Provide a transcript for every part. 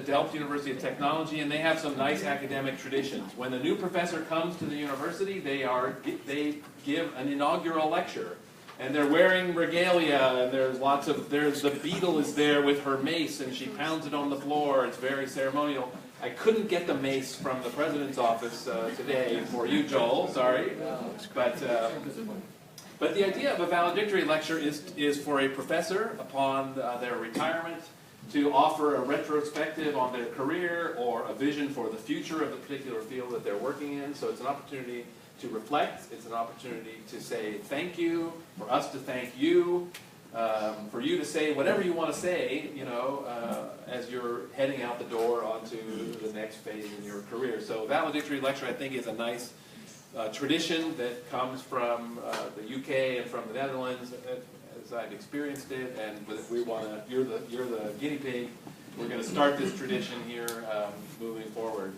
Delft University of Technology, and they have some nice academic traditions. When a new professor comes to the university, they give an inaugural lecture. And they're wearing regalia, and there's the beadle is there with her mace, and she pounds it on the floor. It's very ceremonial. I couldn't get the mace from the president's office today for you, Joel, sorry. But the idea of a valedictory lecture is for a professor upon their retirement to offer a retrospective on their career or a vision for the future of the particular field that they're working in. So it's an opportunity to reflect. It's an opportunity to say thank you, for us to thank you, for you to say whatever you want to say, you know, as you're heading out the door onto the next phase in your career. So valedictory lecture, I think, is a nice tradition that comes from the UK and from the Netherlands, as I've experienced it. And we want to, you're the guinea pig. We're going to start this tradition here moving forward.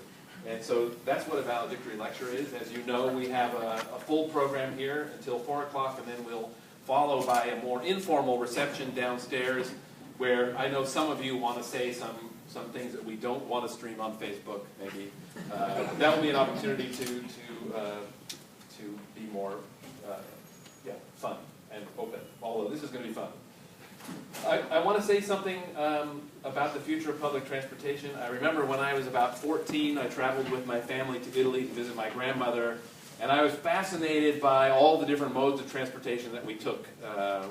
And so that's what a valedictory lecture is. As you know, we have a full program here until 4 o'clock, and then we'll follow by a more informal reception downstairs, where I know some of you want to say some things that we don't want to stream on Facebook, maybe. That will be an opportunity to be more fun and open, although this is going to be fun. I want to say something about the future of public transportation. I remember when I was about 14, I traveled with my family to Italy to visit my grandmother, and I was fascinated by all the different modes of transportation that we took.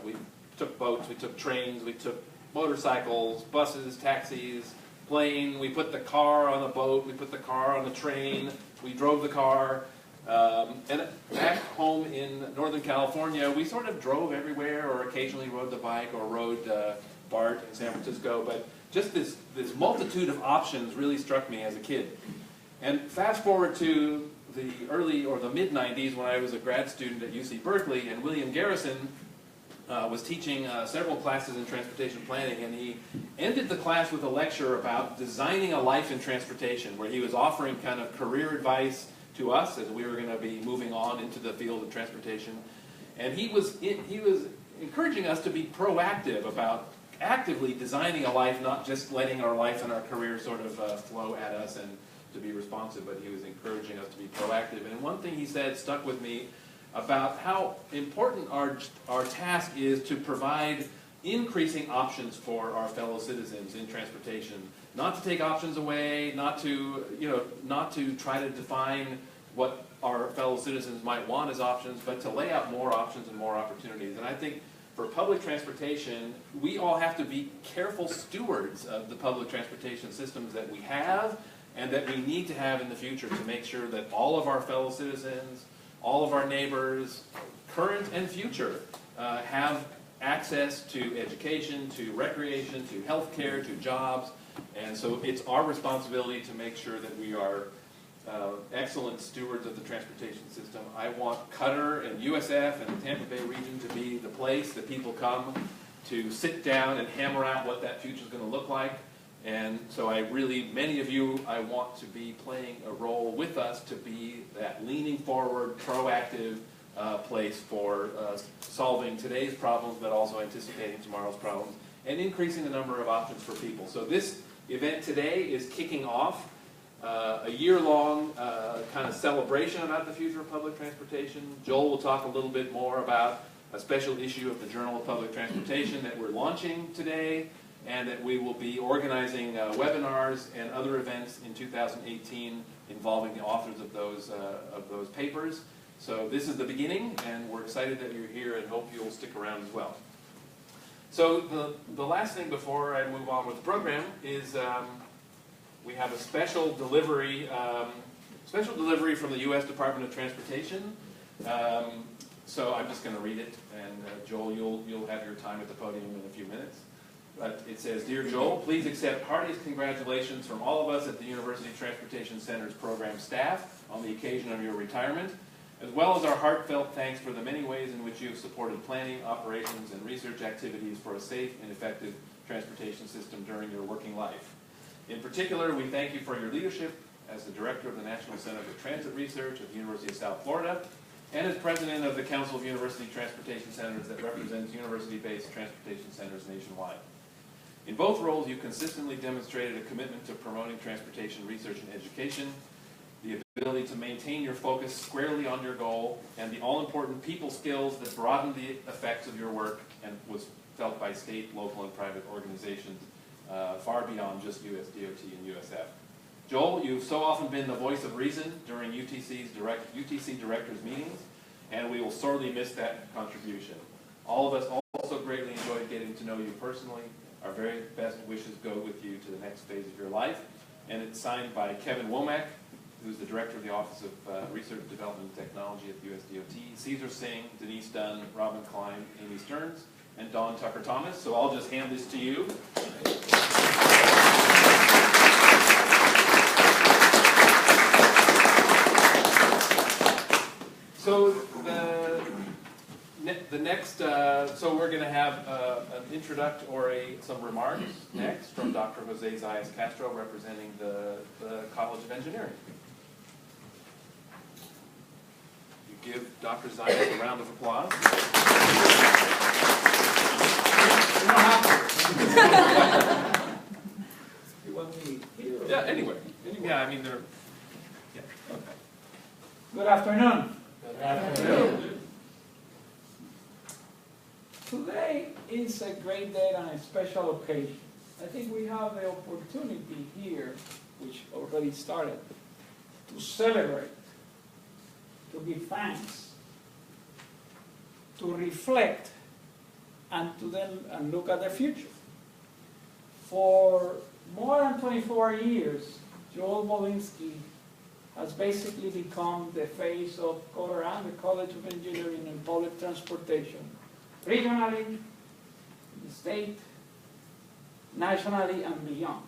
We took boats, we took trains, we took motorcycles, buses, taxis, plane. We put the car on a boat, we put the car on a train, we drove the car. And back home in Northern California, we sort of drove everywhere, or occasionally rode the bike, or rode BART in San Francisco. But just this multitude of options really struck me as a kid. And fast forward to the early or the mid-90s, when I was a grad student at UC Berkeley, and William Garrison was teaching several classes in transportation planning, and he ended the class with a lecture about designing a life in transportation, where he was offering kind of career advice to us as we were going to be moving on into the field of transportation. And he was encouraging us to be proactive about actively designing a life, not just letting our life and our career sort of flow at us and to be responsive, but he was encouraging us to be proactive. And one thing he said stuck with me about how important our task is to provide increasing options for our fellow citizens in transportation. Not to take options away, not to try to define what our fellow citizens might want as options, but to lay out more options and more opportunities. And I think for public transportation, we all have to be careful stewards of the public transportation systems that we have and that we need to have in the future to make sure that all of our fellow citizens, all of our neighbors, current and future, have access to education, to recreation, to health care, to jobs. And so it's our responsibility to make sure that we are excellent stewards of the transportation system. I want Qatar and USF and the Tampa Bay region to be the place that people come to sit down and hammer out what that future is going to look like. And so many of you, I want to be playing a role with us to be that leaning forward, proactive place for solving today's problems, but also anticipating tomorrow's problems, and increasing the number of options for people. So this event today is kicking off a year-long kind of celebration about the future of public transportation. Joel will talk a little bit more about a special issue of the Journal of Public Transportation that we're launching today, and that we will be organizing webinars and other events in 2018 involving the authors of those papers. So this is the beginning, and we're excited that you're here and hope you'll stick around as well. So the last thing before I move on with the program is we have a special delivery from the U.S. Department of Transportation. So I'm just going to read it, and Joel, you'll have your time at the podium in a few minutes. But it says, "Dear Joel, please accept heartiest congratulations from all of us at the University Transportation Center's program staff on the occasion of your retirement, as well as our heartfelt thanks for the many ways in which you have supported planning, operations, and research activities for a safe and effective transportation system during your working life. In particular, we thank you for your leadership as the Director of the National Center for Transit Research at the University of South Florida, and as President of the Council of University Transportation Centers that represents university-based transportation centers nationwide. In both roles, you consistently demonstrated a commitment to promoting transportation research and education, the ability to maintain your focus squarely on your goal, and the all-important people skills that broaden the effects of your work and was felt by state, local, and private organizations far beyond just USDOT and USF. Joel, you've so often been the voice of reason during UTC directors' meetings, and we will sorely miss that contribution. All of us also greatly enjoyed getting to know you personally. Our very best wishes go with you to the next phase of your life. And it's signed by Kevin Womack, who's the director of the Office of Research, Development, and Technology at the USDOT, Caesar Singh, Denise Dunn, Robin Klein, Amy Stearns, and Dawn Tucker-Thomas. So I'll just hand this to you. So the next, so we're going to have an introduction or some remarks next from Dr. Jose Zayas Castro, representing the College of Engineering. You give Dr. Zayas a round of applause. You don't have to. You want me here? Yeah, anyway. Yeah, I mean, they're. Yeah. Okay. Good afternoon. Good afternoon. Today is a great day and a special occasion. I think we have the opportunity here, which already started, to celebrate, to give thanks, to reflect, and to then look at the future. For more than 24 years, Joel Volinski has basically become the face of Qatar and the College of Engineering and Public Transportation, regionally, in the state, nationally, and beyond.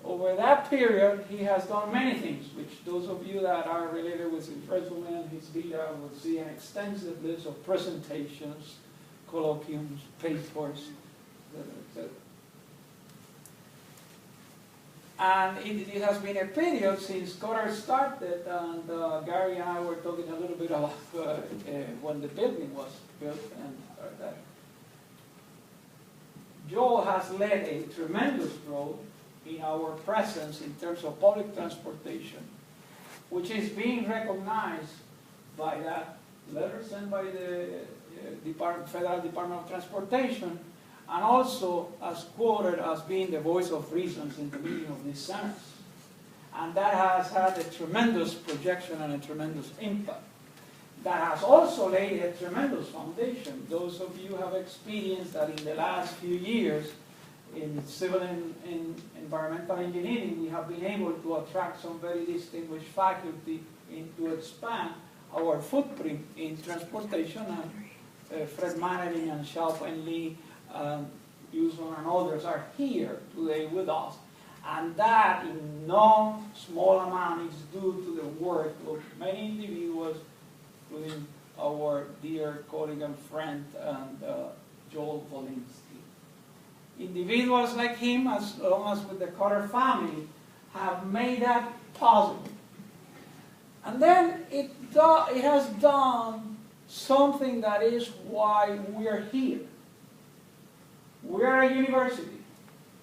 Over that period, he has done many things, which those of you that are related with his resume and his vita will see an extensive list of presentations, colloquiums, papers, etc. And it has been a period since Qatar started, and Gary and I were talking a little bit about when the building was built and that. Joel has led a tremendous role in our presence in terms of public transportation, which is being recognized by that letter sent by the Federal Department of Transportation, and also as quoted as being the voice of reasons in the meeting of these centers. And that has had a tremendous projection and a tremendous impact. That has also laid a tremendous foundation. Those of you who have experienced that in the last few years in civil and environmental engineering, we have been able to attract some very distinguished faculty to expand our footprint in transportation. And Fred Mannering and Xiaopen Li, Yusun and others are here today with us. And that in no small amount is due to the work of many individuals, including our dear colleague and friend and Joel Volinski. Individuals like him, as long as with the Carter family, have made that possible. And then it has done something that is why we are here. We are a university.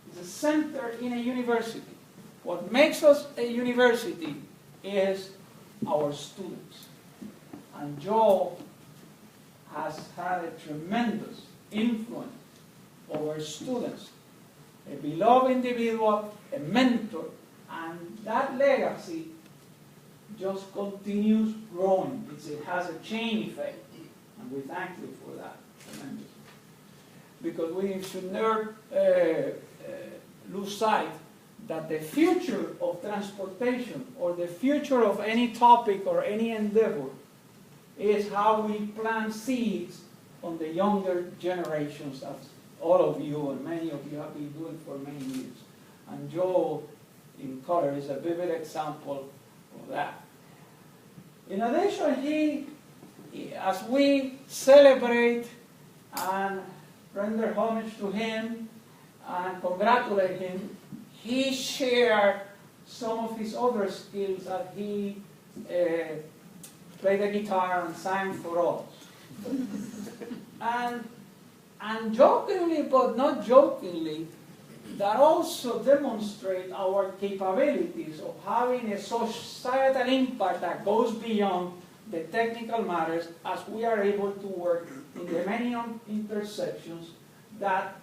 It's a center in a university. What makes us a university is our students. And Joel has had a tremendous influence over students, a beloved individual, a mentor, and that legacy just continues growing. It has a chain effect, and we thank you for that tremendously. Because we should never lose sight that the future of transportation or the future of any topic or any endeavor is how we plant seeds on the younger generations, as all of you and many of you have been doing for many years. And Joel in Qatar is a vivid example of that. In addition, as we celebrate and render homage to him and congratulate him, he shared some of his other skills that he played the guitar and sang for us. And and jokingly, but not jokingly, that also demonstrate our capabilities of having a societal impact that goes beyond the technical matters, as we are able to work in the many intersections that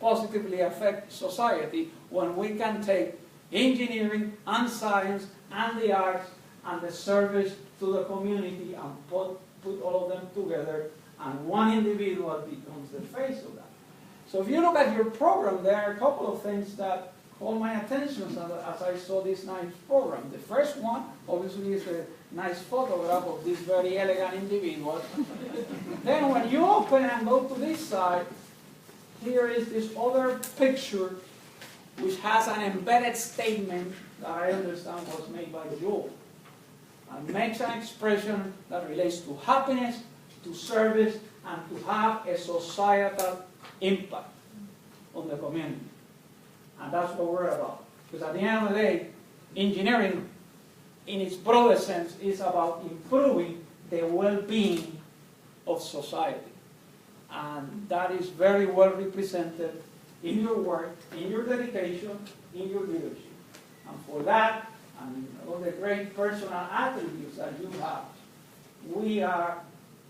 positively affect society when we can take engineering and science and the arts and the service to the community and put all of them together, and one individual becomes the face of that. So if you look at your program, there are a couple of things that caught my attention as I saw this nice program. The first one, obviously, is a nice photograph of this very elegant individual. Then when you open and go to this side, here is this other picture which has an embedded statement that I understand was made by Joel, and makes an expression that relates to happiness, to service, and to have a societal impact on the community. And that's what we're about. Because at the end of the day, engineering, in its broader sense, is about improving the well-being of society. And that is very well represented in your work, in your dedication, in your leadership. And for that, and all the great personal attributes that you have, we are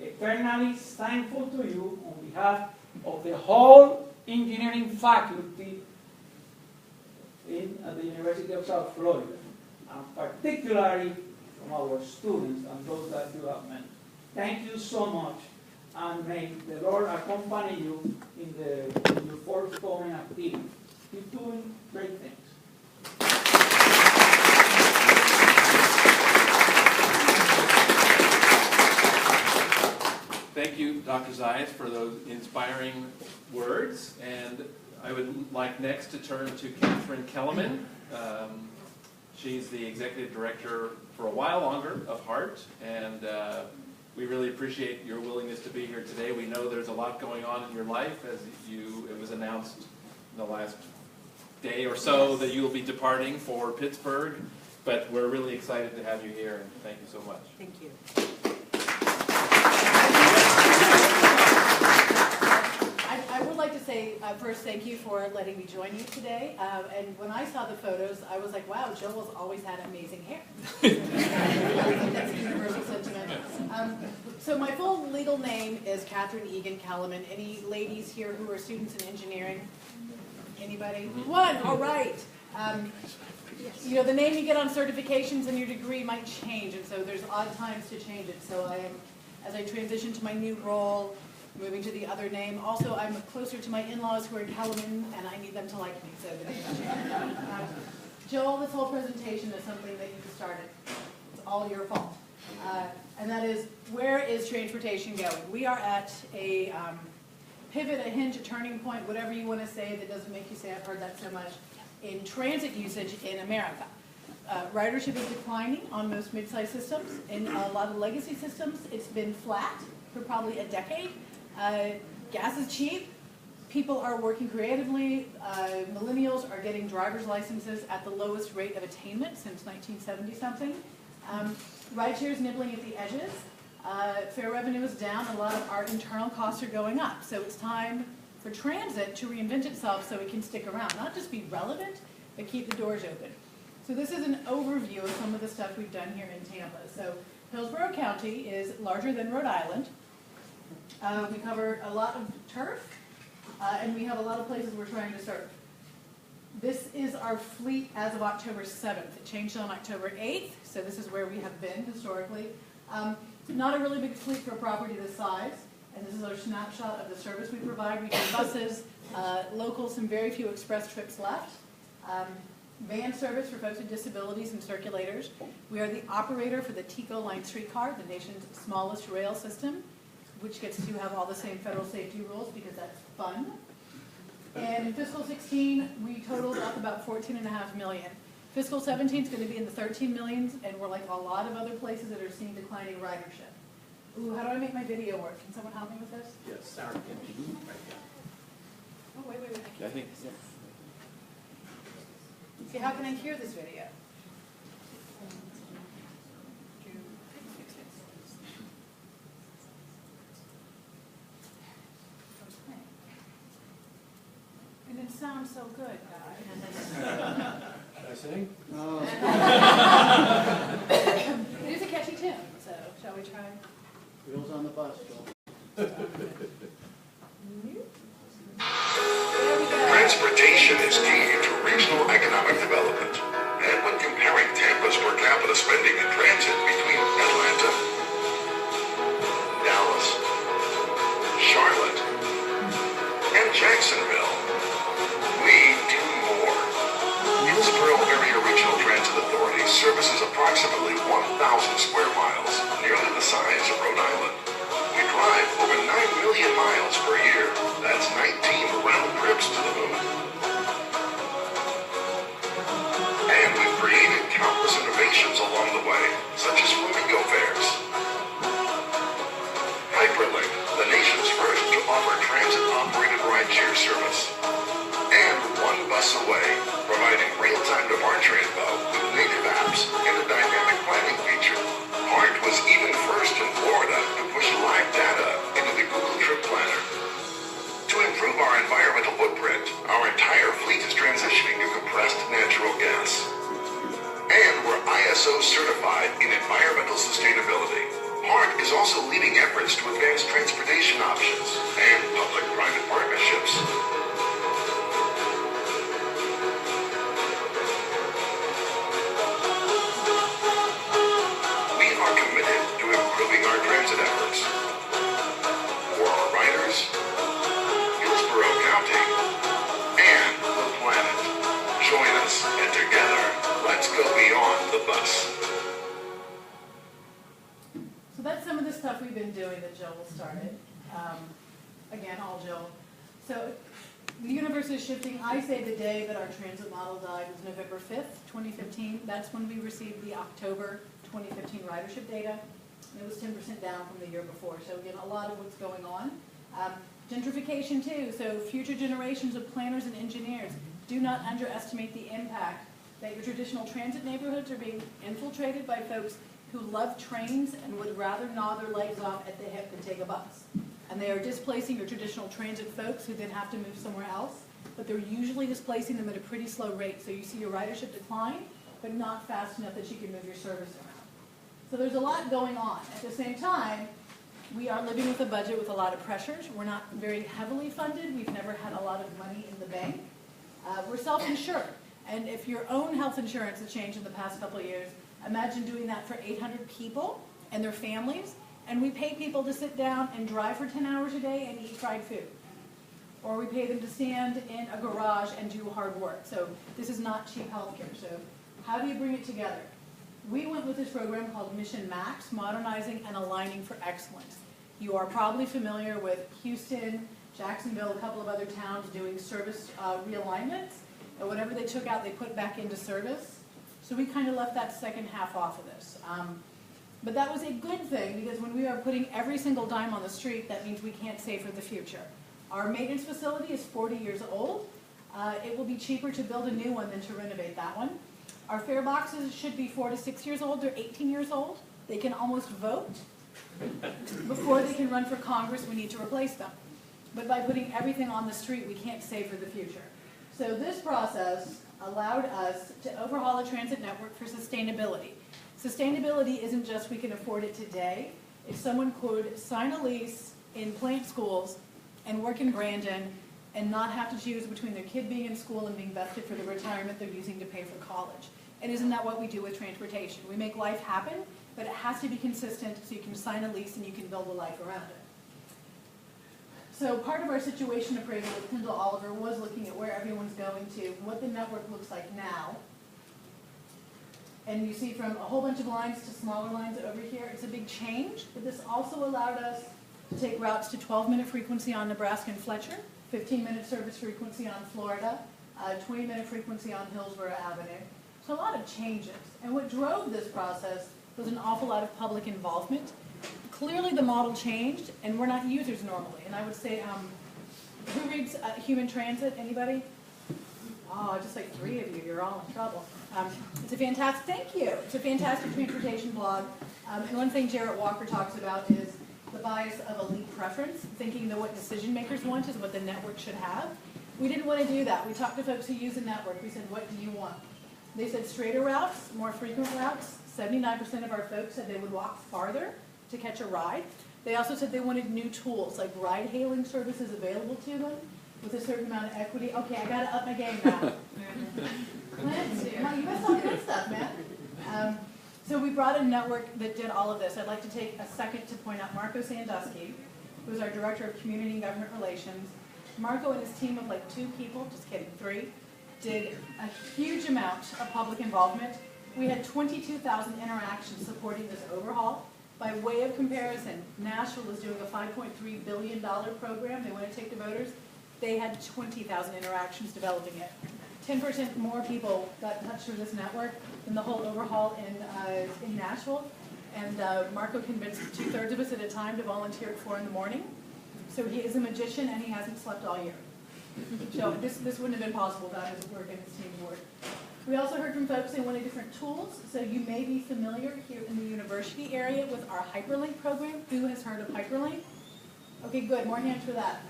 eternally thankful to you on behalf of the whole engineering faculty at the University of South Florida, and particularly from our students and those that you have met. Thank you so much, and may the Lord accompany you in your forthcoming activities. Keep doing great things. Thank you, Dr. Zayas, for those inspiring words. And I would like next to turn to Catherine Kellerman. She's the executive director for a while longer of HEART, and we really appreciate your willingness to be here today. We know there's a lot going on in your life, as it was announced in the last day or so that you'll be departing for Pittsburgh, but we're really excited to have you here, and thank you so much. Thank you. I would like to say first, thank you for letting me join you today. And when I saw the photos, I was like, wow, Joel's always had amazing hair. That's a universal sentiment. So my full legal name is Catherine Egan Kellerman. Any ladies here who are students in engineering? Anybody? One, all right. You know, the name you get on certifications and your degree might change, and so there's odd times to change it. So as I transition to my new role, moving to the other name. Also, I'm closer to my in-laws who are in Kellerman, and I need them to like me. So, Joel, this whole presentation is something that you started. It's all your fault. And that is, where is transportation going? We are at a pivot, a hinge, a turning point, whatever you want to say that doesn't make you say, I've heard that so much, in transit usage in America. Ridership is declining on most mid-sized systems. In a lot of legacy systems, it's been flat for probably a decade. Gas is cheap. People are working creatively. Millennials are getting driver's licenses at the lowest rate of attainment since 1970-something. Rideshare is nibbling at the edges. Fare revenue is down. A lot of our internal costs are going up. So it's time for transit to reinvent itself so it can stick around. Not just be relevant, but keep the doors open. So this is an overview of some of the stuff we've done here in Tampa. So Hillsborough County is larger than Rhode Island. We cover a lot of turf, and we have a lot of places we're trying to serve. This is our fleet as of October 7th. It changed on October 8th, so this is where we have been historically. Not a really big fleet for a property this size, and this is our snapshot of the service we provide. We do buses, local, some very few express trips left. Van service for folks with disabilities and circulators. We are the operator for the TICO Line streetcar, the nation's smallest rail system, which gets to have all the same federal safety rules because that's fun. And in fiscal 16, we totaled up about $14.5 million. Fiscal 17 is going to be in the 13 millions, and we're like a lot of other places that are seeing declining ridership. Ooh, how do I make my video work? Can someone help me with this? Yes, Sarah, can you? Oh, wait. I think. See, how can I hear this video? sound so good, guys. Should I sing? It is a catchy tune, so shall we try? Wheels on the bus, Joel. There we go. Transportation is key to regional economic development. And when comparing Tampa's per capita spending in transit between Atlanta, Dallas, Charlotte, and Jacksonville, we do more. Hillsborough Area Regional Transit Authority services approximately 1,000 square miles, nearly the size of Rhode Island. We drive over 9 million miles per year. That's 19 round trips to the moon. And we've created countless innovations along the way, such as flamingo fairs. Hyperlink, the nation's first to offer transit-operated rideshare service. And one bus away, providing real-time departure info with native apps and a dynamic planning feature. HART was even first in Florida to push live data into the Google Trip Planner. To improve our environmental footprint, our entire fleet is transitioning to compressed natural gas. And we're ISO certified in environmental sustainability. HART is also leading efforts to advance transportation options and public-private partnerships. We are committed to improving our transit efforts. For our riders, Hillsborough County, and the planet. Join us, and together, let's go beyond the bus. So that's some of the stuff we've been doing that Joel started. Again, all Joel. So the universe is shifting. I say the day that our transit model died was November 5th, 2015. That's when we received the October 2015 ridership data. And it was 10% down from the year before. So again, a lot of what's going on. Gentrification too. So future generations of planners and engineers, do not underestimate the impact that your traditional transit neighborhoods are being infiltrated by folks who love trains and would rather gnaw their legs off at the hip than take a bus. And they are displacing your traditional transit folks who then have to move somewhere else, but they're usually displacing them at a pretty slow rate. So you see your ridership decline, but not fast enough that you can move your service around. So there's a lot going on. At the same time, we are living with a budget with a lot of pressures. We're not very heavily funded. We've never had a lot of money in the bank. We're self-insured. And if your own health insurance has changed in the past couple of years, imagine doing that for 800 people and their families. And we pay people to sit down and drive for 10 hours a day and eat fried food. Or we pay them to stand in a garage and do hard work. So this is not cheap healthcare. So how do you bring it together? We went with this program called Mission Max, Modernizing and Aligning for Excellence. You are probably familiar with Houston, Jacksonville, a couple of other towns doing service realignments. And whatever they took out, they put back into service. So we kind of left that second half off of this. But that was a good thing, because when we are putting every single dime on the street, that means we can't save for the future. Our maintenance facility is 40 years old. It will be cheaper to build a new one than to renovate that one. Our fare boxes should be 4 to 6 years old. They're 18 years old. They can almost vote. Before they can run for Congress, we need to replace them. But by putting everything on the street, we can't save for the future. So this process allowed us to overhaul a transit network for sustainability. Sustainability isn't just we can afford it today. If someone could sign a lease in Plant Schools and work in Brandon and not have to choose between their kid being in school and being vested for the retirement they're using to pay for college. And isn't that what we do with transportation? We make life happen, but it has to be consistent so you can sign a lease and you can build a life around it. So part of our situation appraisal with Kendall Oliver was looking at where everyone's going to, what the network looks like now. And you see from a whole bunch of lines to smaller lines over here, it's a big change, but this also allowed us to take routes to 12-minute frequency on Nebraska and Fletcher, 15-minute service frequency on Florida, 20-minute frequency on Hillsborough Avenue. So a lot of changes. And what drove this process was an awful lot of public involvement. Clearly the model changed, and we're not users normally. And I would say, who reads Human Transit? Anybody? Oh, just like 3 of you. You're all in trouble. It's a fantastic, thank you. It's a fantastic transportation blog. And one thing Jarrett Walker talks about is the bias of elite preference, thinking that what decision makers want is what the network should have. We didn't want to do that. We talked to folks who use the network. We said, what do you want? They said straighter routes, more frequent routes. 79% of our folks said they would walk farther to catch a ride. They also said they wanted new tools, like ride-hailing services available to them with a certain amount of equity. Okay, I got to up my game now. Clint, you missed all good stuff, man. So we brought a network that did all of this. I'd like to take a second to point out Marco Sandusky, who is our Director of Community and Government Relations. Marco and his team of like 2 people, just kidding, 3, did a huge amount of public involvement. We had 22,000 interactions supporting this overhaul. By way of comparison, Nashville is doing a $5.3 billion program. They want to take the voters. They had 20,000 interactions developing it. 10% more people got touched through this network than the whole overhaul in Nashville. And Marco convinced 2/3 of us at a time to volunteer at 4 in the morning. So he is a magician and he hasn't slept all year. So this wouldn't have been possible without his work and his team's work. We also heard from folks they wanted different tools. So you may be familiar here in the university area with our Hyperlink program. Who has heard of Hyperlink? Okay, good. More hands for that.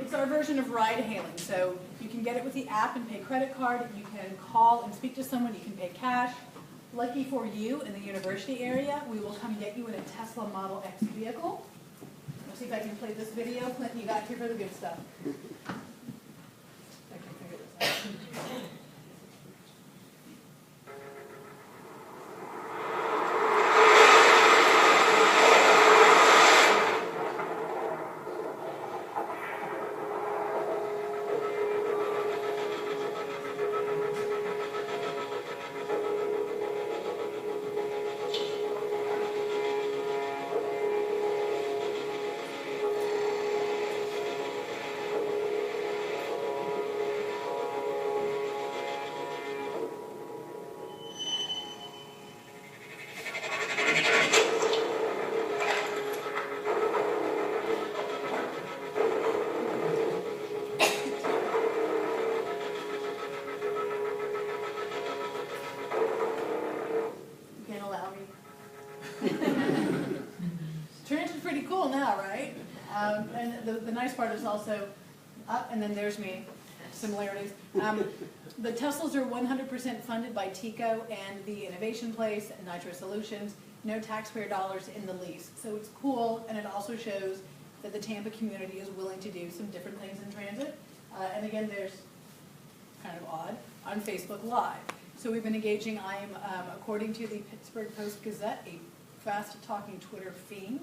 It's our version of ride hailing. So you can get it with the app and pay credit card. You can call and speak to someone. You can pay cash. Lucky for you in the university area, we will come get you in a Tesla Model X vehicle. Let's see if I can play this video. Clinton, you got here for the good stuff. I can figure this out. Transit's pretty cool now, right? And the nice part is also up, and then there's me. Similarities. The Teslas are 100% funded by TICO and the Innovation Place and Nitro Solutions. No taxpayer dollars in the lease. So it's cool, and it also shows that the Tampa community is willing to do some different things in transit. And again, there's kind of odd on Facebook Live. So we've been engaging. I am, according to the Pittsburgh Post-Gazette, a fast-talking Twitter fiend.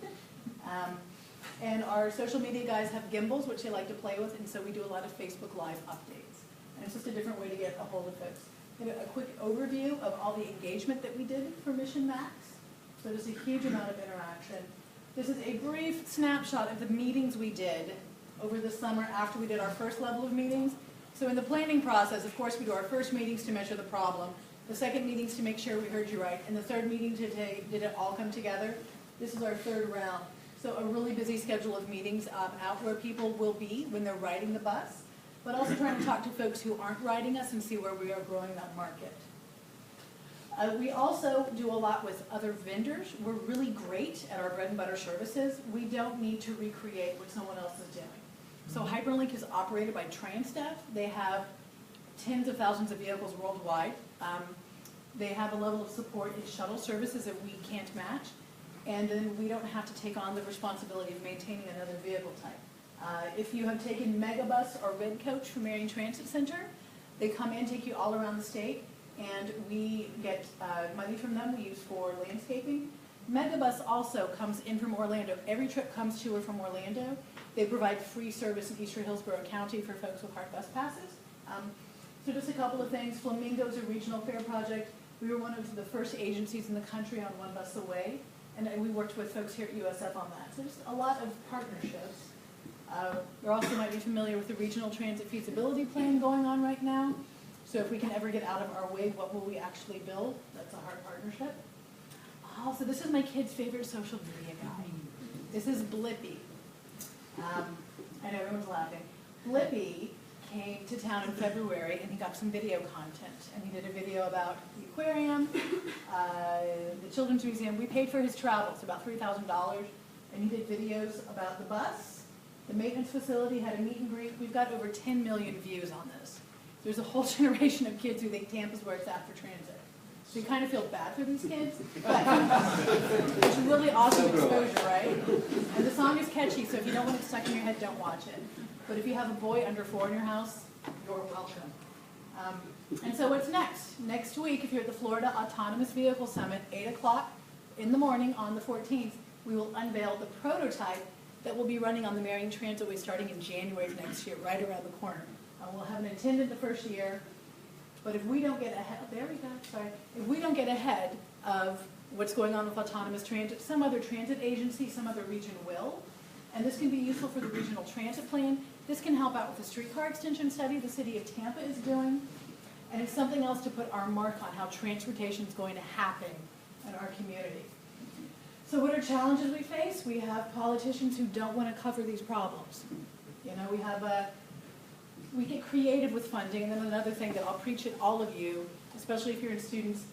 And our social media guys have gimbals, which they like to play with, and so we do a lot of Facebook Live updates. And it's just a different way to get a hold of folks. A quick overview of all the engagement that we did for Mission Max. So there's a huge amount of interaction. This is a brief snapshot of the meetings we did over the summer after we did our first level of meetings. So in the planning process, of course, we do our first meetings to measure the problem, the second meetings to make sure we heard you right, and the third meeting to take, did it all come together? This is our third round. So a really busy schedule of meetings out where people will be when they're riding the bus, but also trying to talk to folks who aren't riding us and see where we are growing that market. We also do a lot with other vendors. We're really great at our bread and butter services. We don't need to recreate what someone else is doing. So Hyperlink is operated by Transdev. They have tens of thousands of vehicles worldwide. They have a level of support in shuttle services that we can't match. And then we don't have to take on the responsibility of maintaining another vehicle type. If you have taken Megabus or Red Coach from Marion Transit Center, they come in, take you all around the state, and we get money from them we use for landscaping. Megabus also comes in from Orlando. Every trip comes to or from Orlando. They provide free service in Eastern Hillsborough County for folks with hard bus passes. So just a couple of things. Flamingo's a regional fair project. We were one of the first agencies in the country on One Bus Away, and we worked with folks here at USF on that. So just a lot of partnerships. You also might be familiar with the Regional Transit Feasibility Plan going on right now. So if we can ever get out of our way, what will we actually build? That's a hard partnership. Also, this is my kid's favorite social media guy. This is Blippi. I know everyone's laughing. Blippi came to town in February and he got some video content. And he did a video about the aquarium, the Children's Museum. We paid for his travel, it's about $3,000. And he did videos about the bus, The maintenance facility had a meet and greet. We've got over 10 million views on this. There's a whole generation of kids who think Tampa's where it's at for transit. So you kind of feel bad for these kids, but it's really awesome exposure, right? And the song is catchy, so if you don't want it stuck in your head, don't watch it. But if you have a boy under 4 in your house, you're welcome. And so what's next? Next week, if you're at the Florida Autonomous Vehicle Summit, 8 o'clock in the morning on the 14th, we will unveil the prototype that will be running on the Marion Transitway starting in January of next year, right around the corner. We'll have an attendant the first year, but if we don't get ahead, there we go, sorry. If we don't get ahead of what's going on with autonomous transit, some other transit agency, some other region will, and this can be useful for the regional transit plan. This can help out with the streetcar extension study the city of Tampa is doing, and it's something else to put our mark on how transportation is going to happen in our community. So what are challenges we face? We have politicians who don't want to cover these problems. You know, we get creative with funding, and then another thing that I'll preach at all of you, especially if you're in students,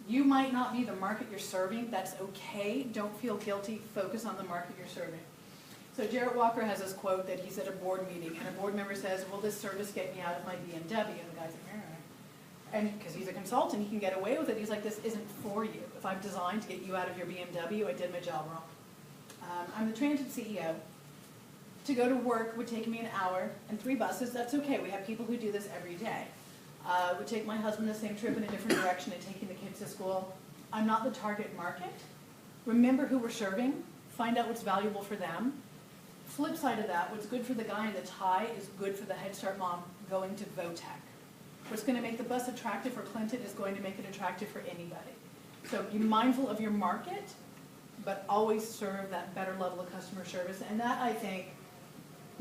you might not be the market you're serving. That's okay. Don't feel guilty. Focus on the market you're serving. So Jarrett Walker has this quote that he's at a board meeting, and a board member says, will this service get me out of my BMW? And the guy's like, and because he's a consultant, he can get away with it. He's like, this isn't for you. If I'm designed to get you out of your BMW, I did my job wrong. I'm the transit CEO. To go to work would take me an hour and 3 buses. That's okay. We have people who do this every day. It would take my husband the same trip in a different direction and taking the kids to school. I'm not the target market. Remember who we're serving. Find out what's valuable for them. Flip side of that, what's good for the guy in the tie is good for the Head Start mom going to VOTEC. What's going to make the bus attractive for Clinton is going to make it attractive for anybody. So be mindful of your market, but always serve that better level of customer service. And that, I think,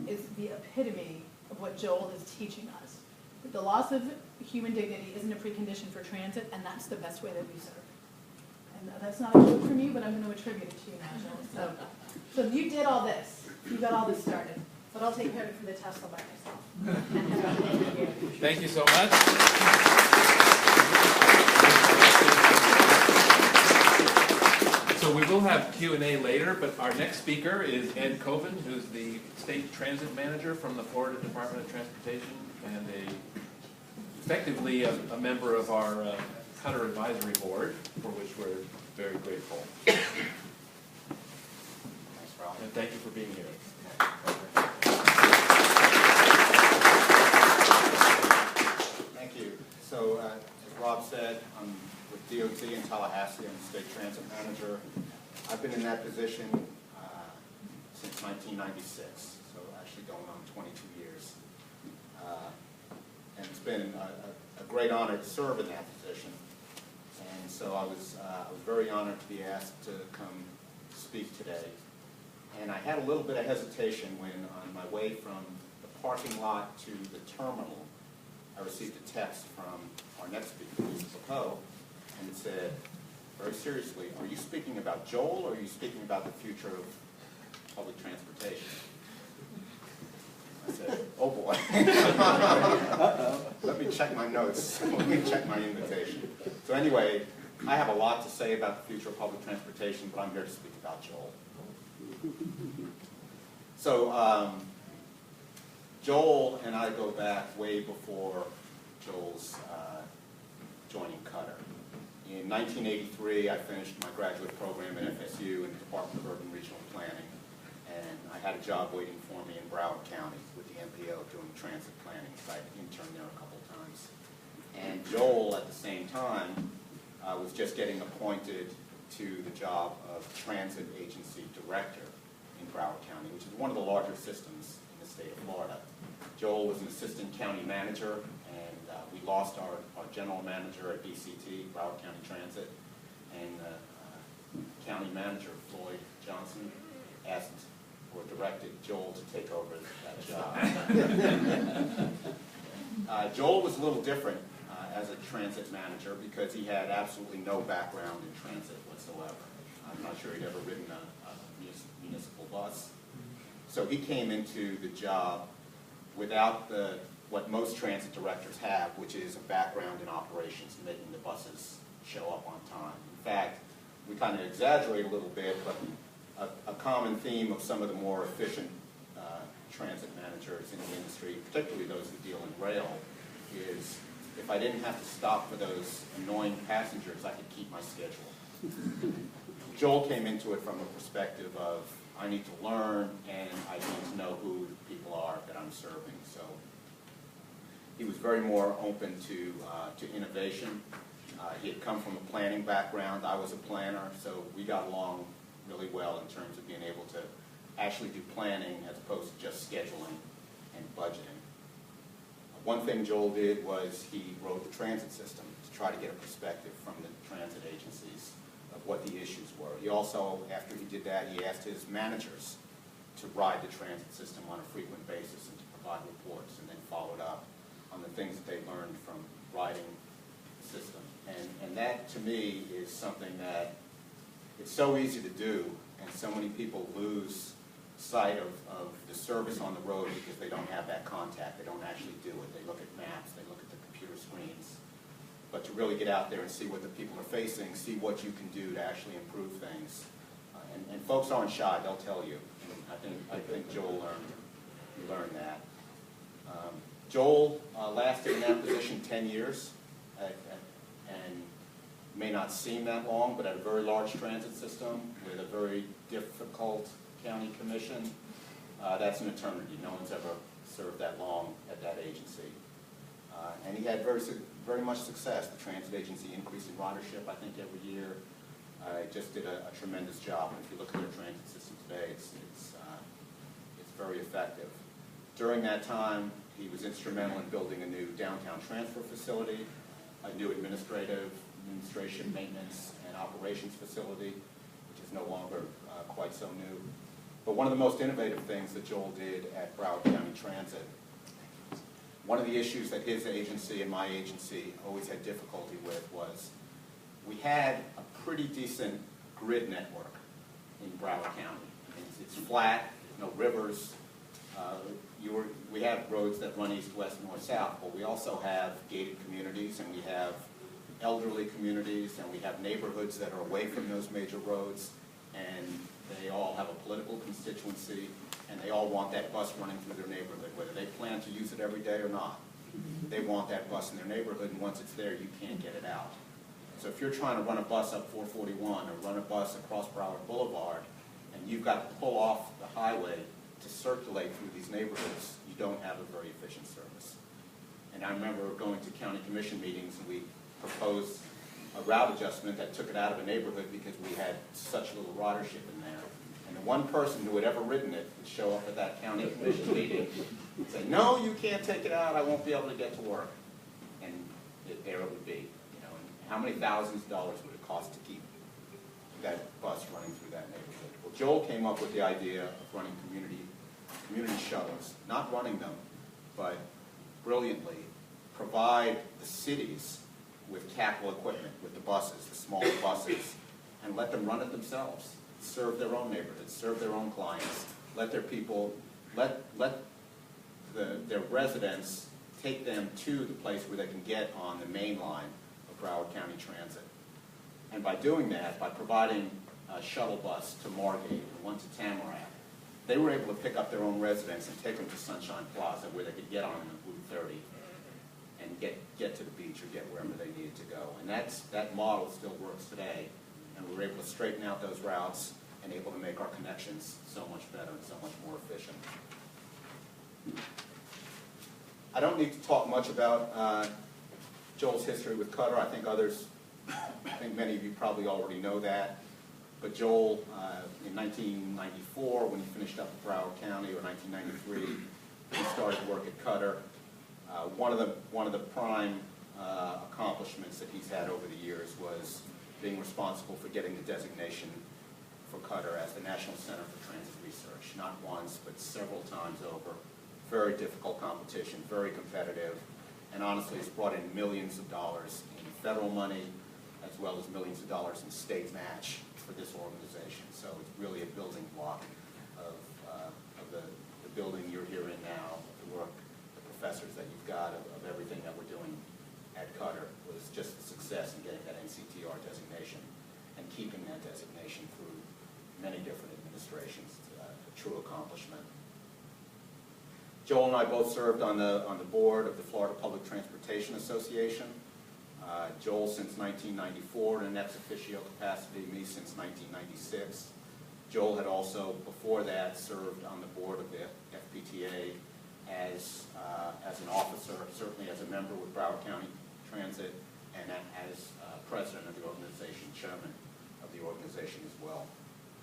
is the epitome of what Joel is teaching us. That the loss of human dignity isn't a precondition for transit, and that's the best way that we serve. And that's not a quote from you, but I'm going to attribute it to you now, Joel. So you did all this. You got all this started. But I'll take credit for the Tesla by myself. Thank you. Thank you so much. So we will have Q&A later, but our next speaker is Ed Coven, who's the state transit manager from the Florida Department of Transportation and effectively a member of our Cutter Advisory Board, for which we're very grateful. Thanks, Rob. And thank you for being here. Thank you. So, as Rob said, I'm with DOT in Tallahassee. I'm the state transit manager. I've been in that position since 1996, so actually going on 22 years. And it's been a great honor to serve in that position. And so I was very honored to be asked to come speak today. And I had a little bit of hesitation when, on my way from the parking lot to the terminal, I received a text from our next speaker, Mr. Foucault, and it said, very seriously, are you speaking about Joel, or are you speaking about the future of public transportation? I said, oh boy. Let me check my notes. Let me check my invitation. So anyway, I have a lot to say about the future of public transportation, but I'm here to speak about Joel. So Joel and I go back way before Joel's joining Cutter. In 1983, I finished my graduate program at FSU in the Department of Urban Regional Planning, and I had a job waiting for me in Broward County with the MPO doing transit planning. So I interned there a couple of times. And Joel, at the same time, was just getting appointed to the job of Transit Agency Director in Broward County, which is one of the larger systems in the state of Florida. Joel was an assistant county manager, and we lost our general manager at BCT, Broward County Transit, and county manager, Floyd Johnson, asked or directed Joel to take over that job. Joel was a little different as a transit manager because he had absolutely no background in transit whatsoever. I'm not sure he'd ever ridden a municipal bus. So he came into the job without what most transit directors have, which is a background in operations, making the buses show up on time. In fact, we kind of exaggerate a little bit, but a common theme of some of the more efficient transit managers in the industry, particularly those who deal in rail, is if I didn't have to stop for those annoying passengers, I could keep my schedule. Joel came into it from a perspective of, I need to learn and I need to know who the people are that I'm serving. So he was very more open to innovation. He had come from a planning background. I was a planner, so we got along really well in terms of being able to actually do planning as opposed to just scheduling and budgeting. One thing Joel did was he wrote the transit system to try to get a perspective from the transit agencies of what the issues were. He also, after he did that, he asked his managers to ride the transit system on a frequent basis and to provide reports, and then followed up on the things that they learned from riding the system. And that, to me, is something that it's so easy to do, and so many people lose sight of the service on the road because they don't have that contact. They don't actually do it. They look at maps, they look at the computer screens. But to really get out there and see what the people are facing, see what you can do to actually improve things. And folks aren't shy, they'll tell you. And I think Joel learned that. Joel lasted in that position 10 years, and may not seem that long, but at a very large transit system with a very difficult county commission, that's an eternity. No one's ever served that long at that agency. And he had very much success. The transit agency increased in ridership, I think, every year. It just did a tremendous job. And if you look at their transit system today, it's very effective. During that time, he was instrumental in building a new downtown transfer facility, a new administration, maintenance, and operations facility, which is no longer quite so new. But one of the most innovative things that Joel did at Broward County Transit, one of the issues that his agency and my agency always had difficulty with was we had a pretty decent grid network in Broward County. It's flat, no rivers. We have roads that run east, west, north, south, but we also have gated communities, and we have elderly communities, and we have neighborhoods that are away from those major roads, and they all have a political constituency, and they all want that bus running through their neighborhood, whether they plan to use it every day or not. They want that bus in their neighborhood, and once it's there, you can't get it out. So if you're trying to run a bus up 441 or run a bus across Broward Boulevard, and you've got to pull off the highway to circulate through these neighborhoods, you don't have a very efficient service. And I remember going to county commission meetings, and we proposed a route adjustment that took it out of a neighborhood because we had such little ridership in there. And the one person who had ever ridden it would show up at that county commission meeting and say, "No, you can't take it out, I won't be able to get to work." And there it would be. You know, and how many thousands of dollars would it cost to keep that bus running through that neighborhood? Well, Joel came up with the idea of running community shuttles, not running them, but brilliantly provide the cities with capital equipment, with the buses, the smaller buses, and let them run it themselves. Serve their own neighborhoods, serve their own clients, let their people, let their residents take them to the place where they can get on the main line of Broward County Transit. And by doing that, by providing a shuttle bus to Margate and one to Tamarack, they were able to pick up their own residents and take them to Sunshine Plaza where they could get on Route 30 and get to the beach or get wherever they needed to go. And that model still works today. And we were able to straighten out those routes and able to make our connections so much better and so much more efficient. I don't need to talk much about Joel's history with Qatar. I think many of you probably already know that. But Joel, in 1994, when he finished up at Broward County, or 1993, he started work at Qatar. One of the prime accomplishments that he's had over the years was being responsible for getting the designation for Qatar as the National Center for Transit Research, not once, but several times over. Very difficult competition, very competitive, and honestly, it's brought in millions of dollars in federal money, as well as millions of dollars in state match for this organization. So it's really a building block of the building you're here in now, the work, the professors that you've got, of everything that we're doing at Qatar was just the success in getting that NCTR designation and keeping that designation through many different administrations. It's a true accomplishment. Joel and I both served on the board of the Florida Public Transportation Association. Joel since 1994 in an ex officio capacity, me since 1996. Joel had also, before that, served on the board of the FPTA as an officer, certainly as a member with Broward County Transit, and as president of the organization, chairman of the organization as well.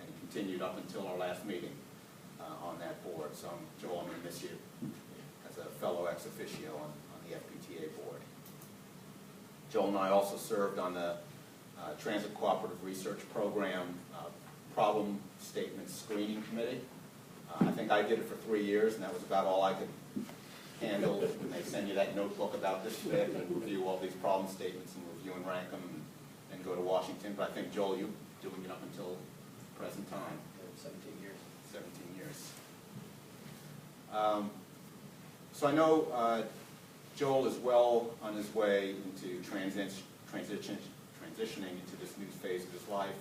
And he continued up until our last meeting on that board. So, Joel, I'm going to miss you as a fellow ex officio on the FPTA board. Joel and I also served on the Transit Cooperative Research Program Problem Statement Screening Committee. I think I did it for 3 years, and that was about all I could handle when they send you that notebook about this thick and review all these problem statements and review and rank them and go to Washington. But I think, Joel, you're doing it up until present time. 17 years. 17 years. So I know Joel is well on his way into transitioning into this new phase of his life.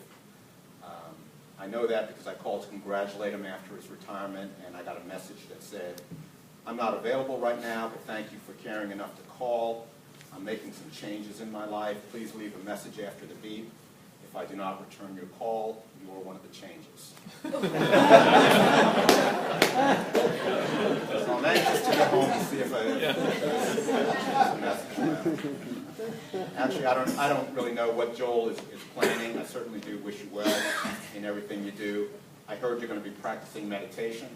I know that because I called to congratulate him after his retirement, and I got a message that said, "I'm not available right now, but thank you for caring enough to call. I'm making some changes in my life. Please leave a message after the beep. If I do not return your call, you are one of the changes." So I'm anxious to get home to see if Actually, I don't really know what Joel is planning. I certainly do wish you well in everything you do. I heard you're going to be practicing meditation.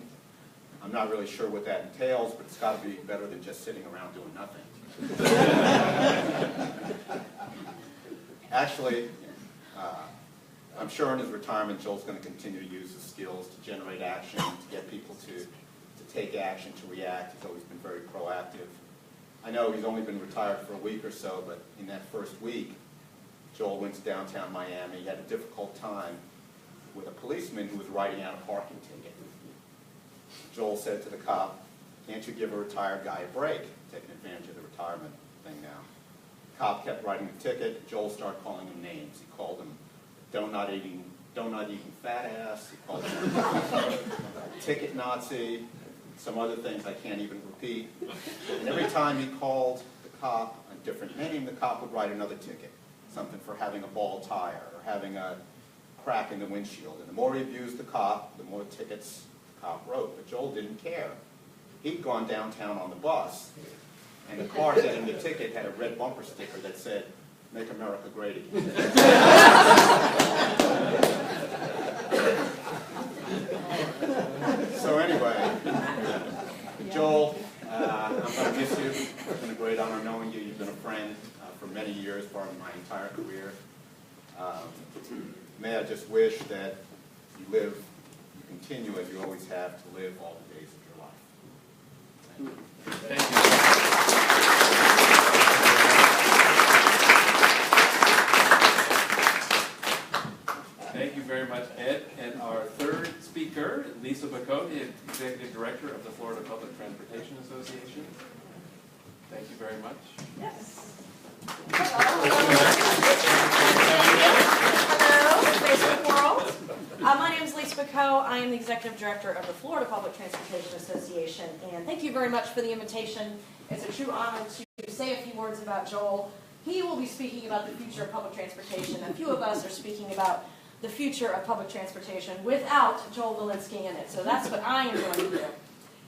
I'm not really sure what that entails, but it's got to be better than just sitting around doing nothing. Actually, I'm sure in his retirement, Joel's going to continue to use his skills to generate action, to get people to take action, to react. He's always been very proactive. I know he's only been retired for a week or so, but in that first week, Joel went to downtown Miami. He had a difficult time with a policeman who was writing out a parking ticket. Joel said to the cop, "Can't you give a retired guy a break?" Taking advantage of the retirement thing now. The cop kept writing the ticket. Joel started calling him names. He called him donut eating fat ass. He called him ticket Nazi. Some other things I can't even repeat. And every time he called the cop a different name, the cop would write another ticket. Something for having a bald tire or having a crack in the windshield. And the more he abused the cop, the more tickets the cop wrote. But Joel didn't care. He'd gone downtown on the bus, and the car getting the ticket had a red bumper sticker that said, "Make America Great Again." So anyway, Joel, I'm going to miss you. It's been a great honor knowing you. You've been a friend for many years, part of my entire career. May I just wish that you continue as you always have to live all the days of your life. Thank you. Thank you. Thank you very much, Ed. And our third speaker, Lisa Foucault, the Executive Director of the Florida Public Transportation Association. Thank you very much. Yes. Hello, Facebook world. My name is Lisa Foucault. I am the Executive Director of the Florida Public Transportation Association, and thank you very much for the invitation. It's a true honor to say a few words about Joel. He will be speaking about the future of public transportation. A few of us are speaking about the future of public transportation without Joel Volinski in it. So that's what I am going to do.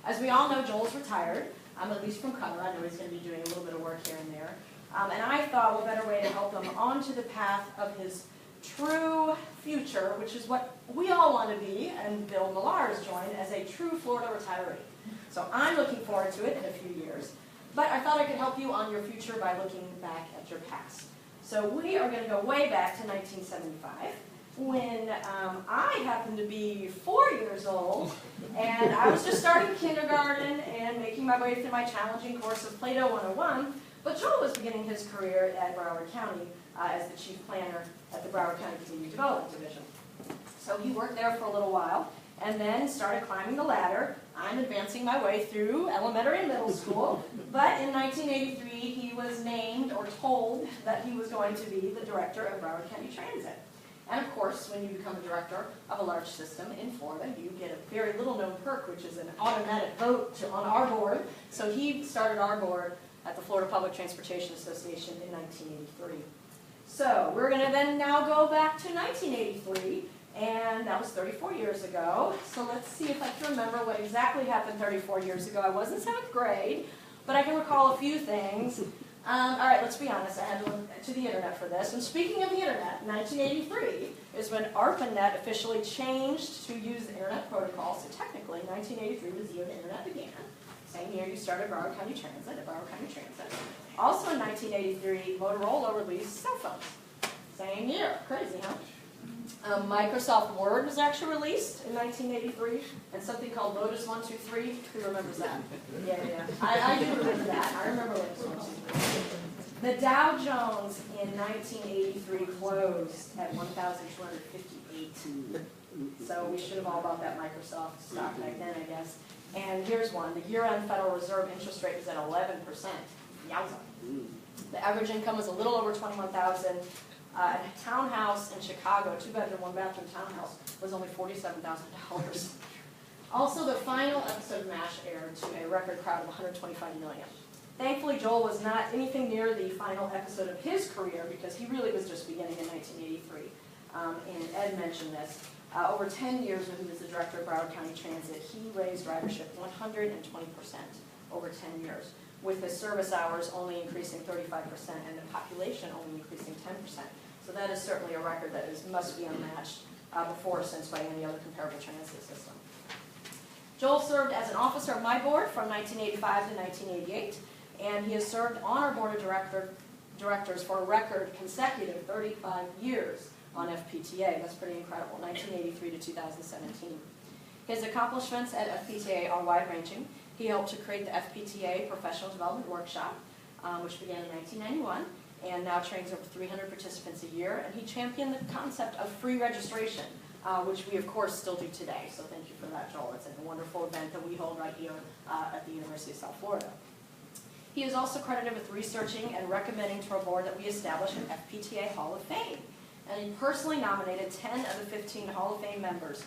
As we all know, Joel's retired, at least from color. I know he's going to be doing a little bit of work here and there. And I thought what better way to help him onto the path of his true future, which is what we all want to be, and Bill Millar has joined as a true Florida retiree. So I'm looking forward to it in a few years. But I thought I could help you on your future by looking back at your past. So we are going to go way back to 1975. When I happened to be 4 years old, and I was just starting kindergarten and making my way through my challenging course of Plato 101, but Joel was beginning his career at Broward County as the chief planner at the Broward County Community Development Division. So he worked there for a little while, and then started climbing the ladder. I'm advancing my way through elementary and middle school, but in 1983 he was named or told that he was going to be the director of Broward County Transit. And of course, when you become a director of a large system in Florida, you get a very little known perk, which is an automatic vote on our board. So he started our board at the Florida Public Transportation Association in 1983. So we're going to then now go back to 1983, and that was 34 years ago. So let's see if I can remember what exactly happened 34 years ago. I was in 7th grade, but I can recall a few things. All right, let's be honest. I had to look to the internet for this. And speaking of the internet, 1983 is when ARPANET officially changed to use the internet protocol. So technically, 1983 was the year the internet began. Same year you started Broward County Transit at Broward County Transit. Also in 1983, Motorola released cell phones. Same year. Crazy, huh? Microsoft Word was actually released in 1983, and something called Lotus 123. Who remembers that? Yeah. I do remember that. I remember Lotus 123. The Dow Jones in 1983 closed at 1,258. So we should have all bought that Microsoft stock back then, I guess. And here's one. The year-end Federal Reserve interest rate was at 11%. Yowza. The average income was a little over $21,000. A townhouse in Chicago, 2-bedroom, 1-bathroom townhouse, was only $47,000. Also, the final episode of MASH aired to a record crowd of 125 million. Thankfully, Joel was not anything near the final episode of his career because he really was just beginning in 1983. And Ed mentioned this. Over 10 years when he was the director of Broward County Transit, he raised ridership 120% over 10 years, with his service hours only increasing 35% and the population only increasing 10%. So that is certainly a record that must be unmatched before or since by any other comparable transit system. Joel served as an officer of my board from 1985 to 1988, and he has served on our board of directors for a record consecutive 35 years on FPTA. That's pretty incredible, 1983 to 2017. His accomplishments at FPTA are wide-ranging. He helped to create the FPTA Professional Development Workshop, which began in 1991, and now trains over 300 participants a year. And he championed the concept of free registration, which we, of course, still do today. So thank you for that, Joel. It's a wonderful event that we hold right here at the University of South Florida. He is also credited with researching and recommending to our board that we establish an FPTA Hall of Fame. And he personally nominated 10 of the 15 Hall of Fame members.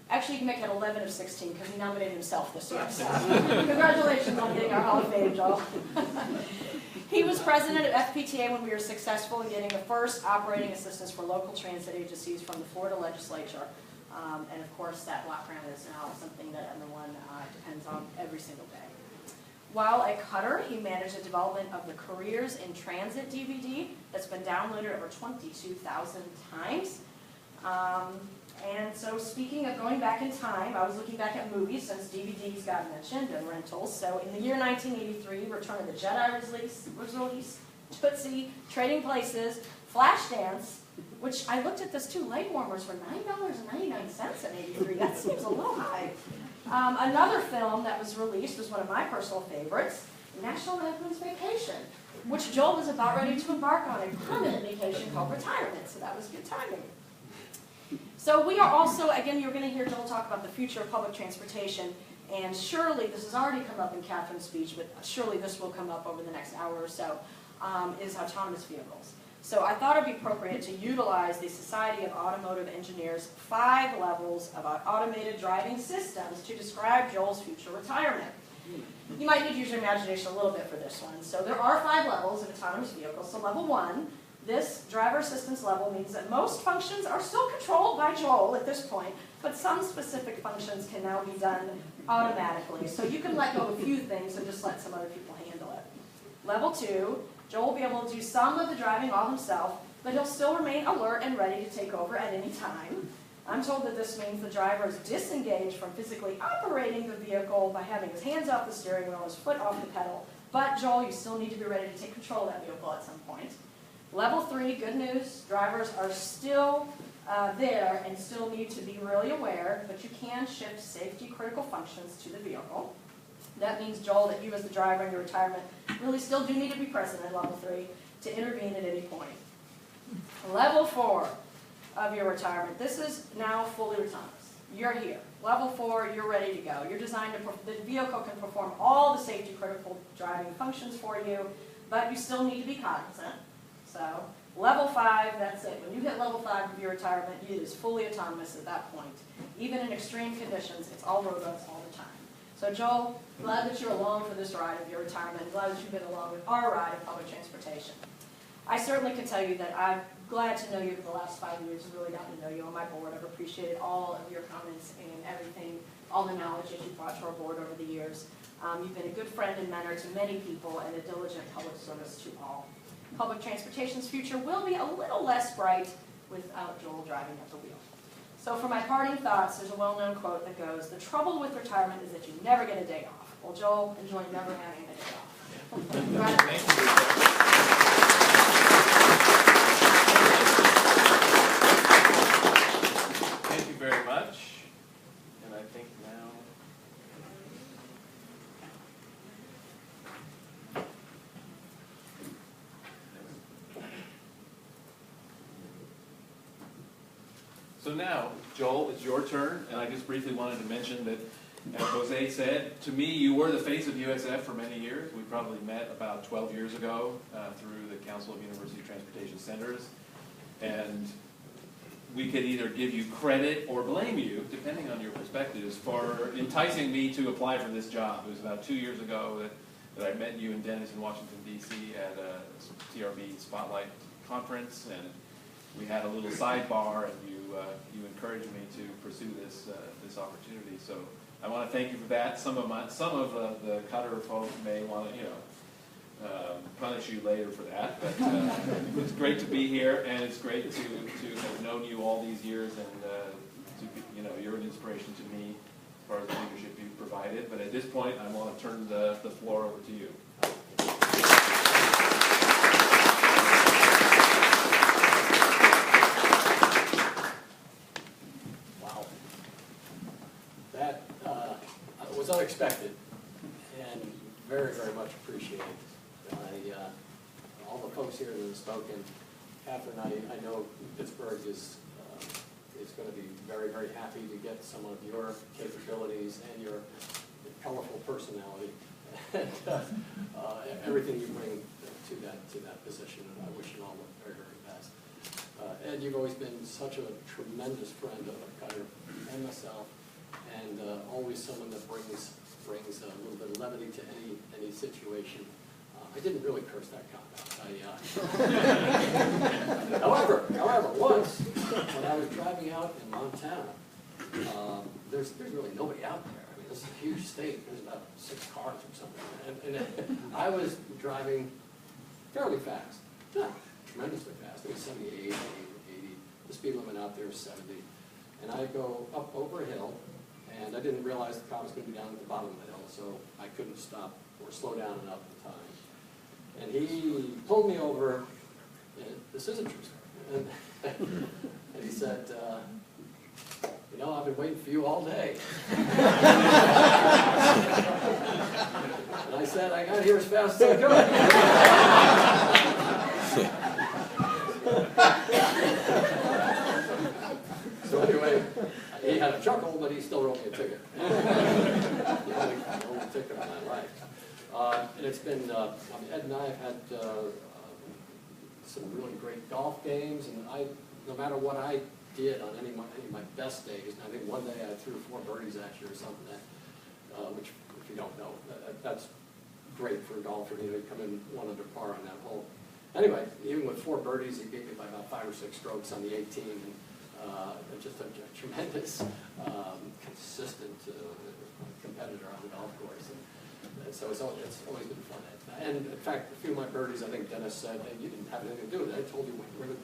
Actually, you can make it 11 of 16 because he nominated himself this year. So congratulations on getting our Hall of Fame, Joel. He was president of FPTA when we were successful in getting the first operating assistance for local transit agencies from the Florida legislature. And of course, that block grant is now something that everyone depends on every single day. While at Cutter, he managed the development of the Careers in Transit DVD that's been downloaded over 22,000 times. And so speaking of going back in time, I was looking back at movies since DVDs got mentioned and rentals. So in the year 1983, Return of the Jedi was released, Tootsie, Trading Places, Flashdance, which I looked at this too, leg warmers were $9.99 in '83. That seems a little high. Another film that was released was one of my personal favorites, National Lampoon's Vacation, which Joel was about ready to embark on a permanent vacation called retirement, so that was good timing. So we are also, again, you're going to hear Joel talk about the future of public transportation, and surely, this has already come up in Catherine's speech, but surely this will come up over the next hour or so, is autonomous vehicles. So I thought it would be appropriate to utilize the Society of Automotive Engineers' 5 levels of automated driving systems to describe Joel's future retirement. You might need to use your imagination a little bit for this one. So there are 5 levels of autonomous vehicles. So level 1, this driver assistance level means that most functions are still controlled by Joel at this point, but some specific functions can now be done automatically. So you can let go of a few things and just let some other people handle it. Level 2, Joel will be able to do some of the driving all himself, but he'll still remain alert and ready to take over at any time. I'm told that this means the driver is disengaged from physically operating the vehicle by having his hands off the steering wheel, his foot off the pedal. But Joel, you still need to be ready to take control of that vehicle at some point. Level 3, good news, drivers are still there and still need to be really aware, but you can shift safety critical functions to the vehicle. That means, Joel, that you as the driver in your retirement really still do need to be present in level 3 to intervene at any point. Level 4 of your retirement, this is now fully autonomous. You're here. Level 4, you're ready to go. You're designed to, the vehicle can perform all the safety critical driving functions for you, but you still need to be cognizant. So Level 5, that's it. When you hit level 5 of your retirement, it is fully autonomous at that point. Even in extreme conditions, it's all robots all the time. So Joel, glad that you're along for this ride of your retirement. Glad that you've been along with our ride of public transportation. I certainly can tell you that I'm glad to know you for the last 5 years. I've really gotten to know you on my board. I've appreciated all of your comments and everything, all the knowledge that you've brought to our board over the years. You've been a good friend and mentor to many people and a diligent public service to all. Public transportation's future will be a little less bright without Joel driving at the wheel. So for my parting thoughts, there's a well-known quote that goes, "The trouble with retirement is that you never get a day off." Well, Joel, enjoy never having a day off. Thank you. Thank you very much. And I think now... So now, Joel, it's your turn, and I just briefly wanted to mention that, as Jose said, to me, you were the face of USF for many years. We probably met about 12 years ago through the Council of University Transportation Centers, and we could either give you credit or blame you, depending on your perspectives, for enticing me to apply for this job. It was about 2 years ago that I met you and Dennis in Washington, D.C. at a TRB Spotlight conference, and we had a little sidebar, and you encouraged me to pursue this opportunity. So I want to thank you for that. Some of the Cutter folk may want to, punish you later for that, but it's great to be here, and it's great to have known you all these years, and you're an inspiration to me as far as the leadership you've provided. But at this point, I want to turn the floor over to you. Was unexpected and very, very much appreciated. All the folks here that have spoken, Catherine, I know Pittsburgh is going to be very, very happy to get some of your capabilities and your colorful personality and everything you bring to that position, and I wish you all the very, very best. Ed, you've always been such a tremendous friend of Cutter and myself, and always someone that brings a little bit of levity to any situation. I didn't really curse that comment. However, once when I was driving out in Montana, there's really nobody out there. I mean, this is a huge state. There's about 6 cars or something, and I was driving fairly fast, not tremendously fast. It was 78, 80. The speed limit out there is 70, and I go up over a hill. And I didn't realize the car was going to be down at the bottom of the hill, so I couldn't stop or slow down enough in time. And he pulled me over, and this is a true story, and he said, I've been waiting for you all day. And I said, I got here as fast as I could. So anyway, he had a chuckle, but he still wrote me a ticket. The only ticket of my life. And it's been, Ed and I have had some really great golf games, and no matter what I did on any of my best days, and I think one day I threw 4 birdies at you or something, which, if you don't know, that's great for a golfer, to come in 1 under par on that hole. Anyway, even with 4 birdies, he beat me by about 5 or 6 strokes on the 18, and just a tremendous, consistent competitor on the golf course. And so it's always been fun. And in fact, a few of my birdies, I think Dennis said, hey, you didn't have anything to do with it. I told you where to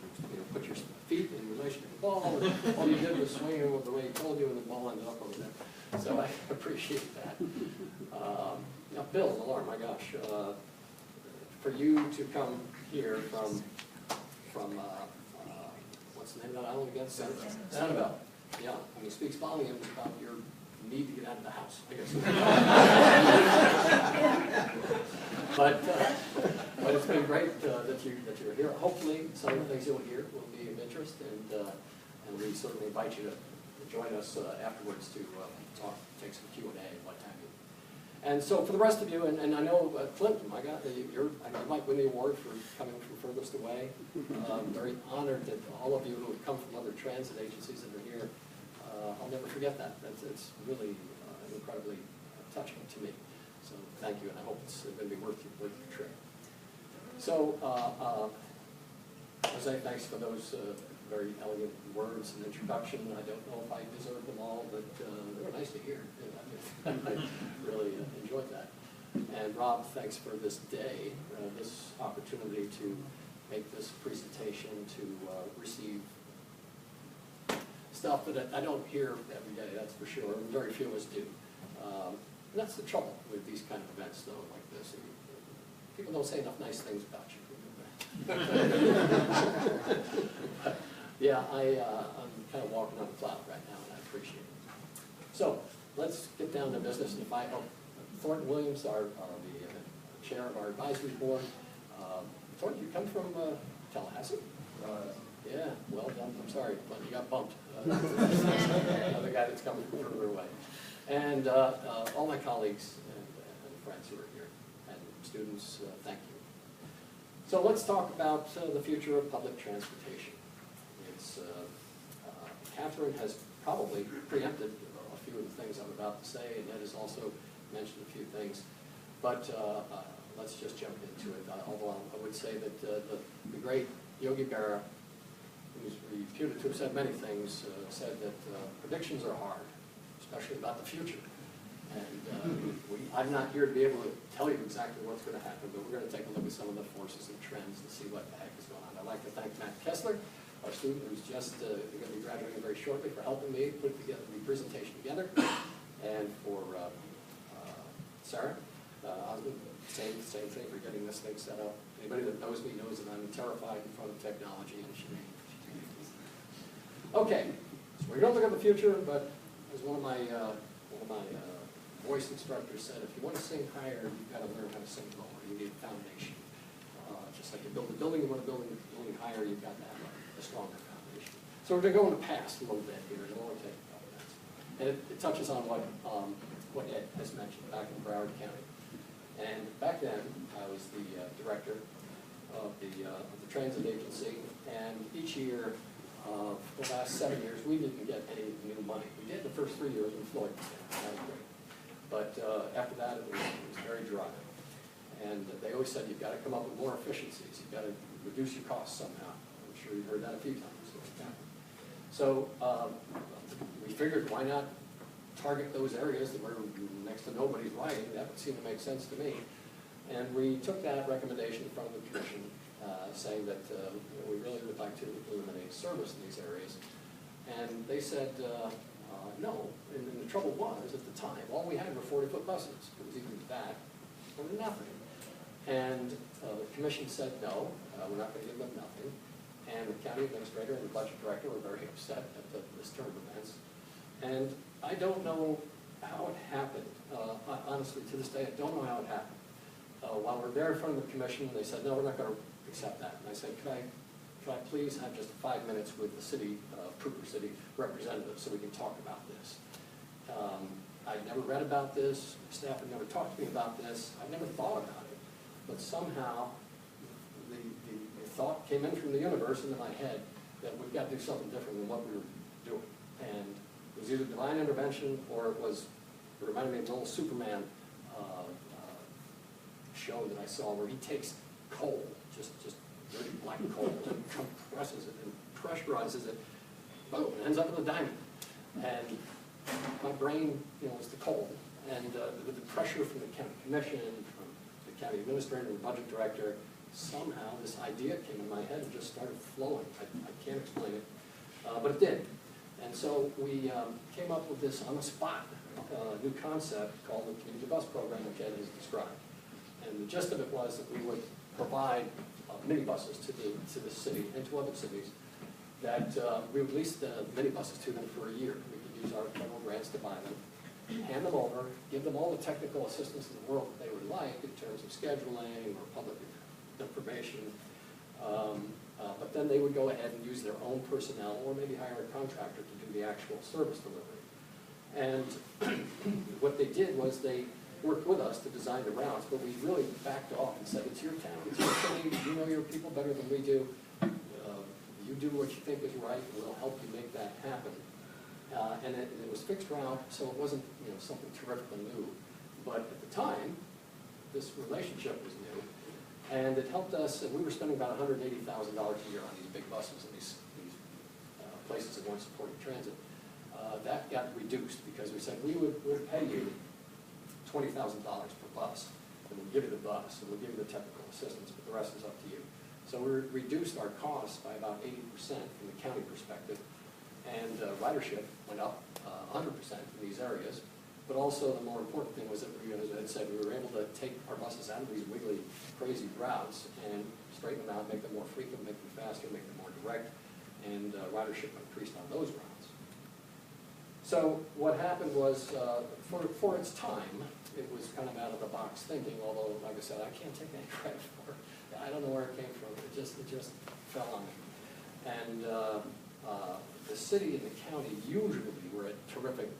put your feet in relation to the ball. And all you did was swing it the way he told you, and the ball ended up over there. So I appreciate that. Now, Bill Millar, my gosh, for you to come here from what's the name of that island again? Sanibel. Yeah, I mean, it speaks volumes about your need to get out of the house, I guess. But it's been great that you're here. Hopefully, some of the things you'll hear will be of interest, and we certainly invite you to join us afterwards to talk, take some Q&A and what have you. And so for the rest of you, and I know Clinton, my God, you might win the award for coming from furthest away. I'm very honored that all of you who have come from other transit agencies that are here, I'll never forget that. It's really incredibly touching to me. So thank you, and I hope it's going to be worth your trip. So, Jose, thanks for those very elegant words and introduction. I don't know if I deserve them all, but they were nice to hear. I really enjoyed that. And Rob, thanks for this day, this opportunity to make this presentation, to receive stuff that I don't hear every day, that's for sure, and very few of us do. And that's the trouble with these kind of events, though, like this. People don't say enough nice things about you. Yeah, I'm kind of walking on a cloud right now, and I appreciate it. So let's get down to business. And if I help Thornton Williams, the chair of our advisory board. Thornton, you come from Tallahassee? Yeah, well done. I'm sorry, but you got bumped. Another guy that's coming from further away. And all my colleagues and friends who are here, and students, thank you. So let's talk about the future of public transportation. It's, Catherine has probably preempted a few of the things I'm about to say, and Ed has also mentioned a few things. But let's just jump into it. Although I would say that the great Yogi Berra, who's reputed to have said many things, said that predictions are hard, especially about the future. And I'm not here to be able to tell you exactly what's going to happen, but we're going to take a look at some of the forces and trends and see what the heck is going on. I'd like to thank Matt Kessler, our student who's just going to be graduating very shortly, for helping me put together the presentation together, and for Sarah, same thing for getting this thing set up. Anybody that knows me knows that I'm terrified in front of technology, and she okay, so we're going to look at the future, but as one of my voice instructors said, if you want to sing higher, you've got to learn how to sing lower. You need a foundation. Just like you build a building, you want to build a building higher, you've got to have a stronger foundation. So we're going to go in the past a little bit here, and we'll take a couple minutes. And it touches on what Ed has mentioned back in Broward County. And back then, I was the director of the transit agency, and each year, for the last 7 years, we didn't get any new money. We did the first 3 years when Floyd was there. That was great. But after that, it was very dry. And they always said, you've got to come up with more efficiencies. You've got to reduce your costs somehow. I'm sure you've heard that a few times. So we figured, why not target those areas that were next to nobody's riding? That would seem to make sense to me. And we took that recommendation in front of the commission, saying that we really would like to eliminate service in these areas. And they said, no. And the trouble was, at the time, all we had were 40-foot buses. It was either that or nothing. And the commission said, no, we're not going to give them nothing. And the county administrator and the budget director were very upset at this turn of events. And I don't know how it happened. Honestly, to this day, I don't know how it happened. While we're there in front of the commission, they said, no, we're not going to accept that. And I said, could I please have just 5 minutes with the city, Trooper City representative so we can talk about this? I'd never read about this. Staff had never talked to me about this. I'd never thought about it. But somehow, the thought came in from the universe into my head that we've got to do something different than what we were doing. And it was either divine intervention or it reminded me of the old Superman show that I saw where he takes coal, just dirty black coal, and compresses it and pressurizes it, boom, it ends up in a diamond. And my brain, was the coal. And with the pressure from the county commission, from the county administrator and the budget director, somehow this idea came in my head and just started flowing. I can't explain it, but it did. And so we came up with this on the spot, new concept called the community bus program, which Ed has described. And the gist of it was that we would provide minibuses to the city and to other cities that we would lease the minibuses to them for a year. We could use our federal grants to buy them, hand them over, give them all the technical assistance in the world that they would like in terms of scheduling or public information. But then they would go ahead and use their own personnel or maybe hire a contractor to do the actual service delivery. And what they did was they worked with us to design the routes, but we really backed off and said, it's your town, it's your city, you know your people better than we do. You do what you think is right, and we'll help you make that happen. And it was fixed route, so it wasn't, you know, something terrifically new. But at the time, this relationship was new, and it helped us, and we were spending about $180,000 a year on these big buses and these places that weren't supporting transit. That got reduced because we said we would pay you $20,000 per bus, and we'll give you the bus, and we'll give you the technical assistance, but the rest is up to you. So we reduced our costs by about 80% from the county perspective, and ridership went up 100% in these areas. But also the more important thing was that we, as I said, we were able to take our buses out of these wiggly, crazy routes and straighten them out, make them more frequent, make them faster, make them more direct, and ridership increased on those routes. So what happened was, for its time, it was kind of out of the box thinking, although, like I said, I can't take any credit for it. I don't know where it came from. It just fell on me. And the city and the county usually were at terrific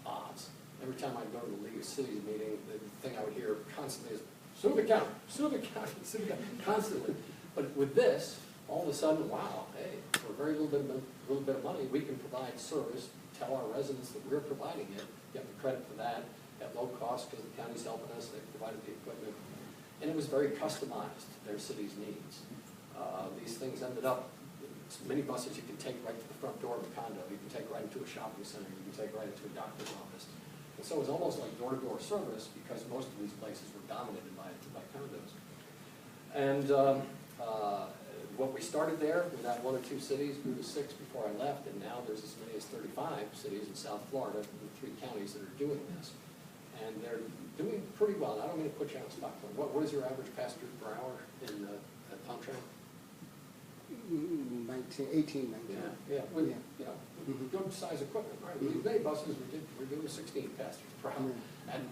odds. Every time I go to the League of Cities meeting, the thing I would hear constantly is, sue the county, sue the county, sue the county, constantly. But with this, all of a sudden, wow, hey, for a very little bit of money, we can provide service, tell our residents that we're providing it, get the credit for that at low cost because the county's helping us, they provided the equipment. And it was very customized to their city's needs. These things ended up, minibuses you can take right to the front door of a condo, you can take right into a shopping center, you can take right into a doctor's office. And so it was almost like door-to-door service because most of these places were dominated by condos. And what we started there, we had 1 or 2 cities, grew to 6 before I left, and now there's as many as 35 cities in South Florida, in 3 counties that are doing this. And they're doing pretty well. I don't mean to put you on the spot. What is your average passenger per hour in at Pontchartrain? 18, 19. Yeah, with, you know, good size equipment, right? These many buses, we're doing 16 passengers per hour, and,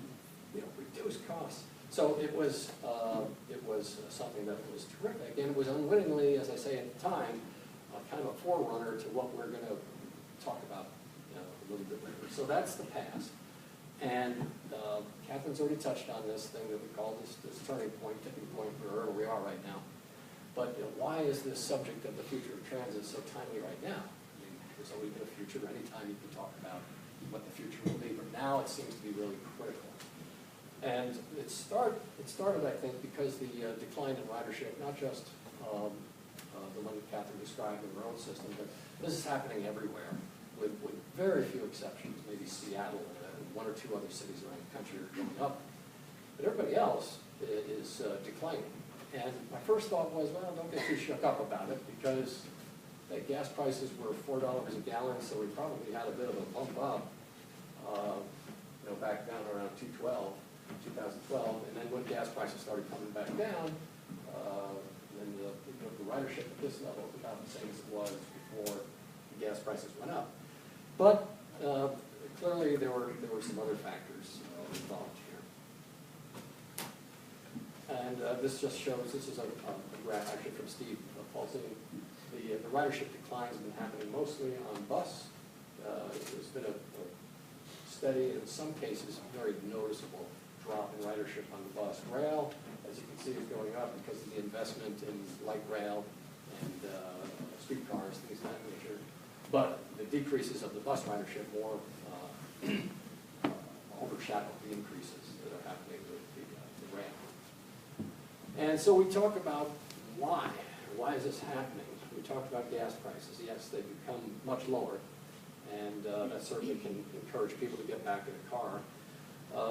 you know, reduced costs. So it was something that was terrific, and it was unwittingly, as I say at the time, kind of a forerunner to what we're going to talk about, you know, a little bit later. So that's the past. And Catherine's already touched on this thing that we call this turning point, tipping point for where we are right now. But why is this subject of the future of transit so timely right now? I mean, there's always been a future. Anytime you can talk about what the future will be, but now it seems to be really critical. And it started, I think, because the decline in ridership, not just the one that Catherine described in her own system, but this is happening everywhere, with very few exceptions. Maybe Seattle and 1 or 2 other cities around the country are going up. But everybody else is declining. And my first thought was, well, don't get too shook up about it, because the gas prices were $4 a gallon, so we probably had a bit of a bump up, you know, back down around 2012, and then when gas prices started coming back down, then the ridership at this level was about the same as it was before the gas prices went up. But clearly there were some other factors involved here. And this just shows, this is a graph actually from Steve Paulson. The ridership decline has been happening mostly on bus. There's been a steady, in some cases, very noticeable drop in ridership on the bus. Rail, as you can see, is going up because of the investment in light rail and streetcars, things of that nature. But the decreases of the bus ridership more overshadow the increases that are happening with the rail. And so we talk about why. Why is this happening? We talked about gas prices. Yes, they've become much lower, and that certainly can encourage people to get back in a car.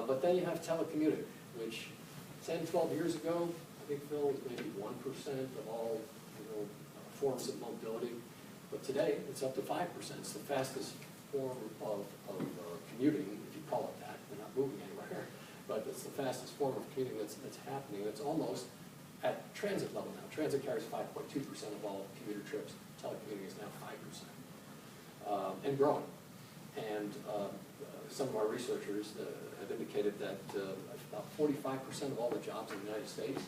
But then you have telecommuting, which 10, 12 years ago, I think, Phil, was maybe 1% of all forms of mobility. But today, it's up to 5%. It's the fastest form of commuting, if you call it that. We're not moving anywhere. But it's the fastest form of commuting that's happening. It's almost at transit level now. Transit carries 5.2% of all commuter trips. Telecommuting is now 5%. And growing. And some of our researchers have indicated that about 45% of all the jobs in the United States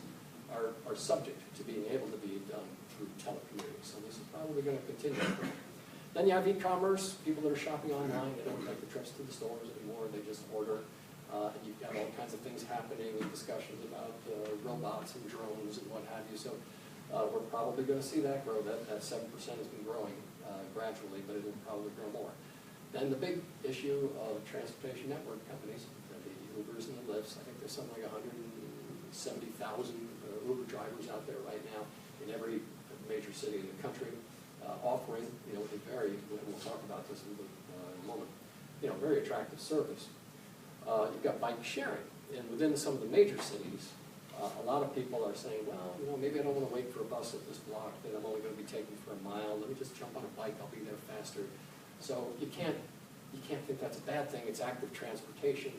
are subject to being able to be done through telecommuting. So this is probably going to continue. Then you have e-commerce, people that are shopping online. They don't make the trips to the stores anymore. They just order. And you've got all kinds of things happening and discussions about robots and drones and what have you. So we're probably going to see that grow. That 7% has been growing gradually, but it will probably grow more. Then the big issue of transportation network companies, the Ubers and the Lyfts. I think there's something like 170,000 Uber drivers out there right now in every major city in the country, offering, a very, and we'll talk about this in a moment, very attractive service. You've got bike sharing, and within some of the major cities, a lot of people are saying, well, maybe I don't want to wait for a bus at this block that I'm only going to be taking for a mile. Let me just jump on a bike. I'll be there faster. So you can't think that's a bad thing. It's active transportation.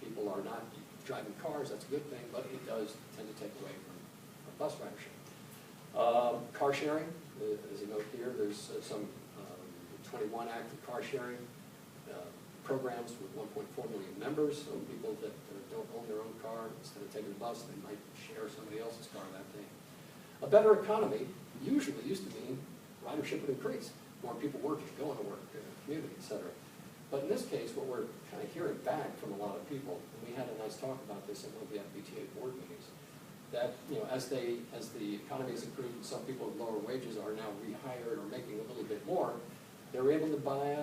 People are not driving cars. That's a good thing, but it does tend to take away from bus ridership. Car sharing, as you note here, there's some 21 active car sharing programs with 1.4 million members. So people that don't own their own car, instead of taking a bus, they might share somebody else's car that day. A better economy usually used to mean ridership would increase. More people working, going to work, commuting, et cetera. But in this case, what we're kind of hearing back from a lot of people, and we had a nice talk about this at one of the FBTA board meetings, that as the economy has improved and some people with lower wages are now rehired or making a little bit more, they're able to buy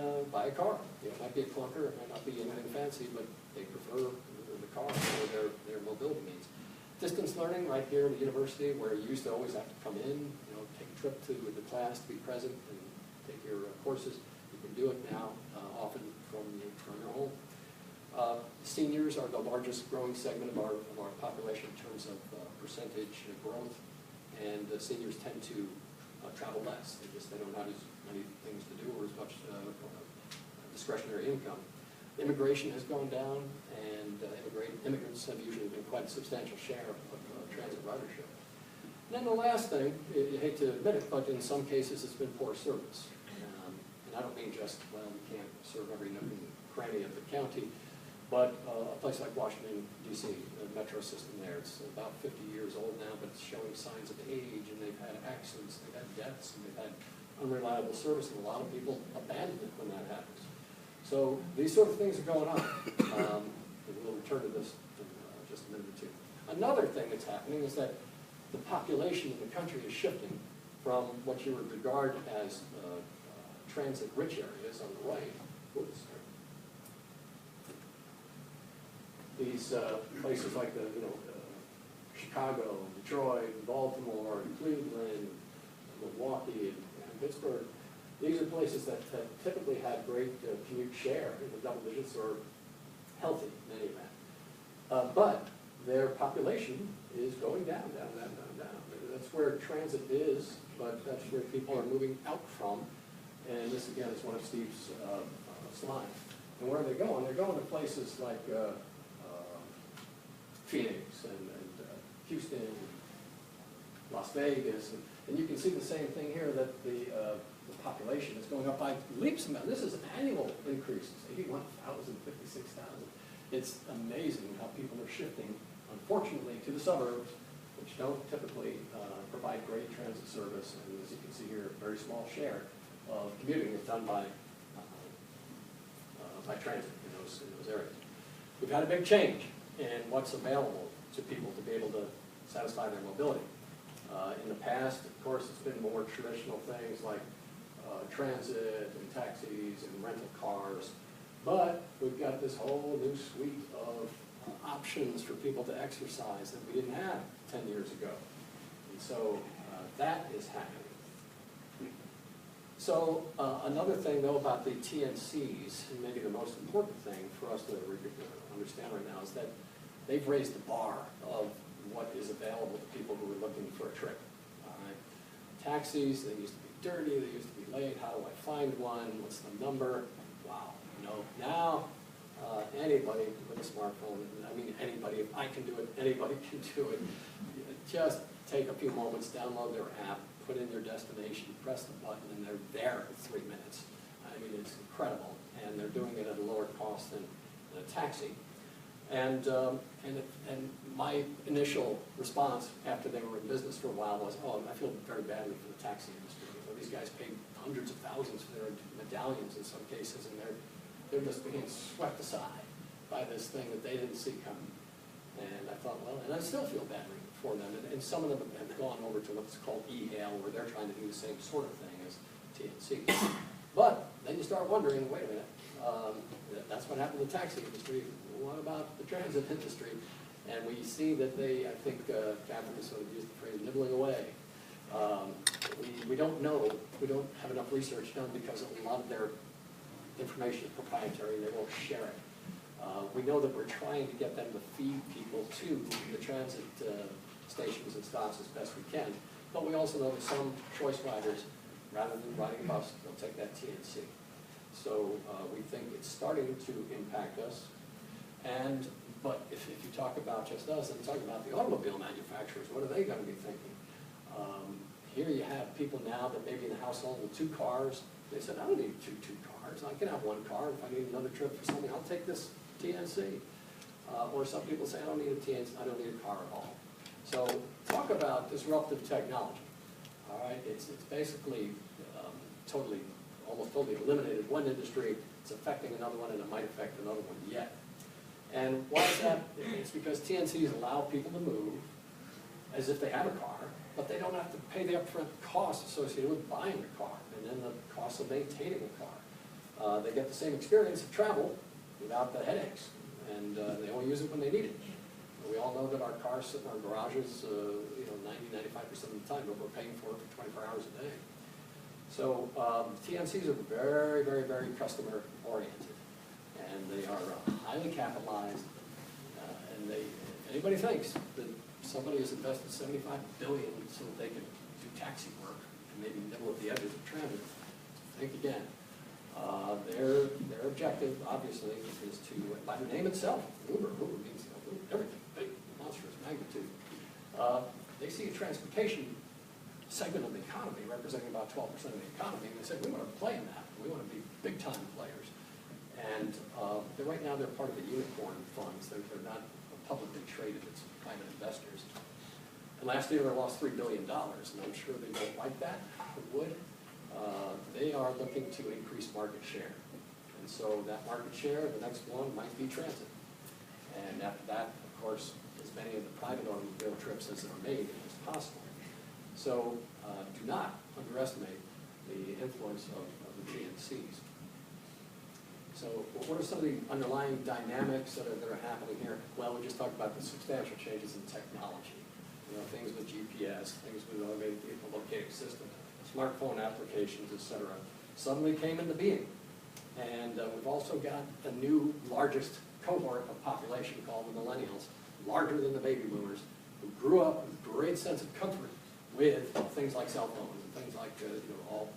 a car. It might be a clunker, it might not be anything fancy, but they prefer the car for their mobility needs. Distance learning right here in the university, where you used to always have to come in, take a trip to the class to be present and take your courses. You can do it now, often from your home. Seniors are the largest growing segment of our population in terms of percentage growth, and seniors tend to travel less. They don't have as many things to do or as much discretionary income. Immigration has gone down, and immigrants have usually been quite a substantial share of transit ridership. And then the last thing, you hate to admit it, but in some cases it's been poor service. And I don't mean just, well, we can't serve every nook and cranny of the county, but a place like Washington, D.C., the metro system there, it's about 50 years old now, but it's showing signs of age, and they've had accidents, they've had deaths, and they've had unreliable service, and a lot of people abandon it when that happens. So these sort of things are going on. And we'll return to this in just a minute or two. Another thing that's happening is that the population in the country is shifting from what you would regard as transit-rich areas on the right. Oops, these places like Chicago, Detroit, Baltimore, Cleveland, Milwaukee, and Pittsburgh. These are places that typically have great commute share in the double digits or healthy in any event. But their population is going down. That's where transit is, but that's where people are moving out from. And this, again, is one of Steve's slides. And where are they going? They're going to places like Phoenix and Houston, Las Vegas. And you can see the same thing here, that the population is going up by leaps and bounds. This is an annual increase. It's 81,000, 56,000. It's amazing how people are shifting, unfortunately, to the suburbs, which don't typically provide great transit service. And as you can see here, a very small share of commuting is done by transit in those areas. We've had a big change in what's available to people to be able to satisfy their mobility. In the past, of course, it's been more traditional things like transit and taxis and rental cars, but we've got this whole new suite of options for people to exercise that we didn't have 10 years ago. And so that is happening. So another thing, though, about the TNCs, and maybe the most important thing for us to understand right now, is that they've raised the bar of what is available to people who are looking for a trip. Taxis, they used to be dirty, they used to be late. How do I find one? What's the number? Wow, now anybody with a smartphone, I mean anybody, if I can do it, anybody can do it. Just take a few moments, download their app, put in your destination, press the button, and they're there in 3 minutes. I mean, it's incredible, and they're doing it at a lower cost than a taxi. And my initial response after they were in business for a while was, oh, I feel very badly for the taxi industry. These guys paid hundreds of thousands for their medallions in some cases, and they're just being swept aside. by this thing that they didn't see coming. And I thought, well, and I still feel badly for them. And some of them have gone over to what's called e-hail, where they're trying to do the same sort of thing as TNC. But then you start wondering, wait a minute, that's what happened in the taxi industry. What about the transit industry? And we see that they, I think, Catherine has sort of used the phrase nibbling away. We don't know, we don't have enough research done because a lot of their information is proprietary and they won't share it. We know that we're trying to get them to feed people to the transit stations and stops as best we can, but we also know that some choice riders, rather than riding a bus, they'll take that TNC. So we think it's starting to impact us. But if you talk about just us and talk about the automobile manufacturers, what are they going to be thinking? Here you have people now that maybe in the household with 2 cars. They said, I don't need two cars. I can have 1 car. If I need another trip for something, I'll take this TNC. Or some people say, I don't need a TNC. I don't need a car at all. So talk about disruptive technology. All right, it's basically almost totally eliminated one industry. It's affecting another one, and it might affect another one yet. And why is that? It's because TNCs allow people to move as if they have a car, but they don't have to pay the upfront costs associated with buying a car, and then the cost of maintaining a car. They get the same experience of travel without the headaches, and they only use it when they need it. We all know that our cars sit in our garages 90–95% of the time, but we're paying for it for 24 hours a day. So TNCs are very, very, very customer oriented, and they are highly capitalized, and if anybody thinks that somebody has invested $75 billion so that they can do taxi work and maybe nibble at the edges of transit, think again. Their objective, obviously, is to, by the name itself, Uber means everything, big, monstrous magnitude. They see a transportation segment of the economy representing about 12% of the economy, and they said, we want to play in that. We want to be big-time players. And right now they're part of the unicorn funds. They're not publicly traded, it's private investors. And last year they lost $3 billion, and I'm sure they don't like that, or would. They are looking to increase market share. And so that market share, the next one might be transit. And after that, of course, as many of the private automobile trips as are made as possible. So do not underestimate the influence of the TNCs. So what are some of the underlying dynamics that are happening here? Well, we just talked about the substantial changes in technology. Things with GPS, things with automated vehicle locating system, smartphone applications, etc. suddenly came into being. And we've also got a new largest cohort of population called the millennials, larger than the baby boomers, who grew up with a great sense of comfort with things like cell phones and things like all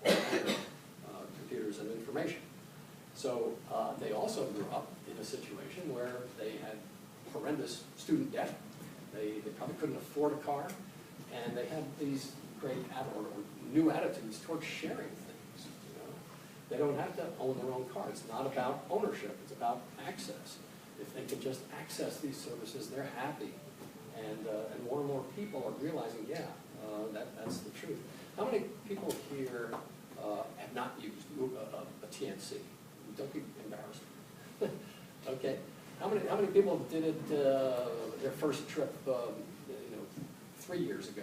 computers and information. So they also grew up in a situation where they had horrendous student debt. They probably couldn't afford a car, and they had these great new attitudes towards sharing things. They don't have to own their own car. It's not about ownership. It's about access. If they can just access these services, they're happy. And more people are realizing, yeah, that's the truth. How many people here have not used a TNC? Don't be embarrassed. Okay. How many people did it their first trip 3 years ago?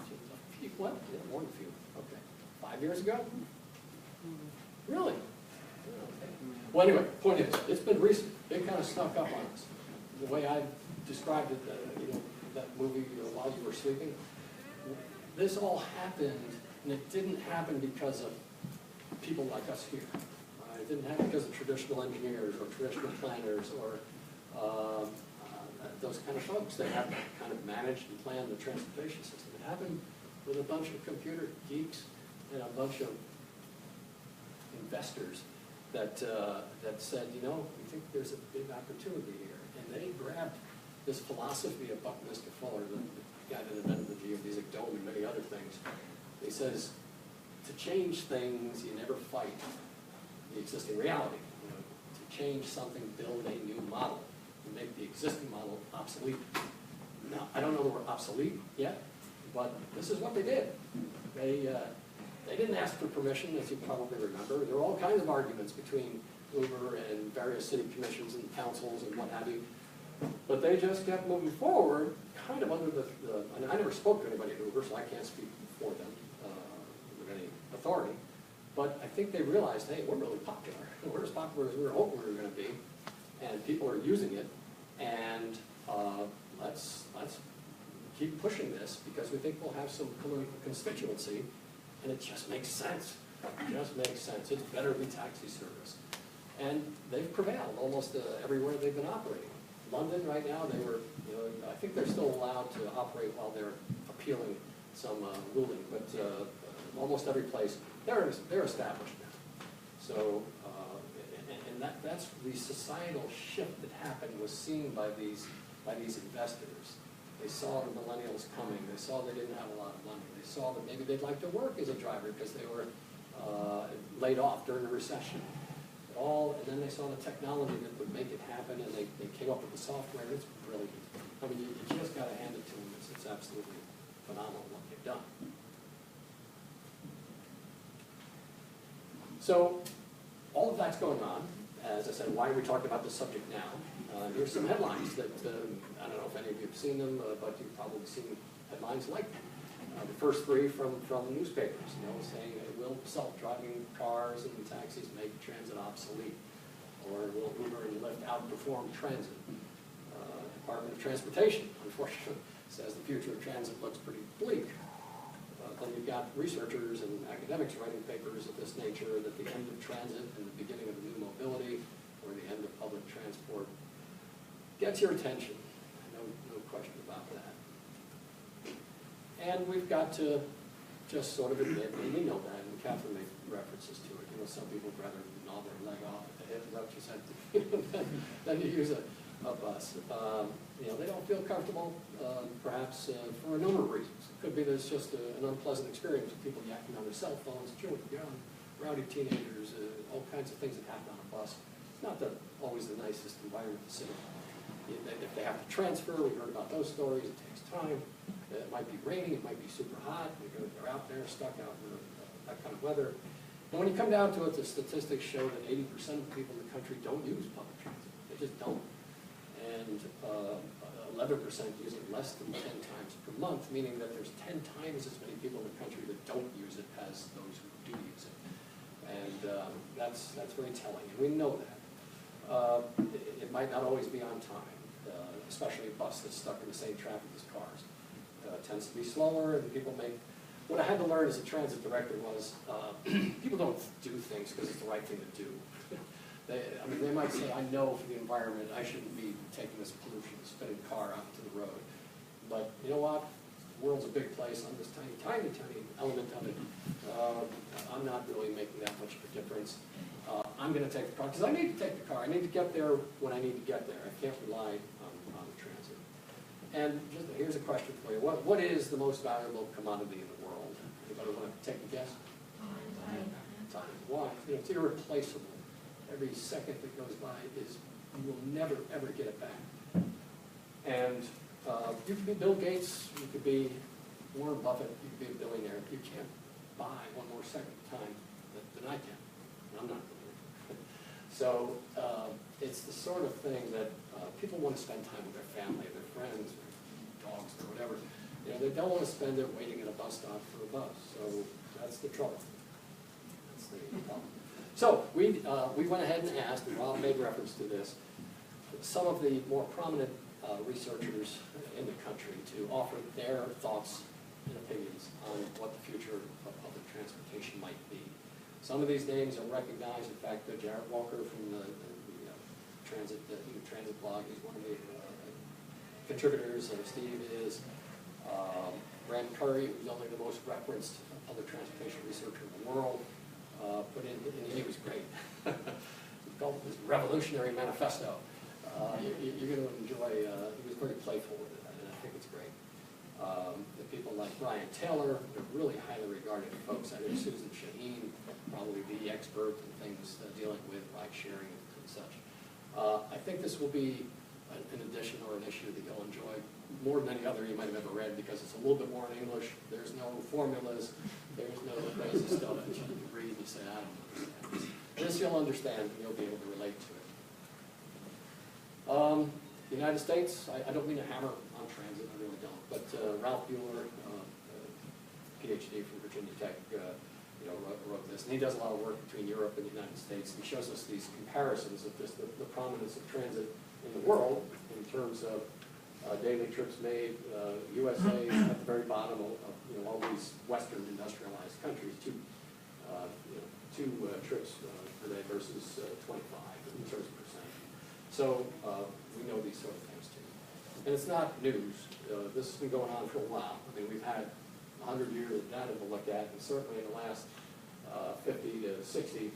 A few, what? Yeah, more than a few. Okay. 5 years ago? Really? Okay. Well, anyway, point is, it's been recent. It kind of snuck up on us. The way I described it, that movie while you were sleeping, this all happened, and it didn't happen because of people like us here. It didn't happen because of traditional engineers or traditional planners or those kind of folks that have kind of managed and planned the transportation system. It happened with a bunch of computer geeks and a bunch of investors that said, we think there's a big opportunity here. And they grabbed this philosophy of Buckminster Fuller, the guy that invented the geodesic dome and many other things. He says, to change things, you never fight the existing reality. To change something, build a new model, and make the existing model obsolete. Now, I don't know that we're obsolete yet, but this is what they did. They didn't ask for permission, as you probably remember. There were all kinds of arguments between Uber and various city commissions and councils and what have you. But they just kept moving forward, kind of under and I never spoke to anybody at Uber, so I can't speak for them with any authority. But I think they realized, hey, we're really popular. We're as popular as we were hoping we were going to be, and people are using it. And let's keep pushing this because we think we'll have some political constituency, and it just makes sense. It just makes sense. It's better than taxi service. And they've prevailed almost everywhere they've been operating. London right now, they were, I think they're still allowed to operate while they're appealing some ruling, but almost every place, they're established now. So, and that's the societal shift that happened was seen by these investors. They saw the millennials coming. They saw they didn't have a lot of money. They saw that maybe they'd like to work as a driver because they were laid off during the recession. And then they saw the technology that would make it happen, and they came up with the software. It's brilliant. I mean, you just got to hand it to them. It's absolutely phenomenal what they've done. So all of that's going on. As I said, why are we talking about this subject now? Here's some headlines that, I don't know if any of you have seen them, but you've probably seen headlines like them. The first three from newspapers, saying will self-driving cars and taxis make transit obsolete? Or will Uber and Lyft outperform transit? Department of Transportation, unfortunately, says the future of transit looks pretty bleak. Then you've got researchers and academics writing papers of this nature that the end of transit and the beginning of new mobility, or the end of public transport, gets your attention. No question about that. And we've got to just sort of admit, and we know that, and Catherine made references to it. Some people would rather gnaw their leg off at the hip, is that what you said? Than to use a bus. They don't feel comfortable, perhaps for a number of reasons. It could be there's just an unpleasant experience with people yakking on their cell phones, chewing gum, rowdy teenagers, all kinds of things that happen on a bus. It's not always the nicest environment to sit in. If they have to transfer, we heard about those stories, it takes time. It might be raining, it might be super hot, they're out there stuck out in that kind of weather. And when you come down to it, the statistics show that 80% of people in the country don't use public transit. They just don't. And 11% use it less than 10 times per month, meaning that there's 10 times as many people in the country that don't use it as those who do use it. And that's very telling, and we know that. It might not always be on time, especially a bus that's stuck in the same traffic as cars. It tends to be slower, and people make... What I had to learn as a transit director was people don't do things because it's the right thing to do. They might say, I know for the environment I shouldn't be taking this pollution, spinning car out to the road. But you know what? The world's a big place. I'm this tiny element of it. I'm not really making that much of a difference. I'm going to take the car because I need to take the car. I need to get there when I need to get there. I can't rely on the transit. And just, here's a question for you. What is the most valuable commodity in the world? Anybody want to take a guess? Time. Why? It's irreplaceable. Every second that goes by you will never, ever get it back. And you could be Bill Gates, you could be Warren Buffett, you could be a billionaire. You can't buy one more second of time than I can. And I'm not doing it. So it's the sort of thing that people want to spend time with their family, their friends, their dogs, or whatever. They don't want to spend it waiting at a bus stop for a bus. So that's the trouble. That's the problem. So we went ahead and asked, and Rob made reference to this, some of the more prominent researchers in the country to offer their thoughts and opinions on what the future of public transportation might be. Some of these names are recognized. In fact, Jared Walker from the transit blog, he's one of the contributors. Steve is. Rand Curry, who's only the most referenced public transportation researcher in the world, put in, and he was great. He called it his revolutionary manifesto. You're going to enjoy, he was very playful with it, and I think it's great. The people like Brian Taylor, they're really highly regarded folks. I think Susan Shaheen, probably the expert in things dealing with ride sharing and such. I think this will be an edition or an issue that you'll enjoy more than any other you might have ever read because it's a little bit more in English. There's no formulas. There's no crazy stuff that you can read and say, I don't understand this. This this you'll understand, and you'll be able to relate to it. The United States, I don't mean to hammer on transit, I really don't, but Ralph Bueller, PhD from Virginia Tech, wrote this, and he does a lot of work between Europe and the United States. He shows us these comparisons of just the prominence of transit in the world in terms of daily trips made. USA at the very bottom of all these Western industrialized countries, two trips per day versus 25 in terms of percent. So we know these sort of things too. And it's not news. This has been going on for a while. I mean, we've had 100 years of data to look at, and certainly in the last 50 to 60,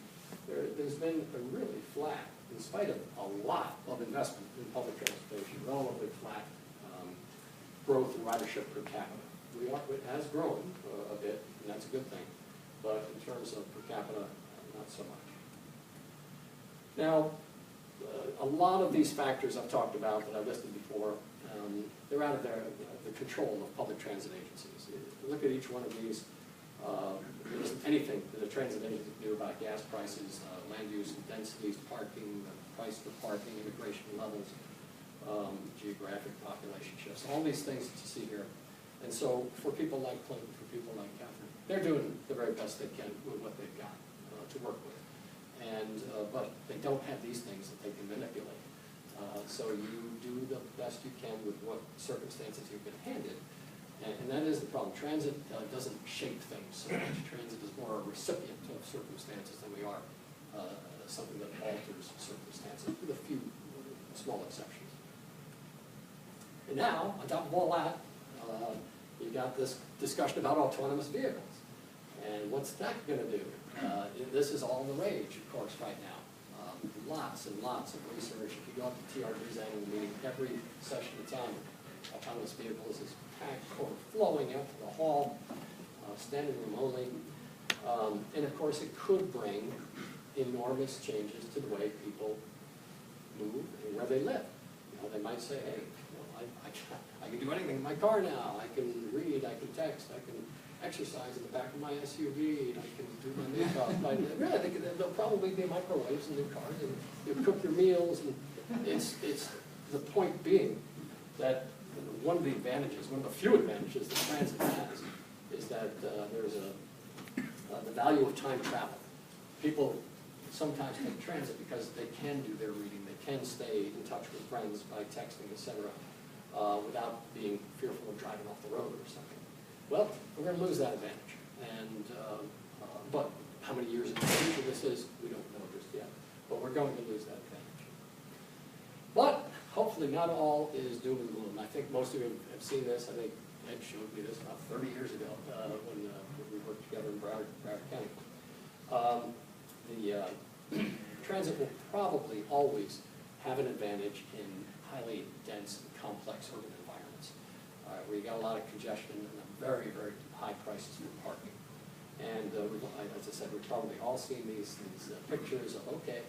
there's been a really flat, in spite of a lot of investment in public transportation, relatively flat growth in ridership per capita. It has grown a bit, and that's a good thing, but in terms of per capita, not so much. Now, a lot of these factors I've talked about that I listed before, they're out of the control of public transit agencies. Look at each one of these. There isn't anything that a transit agency can do about gas prices, land use and densities, parking, the price for parking, immigration levels, geographic population shifts, all these things that you see here. And so for people like Clinton, for people like Catherine, they're doing the very best they can with what they've got to work with. And but they don't have these things that they can manipulate. So you do the best you can with what circumstances you've been handed. And that is the problem. Transit doesn't shape things so much. Transit is more a recipient of circumstances than we are something that alters circumstances, with a few small exceptions. And now, on top of all that, you got this discussion about autonomous vehicles. And what's that going to do? This is all the rage, of course, right now. Lots and lots of research. If you go up to TRD's annual meeting, every session it's on, autonomous vehicles is packed, overflowing out to the hall, standing room only. And of course, it could bring enormous changes to the way people move and where they live. They might say, hey, I can do anything in my car now. I can read, I can text, I can exercise in the back of my SUV, and I can do my makeup. Really, there'll probably be microwaves in new cars, and you cook your meals. And it's the point being that one of the advantages, one of the few advantages that transit has, is that there's the value of time travel. People sometimes take transit because they can do their reading, they can stay in touch with friends by texting, etc., without being fearful of driving off the road or something. Well, we're going to lose that advantage. And but how many years in the future this is, we don't know just yet. But we're going to lose that advantage. But hopefully not all is doom and gloom. I think most of you have seen this. I think Ed showed me this about 30 years ago when we worked together in Broward County. The transit will probably always have an advantage in highly dense and complex urban environments, where you got a lot of congestion and very, very high prices for parking. And as I said, we've probably all seen these pictures of, okay,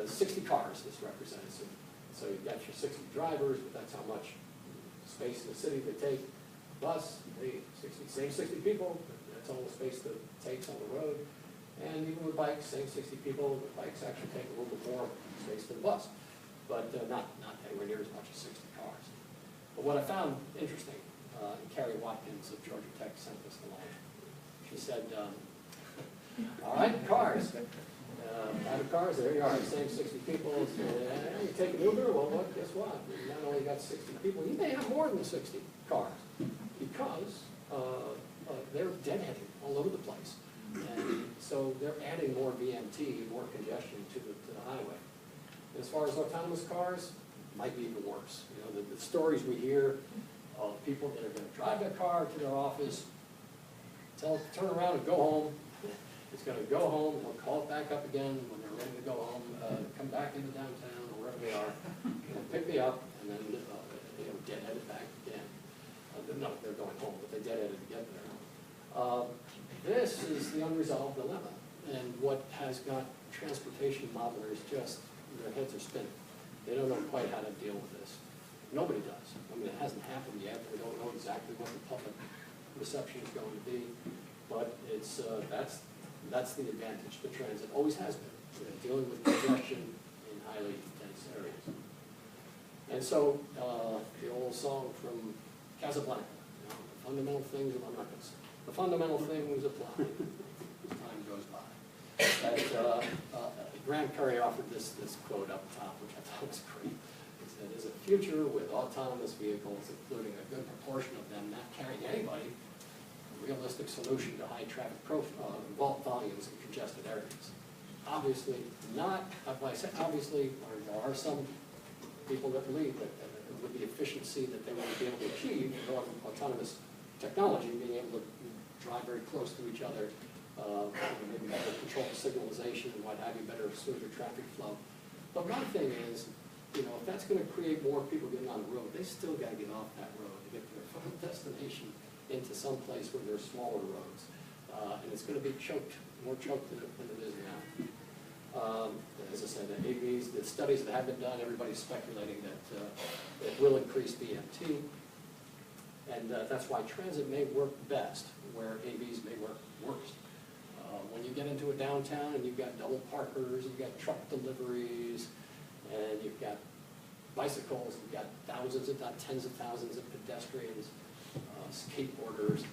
60 cars is represented. So you've got your 60 drivers, but that's how much space in the city they take. Bus, same 60 people, that's all the space that it takes on the road. And even with bikes, same 60 people, the bikes actually take a little bit more space than the bus, but not anywhere near as much as 60 cars. But what I found interesting, Carrie Watkins of Georgia Tech sent this along. She said, all right, cars. Out of cars, there you are, same 60 people. You take an Uber, well, guess what? You not only got 60 people, you may have more than 60 cars because they're deadheading all over the place. And so they're adding more VMT, more congestion to the highway. And as far as autonomous cars, it might be even worse. The stories we hear of people that are going to drive their car to their office, turn around and go home. It's going to go home, they'll call it back up again when they're ready to go home, come back into downtown or wherever they are, and pick me up, and then deadheaded back again. No, they're going home, but they deadheaded to get there. This is the unresolved dilemma, and what has got transportation modelers just, their heads are spinning. They don't know quite how to deal with this. Nobody does. I mean, it hasn't happened yet. We don't know exactly what the public reception is going to be, but it's that's the advantage to transit. Always has been. dealing with congestion in highly dense areas. And so, the old song from Casablanca, you know, the fundamental things, I'm not going to say, the fundamental things apply as time goes by. That, Graham Curry offered this quote up top, which I thought was great. He said, "There's a future with autonomous vehicles, including a good proportion of them not carrying anybody, a realistic solution to high traffic volumes in congested areas." Obviously not, when I say obviously, there are some people that believe that with the efficiency that they want to be able to achieve with autonomous technology, being able to drive very close to each other, maybe better control the signalization and what have you, better smoother traffic flow. But one thing is, you know, if that's going to create more people getting on the road, they still got to get off that road to get to their final destination into some place where there's smaller roads. And it's going to be choked, more choked than it is now. As I said, the AVs, the studies that have been done, everybody's speculating that it will increase BMT. And that's why transit may work best, where AVs may work worst. When you get into a downtown and you've got double parkers, you've got truck deliveries, and you've got bicycles, you've got thousands, if not tens of thousands of pedestrians, skateboarders,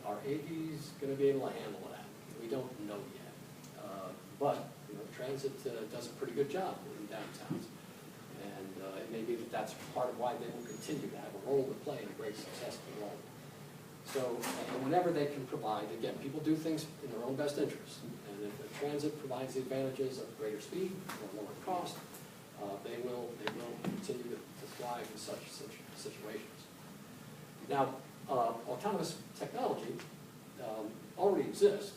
are AVs going to be able to handle that? We don't know yet. But you know, transit does a pretty good job in downtowns. And it may be that that's part of why they will continue to have a role to play and a great successful role. So whenever they can provide, again, people do things in their own best interest. And if the transit provides the advantages of greater speed or lower cost, they will continue to thrive in such situations. Now, autonomous technology already exists,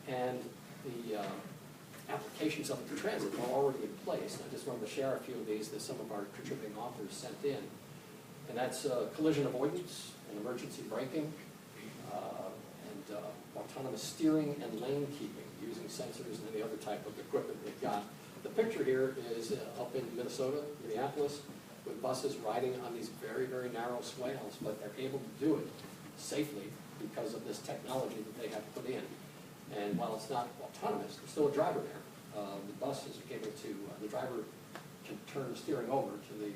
and the applications of it to transit are already in place. I just wanted to share a few of these that some of our contributing authors sent in. And that's collision avoidance and emergency braking, and autonomous steering and lane keeping using sensors and any other type of equipment they've got. The picture here is up in Minnesota, Minneapolis, with buses riding on these very, very narrow swales, but they're able to do it safely because of this technology that they have put in. And while it's not autonomous, there's still a driver there. The bus is able to, the driver can turn the steering over to the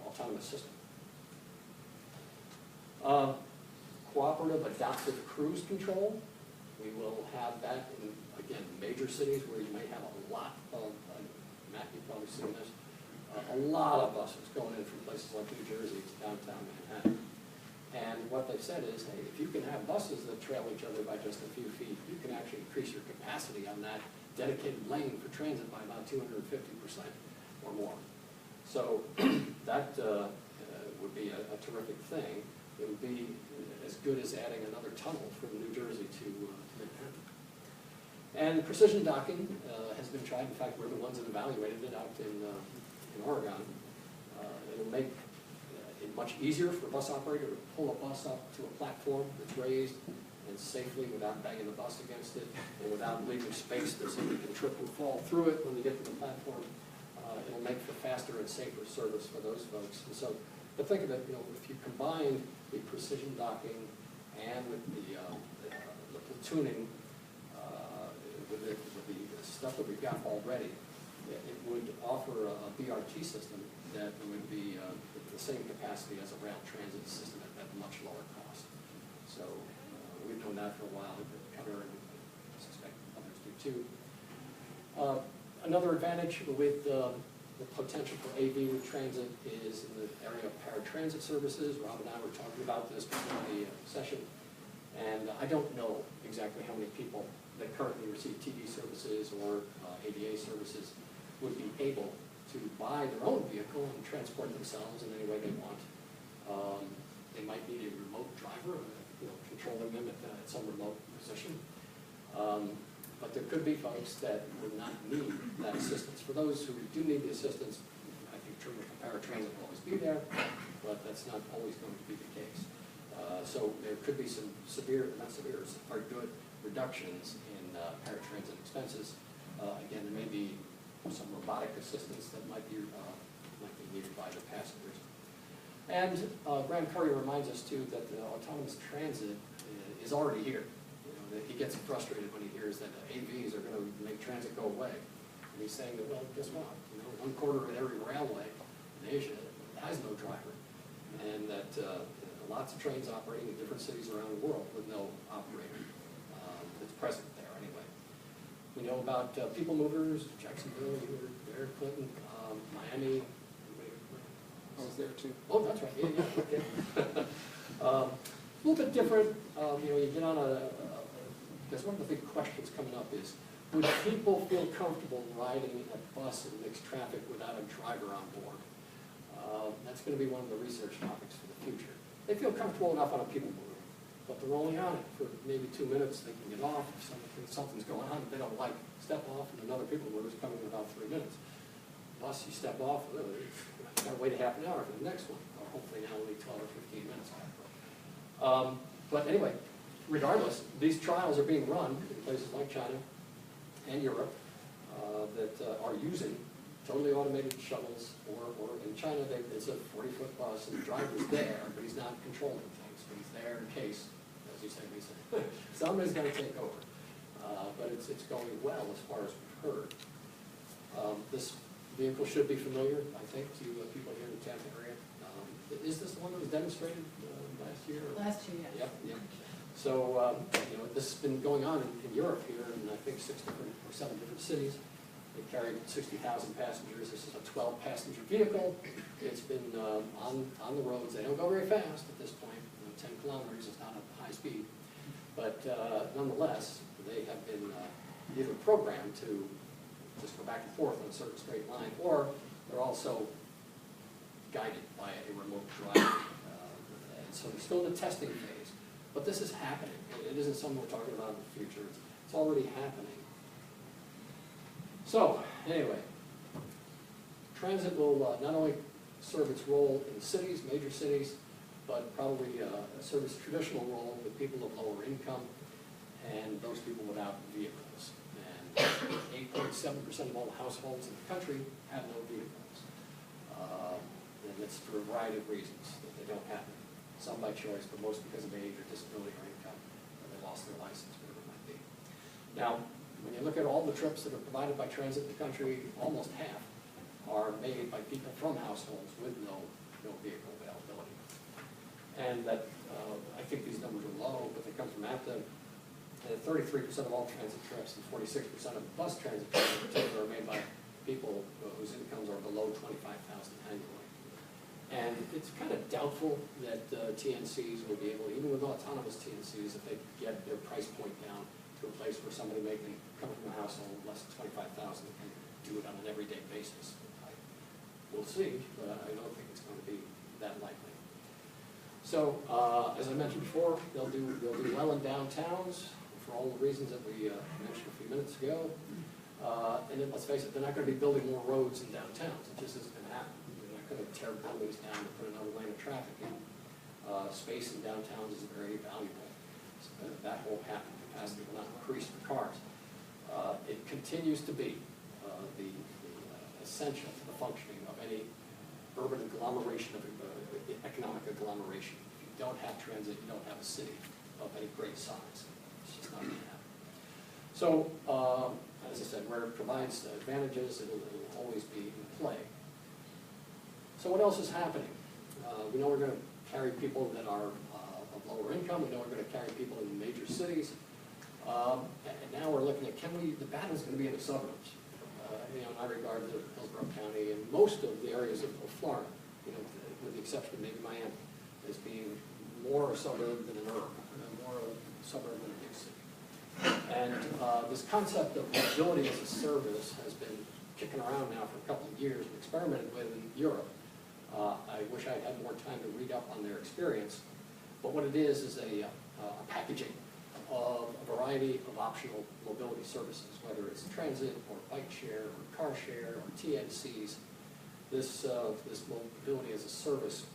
autonomous system. Cooperative adaptive cruise control. We will have that in, again, major cities where you may have a lot of, Matt, you've probably seen this, a lot of buses going in from places like New Jersey to downtown Manhattan. And what they've said is, hey, if you can have buses that trail each other by just a few feet, you can actually increase your capacity on that dedicated lane for transit by about 250% or more. So that would be a terrific thing. It would be as good as adding another tunnel from New Jersey to Manhattan. And precision docking has been tried. In fact, we're the ones that evaluated it out in Oregon. It'll make it much easier for a bus operator to pull a bus up to a platform that's raised and safely without banging the bus against it and without leaving space that somebody can trip and fall through it when they get to the platform. It'll make for faster and safer service for those folks. And so, but think of it, you know, if you combine the precision docking and with the platooning, with the stuff that we've got already, it would offer a BRT system that would be the same capacity as a rail transit system at much lower cost. So we've known that for a while at Cutter, and I suspect others do too. Another advantage with the potential for AV with transit is in the area of paratransit services. Rob and I were talking about this before the session, and I don't know exactly how many people that currently receive TD services or ADA services would be able to buy their own vehicle and transport themselves in any way they want. They might need a remote driver, you know, controlling them at some remote position. But there could be folks that would not need that assistance. For those who do need the assistance, I think traditional paratransit will always be there, but that's not always going to be the case. So there could be some very good reductions in paratransit expenses. Again, there may be some robotic assistance that might be needed by the passengers. And Graham Curry reminds us too that the autonomous transit is already here. You know, that he gets frustrated when he hears that AVs are going to make transit go away. And he's saying that, well, guess what? You know, 1/4 of every railway in Asia has no driver, and that lots of trains operating in different cities around the world with no operator that's present there anyway. We know about people movers, Jacksonville, you were there, Clinton, Miami. I was there too. Oh, that's right, yeah, okay. A little bit different, you know, you get on because one of the big questions coming up is, would people feel comfortable riding a bus in mixed traffic without a driver on board? That's going to be one of the research topics for the future. They feel comfortable enough on a people mover, but they're only on it for maybe 2 minutes. They can get off if something's going on that they don't like, step off, and another people mover is coming in about 3 minutes. Bus, you step off, you've got to wait a half an hour for the next one, or hopefully now only 12 or 15 minutes. But anyway, regardless, these trials are being run in places like China and Europe that are using totally automated shuttles, or in China, it's a 40-foot bus, and the driver's there, but he's not controlling things, but he's there in case, as you say, somebody's going to take over. But it's going well as far as we've heard. This vehicle should be familiar, I think, to people here in the Tampa area. Is this the one that was demonstrated last year? Last year, yes. Yep. So, you know, this has been going on in Europe here in, I think, 7 different cities. They carried 60,000 passengers. This is a 12-passenger vehicle. It's been on the roads. They don't go very fast at this point. You know, 10 kilometers is not a high speed. But nonetheless, they have been either programmed to just go back and forth on a certain straight line, or they're also guided by a remote driver. And so they're still in the testing phase. But this is happening. It isn't something we're talking about in the future. It's already happening. So, anyway, transit will not only serve its role in cities, major cities, but probably serve its traditional role with people of lower income and those people without vehicles. And 8.7% of all the households in the country have no vehicles. And it's for a variety of reasons that they don't have it. Some by choice, but most because of age or disability or income, or they lost their license, whatever it might be. Now, when you look at all the trips that are provided by transit in the country, almost half are made by people from households with no vehicle availability. And that, I think these numbers are low, but they come from APTA. 33% of all transit trips and 46% of bus transit trips in particular are made by people whose incomes are below $25,000 annually. And it's kind of doubtful that TNCs will be able, even with autonomous TNCs, if they get their price point down to a place where somebody coming from a household less than $25,000 can do it on an everyday basis. We'll see, but I don't think it's going to be that likely. So, as I mentioned before, they'll do well in downtowns for all the reasons that we mentioned a few minutes ago. And then let's face it, they're not going to be building more roads in downtowns. It just isn't going to happen. They're not going to tear buildings down and put another lane of traffic in. Space in downtowns is very valuable. So that won't happen. Capacity will not increase for cars. It continues to be the essential to the functioning of any urban agglomeration, of economic agglomeration. If you don't have transit, you don't have a city of any great size. It's just not going to happen. So, as I said, where it provides advantages, it'll always be in play. So what else is happening? We know we're going to carry people that are of lower income. We know we're going to carry people in major cities. And now we're looking at, the battle's going to be in the suburbs. In my regard to Hillsborough County and most of the areas of Florida, with the exception of maybe Miami, as being more a suburb than an urban, more a suburb than a big city. And this concept of mobility as a service has been kicking around now for a couple of years and experimented with in Europe. I wish I had more time to read up on their experience, but what it is a packaging of a variety of optional mobility services, whether it's transit or bike share or car share or TNCs. This mobility as a service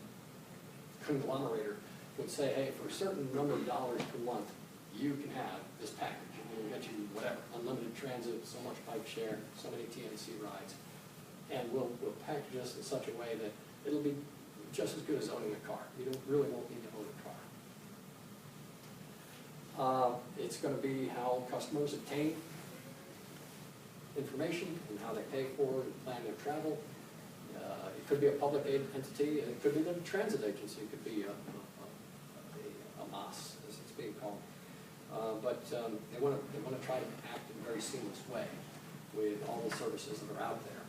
conglomerator would say, hey, for a certain number of dollars per month, you can have this package, and we'll get you whatever, unlimited transit, so much bike share, so many TNC rides, and we'll package this in such a way that it'll be just as good as owning a car. You really won't need to own a car. It's going to be how customers obtain information and how they pay for and plan their travel. It could be a public aid entity, and it could be the transit agency, it could be a MAS, as it's being called. But they want to try to act in a very seamless way with all the services that are out there.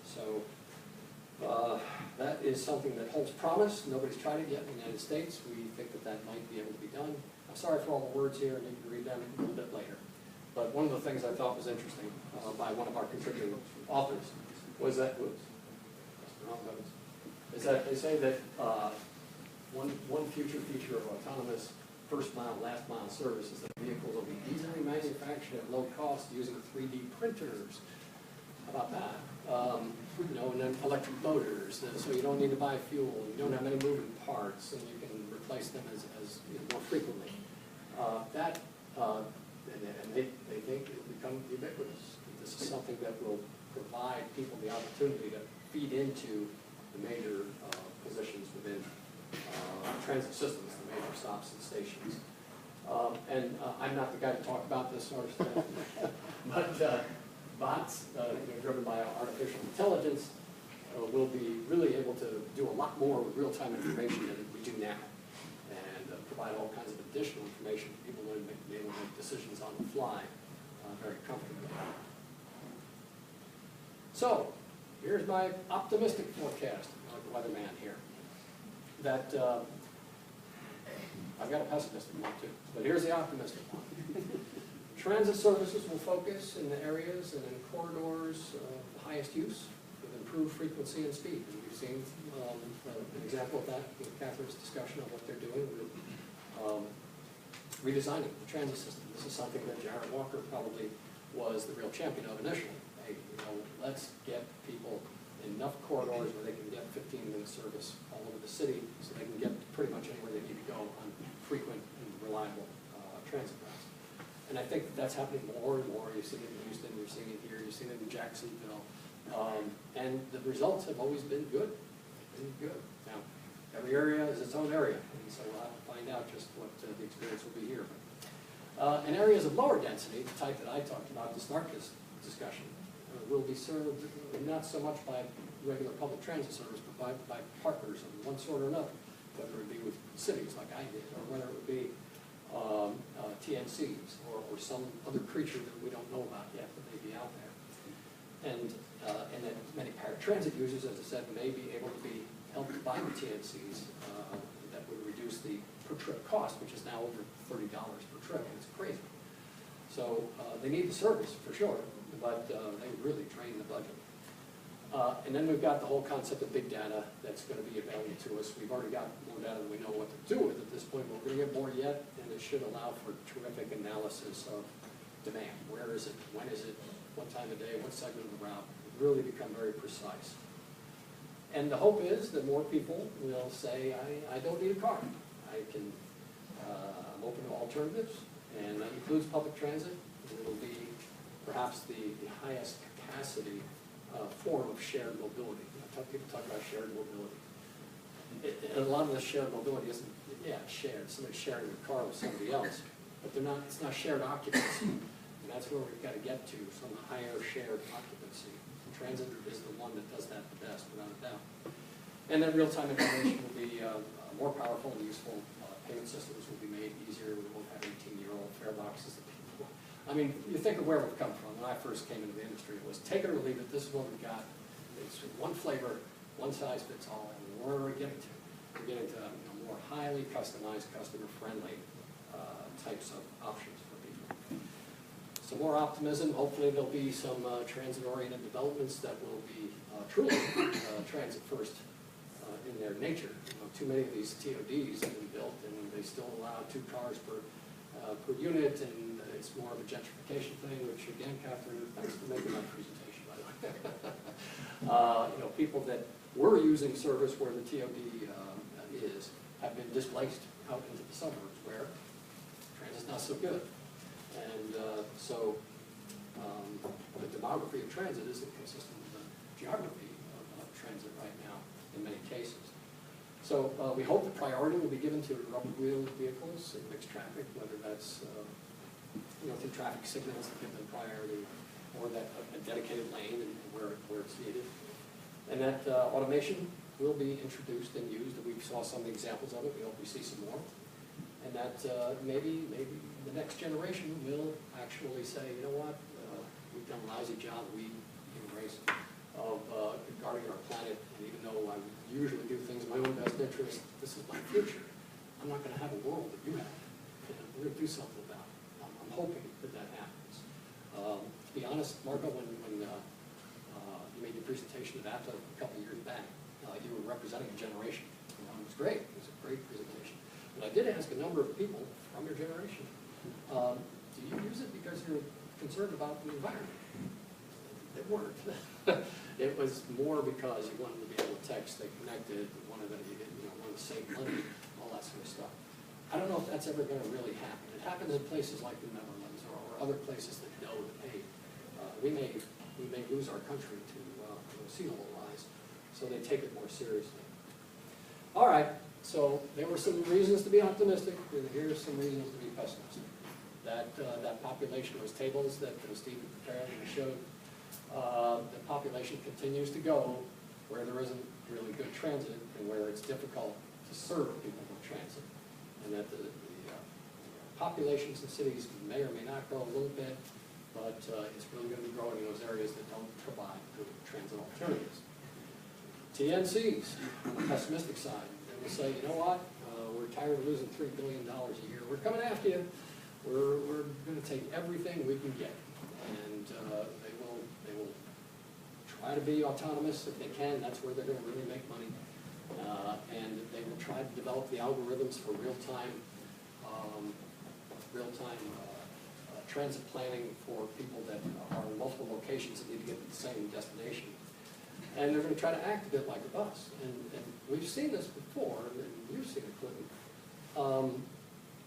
So that is something that holds promise. Nobody's tried it yet in the United States. We think that that might be able to be done. I'm sorry for all the words here, and you can read them a little bit later. But one of the things I thought was interesting by one of our contributing authors was that, is that they say that one future feature of autonomous first mile, last mile service is that vehicles will be easily manufactured at low cost using 3D printers. How about that? You know, and then electric motors, so you don't need to buy fuel, you don't have many moving parts, and you can replace them as you know, more frequently. And they think it will become ubiquitous. This is something that will provide people the opportunity to feed into the major positions within transit systems, the major stops and stations. I'm not the guy to talk about this sort of stuff, but bots driven by artificial intelligence will be really able to do a lot more with real-time information than we do now, and provide all kinds of additional information for people to be able to make decisions on the fly very comfortably. So, here's my optimistic forecast, like the weatherman here, that I've got a pessimistic one too, but here's the optimistic one. Transit services will focus in the areas and in corridors of highest use with improved frequency and speed. And we've seen an example of that with Catherine's discussion of what they're doing with redesigning the transit system. This is something that Jared Walker probably was the real champion of initially. Hey, you know, let's get people enough corridors where they can get 15-minute service all over the city so they can get pretty much anywhere they need to go on frequent and reliable transit routes. And I think that's happening more and more. You've seen it in Houston, you're seeing it here, you've seen it in Jacksonville. And the results have always been good. Now, every area is its own area, and so we'll have to find out just what the experience will be here. In areas of lower density, the type that I talked about to start this discussion, will be served not so much by regular public transit service, but by partners of one sort or another, whether it be with cities like I did, or whether it would be TNCs, or some other creature that we don't know about yet, but may be out there. And that many paratransit users, as I said, may be able to be helped by the TNCs that would reduce the per trip cost, which is now over $30 per trip, and it's crazy. So they need the service, for sure, but they really drain the budget. And then we've got the whole concept of big data that's going to be available to us. We've already got more data than we know what to do with at this point. We're going to get more yet, and it should allow for terrific analysis of demand. Where is it? When is it? What time of day? What segment of the route? Really become very precise. And the hope is that more people will say, I don't need a car. I'm open to alternatives, and that includes public transit. And it'll be perhaps the highest capacity form of shared mobility. People talk about shared mobility. And a lot of the shared mobility isn't, shared. Somebody's sharing a car with somebody else, but it's not shared occupancy. And that's where we've got to get to, some higher shared occupancy. Transit is the one that does that the best, without a doubt. And then real-time information will be more powerful and useful. Payment systems will be made easier. We won't have 18-year-old fare boxes that people. I mean, you think of where we've come from. When I first came into the industry, it was take it or leave it. This is what we've got. It's one flavor, one size fits all. And where are we getting to? We're getting to more highly customized, customer-friendly types of options for people. Some more optimism. Hopefully there'll be some transit-oriented developments that will be truly transit-first in their nature. Too many of these TODs have been built, and they still allow 2 cars per unit, and it's more of a gentrification thing, which again, Catherine, thanks for making that presentation, by the way. People that were using service where the TOD is have been displaced out into the suburbs where transit's not so good. And so the demography of transit isn't consistent with the geography of transit right now in many cases. So we hope the priority will be given to rubber-wheeled vehicles in mixed traffic, whether that's through traffic signals that give them priority, or that a dedicated lane and where it's needed. And that automation will be introduced and used. We saw some examples of it. We hope we see some more. And that maybe the next generation will actually say, you know what, we've done a lousy job, we embrace, of guarding our planet. And even though I usually do things in my own best interest, this is my future. I'm not going to have a world that you have. And we're going to do something about it. I'm hoping that happens. To be honest, Marco, when you made your presentation at APTA a couple of years back, you were representing a generation. It was great. It was a great presentation. But I did ask a number of people from your generation, do you use it because you're concerned about the environment? They weren't. It was more because you wanted to be able to text, stay connected, wanted to save money, all that sort of stuff. I don't know if that's ever going to really happen. It happens in places like the Netherlands or other places that know that, hey, we may lose our country to sea level rise, so they take it more seriously. All right, so there were some reasons to be optimistic, and here's some reasons to be pessimistic. That population, those tables that Steve prepared and showed, the population continues to go where there isn't really good transit and where it's difficult to serve people with transit. And that the populations in cities may or may not grow a little bit, but it's really going to be growing in those areas that don't provide good transit alternatives. TNCs, on the pessimistic side, they will say, you know what, we're tired of losing $3 billion a year. We're coming after you. We're going to take everything we can get. And they will try to be autonomous if they can. That's where they're going to really make money. And they will try to develop the algorithms for real-time transit planning for people that are in multiple locations that need to get to the same destination. And they're going to try to act a bit like a bus. And we've seen this before, and you've seen it, Clinton.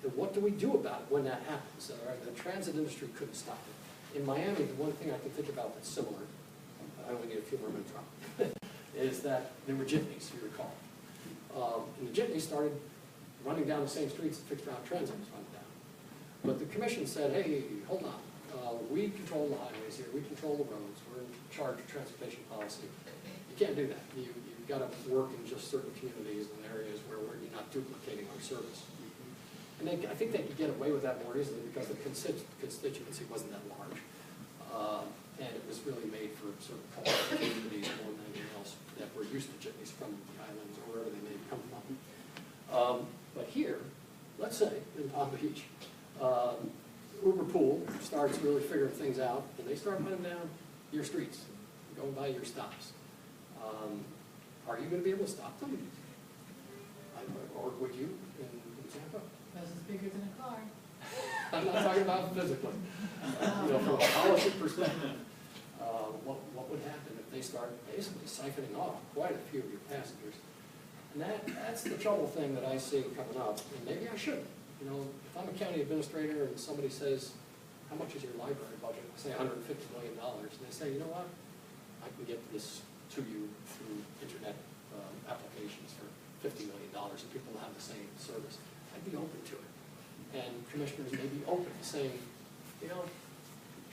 And what do we do about it when that happens? The transit industry couldn't stop it. In Miami, the one thing I can think about that's similar, I only need a few more minutes, is that there were jitneys, you recall. And the jitneys started running down the same streets that fixed route transit was running down. But the commission said, hey, hold on. We control the highways here. We control the roads. We're in charge of transportation policy. You can't do that. You've got to work in just certain communities and areas where you're not duplicating our service. And I think they could get away with that more easily because the constituency wasn't that large. And it was really made for sort of cultural communities more than anything else that were used to jitneys from the islands or wherever they may come from. But here, let's say in Palm Beach, Uber Pool starts really figuring things out, and they start running down your streets, going by your stops. Are you going to be able to stop them? Or would you in Tampa? Bus is bigger than a car. I'm not talking about physically. From a policy perspective, what would happen if they start basically siphoning off quite a few of your passengers? And that's the trouble thing that I see coming up. And maybe I should. If I'm a county administrator and somebody says, how much is your library budget? I say $150 million. And they say, you know what? I can get this to you through internet applications for $50 million and people will have the same service. I'd be open to it. And commissioners may be open to saying,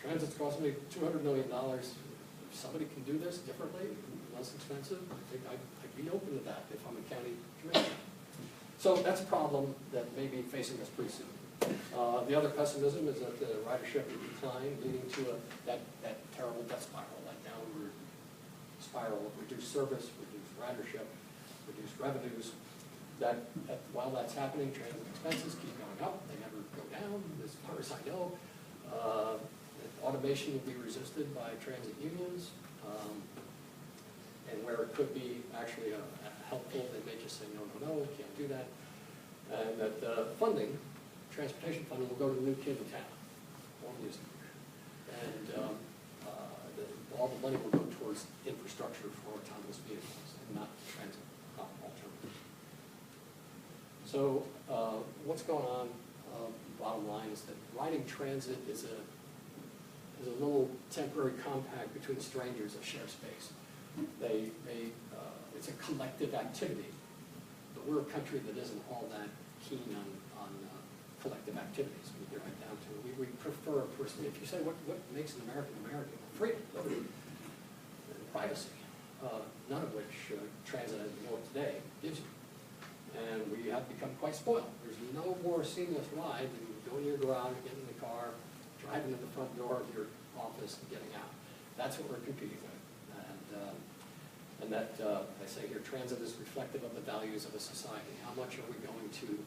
transit's costing me $200 million. If somebody can do this differently, less expensive, I think I'd be open to that if I'm a county commissioner. So that's a problem that may be facing us pretty soon. The other pessimism is that the ridership will decline, leading to that terrible death spiral, that downward spiral of reduced service, reduced ridership, reduced revenues. That while that's happening, transit expenses keep going up. They never go down, as far as I know. Automation will be resisted by transit unions, and where it could be actually helpful, they may just say, no, can't do that. And that funding, transportation funding, will go to the new kid in town. Won't use it. And all the money will go towards infrastructure for autonomous vehicles and not transit alternatives. So what's going on, bottom line, is that riding transit is a little temporary compact between strangers that share space. It's a collective activity. The but we're a country that isn't all that keen on collective activities. We get right down to it. We prefer a person. If you say what makes an American American, freedom, liberty, and privacy, none of which transit as we know it today gives you. And we have become quite spoiled. There's no more seamless ride than going to your garage, getting in the car, driving to the front door of your office, and getting out. That's what we're competing with. And that, I say here, transit is reflective of the values of a society. How much are we going to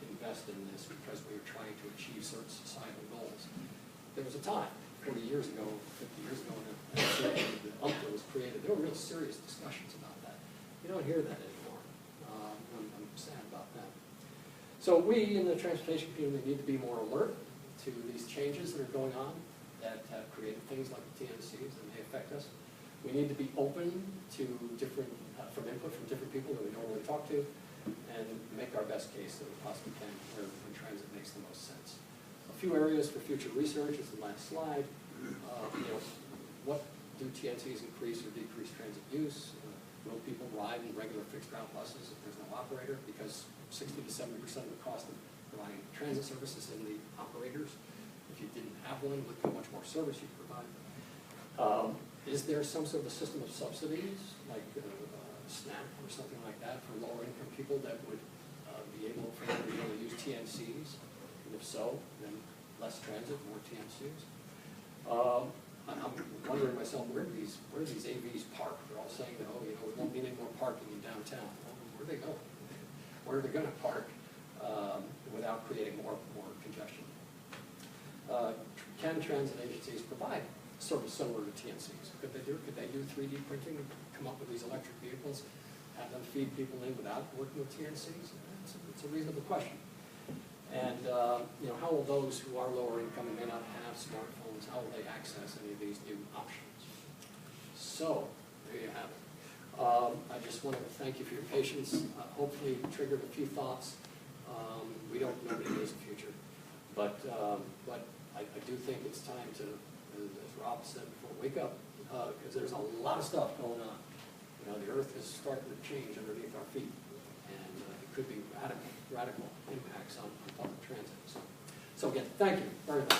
invest in this because we are trying to achieve certain societal goals? There was a time, 40 years ago, 50 years ago, when the UMTA was created, there were real serious discussions about that. You don't hear that anymore. I'm sad about that. So we in the transportation community need to be more alert to these changes that are going on that have created things like the TNCs that may affect us. We need to be open to different, from input from different people that we normally talk to, and make our best case that we possibly can where transit makes the most sense. A few areas for future research is the last slide. What do TNCs increase or decrease transit use? Will people ride in regular fixed route buses if there's no operator? Because 60 to 70% of the cost of providing transit services in the operators. If you didn't have one, look how much more service you provide. Is there some sort of a system of subsidies, like SNAP or something like that, for lower income people that would be able to use TNCs? And if so, then less transit, more TNCs. I'm wondering myself, where do these AVs park? They're all saying that, we won't need any more parking in downtown. Well, where are they going? Where are they going to park without creating more congestion? Can transit agencies provide service similar to TNCs? Could they do 3D printing and come up with these electric vehicles, have them feed people in without working with TNCs? It's a reasonable question. And how will those who are lower income and may not have smartphones, how will they access any of these new options? So there you have it. I just wanted to thank you for your patience. Hopefully triggered a few thoughts. Nobody knows the future, but I do think it's time to, as Rob said before, wake up, because there's a lot of stuff going on. The earth is starting to change underneath our feet, and it could be radical impacts on public transit. So again, thank you very much.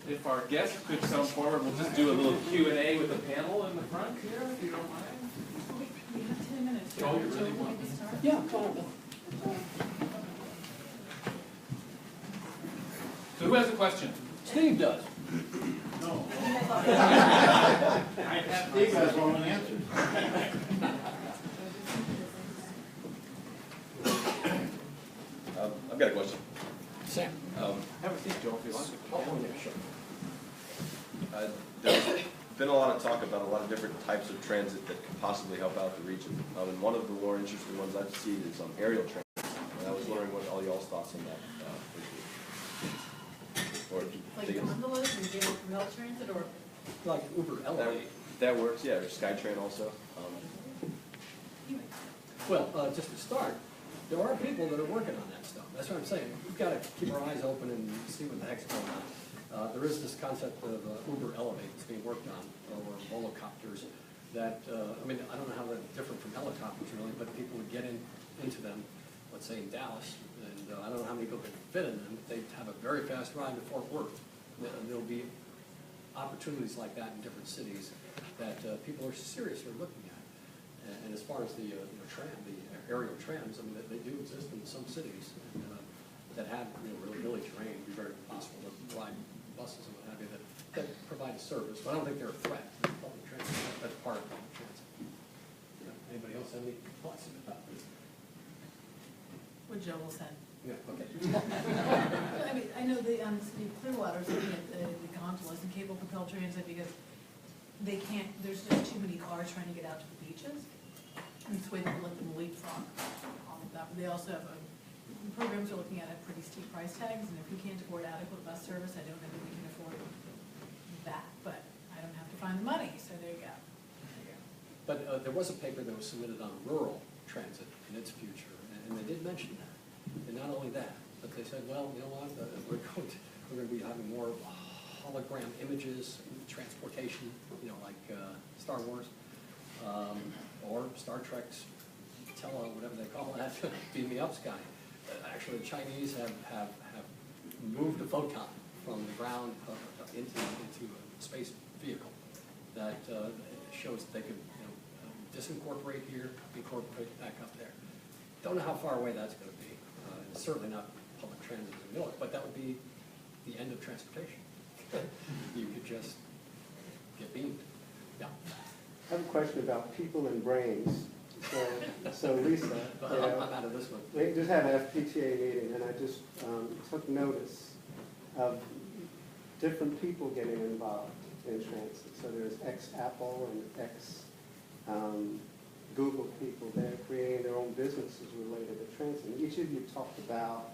If our guests could come forward, we'll just do a little Q&A with the panel in the front here, if you don't mind. We have 10 minutes. Oh, you really want to start? Yeah, come on. So who has a question? Steve does. No. Steve has one answer. I've got a question. Sam. Have a seat, Joe, if you want. Oh, yeah, sure. There's been a lot of talk about a lot of different types of transit that could possibly help out the region. And one of the more interesting ones I've seen is aerial transit. And I was wondering what all y'all's thoughts on that would be. Like gondolas and rail transit, or? Like Uber Elevate. That works, yeah, or SkyTrain also. Well, just to start, there are people that are working on that stuff. That's what I'm saying. We've got to keep our eyes open and see what the heck's going on. There is this concept of Uber Elevate that's being worked on, or volocopters, that, I don't know how they're different from helicopters really, but people would get into them, let's say in Dallas, and I don't know how many people could fit in them, but they have a very fast ride to Fort Worth. There'll be opportunities like that in different cities that people are seriously looking at. And as far as the the aerial trams, they do exist in some cities that have really terrain. It'd be very possible to ride buses and what have you that provide a service, but I don't think they're a threat to public transit. That's part of public transit. Anybody else have any thoughts about this? What Joe will say. Yeah, okay. I know the city of Clearwater is looking at the gondolas and cable propelled transit because they can't. There's just too many cars trying to get out to the beaches. And this way they can let them leapfrog off of that. But they also have programs are looking at pretty steep price tags, and if we can't afford adequate bus service, I don't know that we can afford that. But I don't have to find the money, so there you go. But there was a paper that was submitted on rural transit and its future, and they did mention that. And not only that, but they said, well, you know what, we're going to be having more hologram images, transportation, you know, like Star Wars, or Star Trek's whatever they call that, beam me up sky. Actually, the Chinese have moved a photon from the ground into a space vehicle that shows that they could, you know, disincorporate here, incorporate back up there. Don't know how far away that's going to be. It's certainly not public transit as we know it, but that would be the end of transportation. You could just get beamed. Yeah. I have a question about people and brains. So Lisa, I'm out of this one. we just had an FPTA meeting, and I just took notice of different people getting involved in transit. So there's ex-Apple and ex-Google people. They're creating their own businesses related to transit. And each of you talked about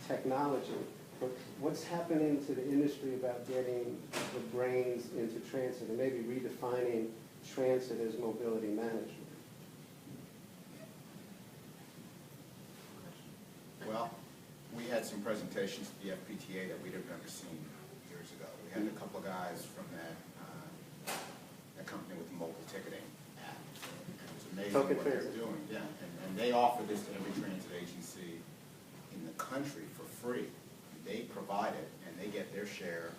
technology. But what's happening to the industry about getting the brains into transit and maybe redefining transit as mobility management? Well, we had some presentations at the FPTA that we'd have never seen years ago. We had a couple of guys from that company with the mobile ticketing app. It was amazing what they're doing. Yeah, and they offer this to every transit agency in the country for free. They provide it, and they get their share.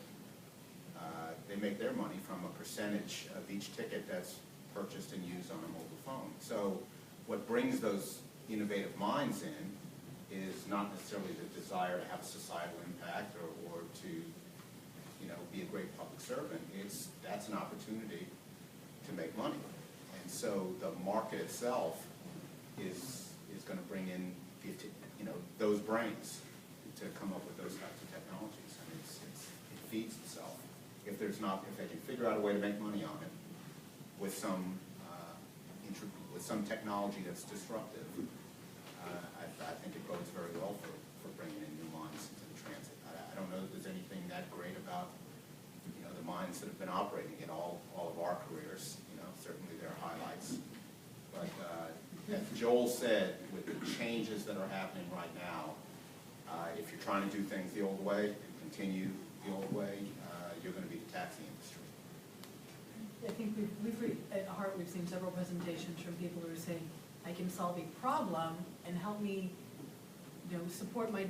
They make their money from a percentage of each ticket that's purchased and used on a mobile phone. So what brings those innovative minds in is not necessarily the desire to have a societal impact or to, you know, be a great public servant. That's an opportunity to make money. And so the market itself is going to bring in, you know, those brains to come up with those types of technologies. And it feeds itself. If they can figure out a way to make money on it with some technology that's disruptive, I think it bodes very well for bringing in new minds into the transit. I don't know that there's anything that great about, you know, the minds that have been operating in all of our careers. You know, certainly there are highlights. But as Joel said, with the changes that are happening right now, if you're trying to do things the old way and continue the old way, you're going to be the taxi industry. I think at Heart we've seen several presentations from people who are saying, I can solve a problem and help me, you know, support my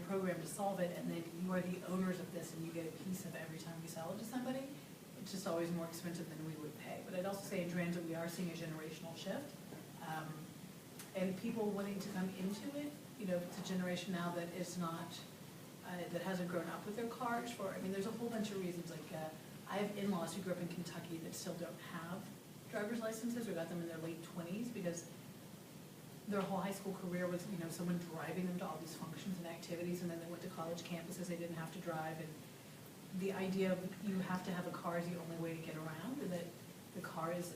program to solve it, and then you are the owners of this and you get a piece of it every time we sell it to somebody. It's just always more expensive than we would pay. But I'd also say in transit we are seeing a generational shift. And people wanting to come into it, you know, it's a generation now that is not, that hasn't grown up with their cars there's a whole bunch of reasons. Like, I have in-laws who grew up in Kentucky that still don't have driver's licenses or got them in their late 20s because their whole high school career was, you know, someone driving them to all these functions and activities, and then they went to college campuses, they didn't have to drive, and the idea of you have to have a car is the only way to get around, and that the car is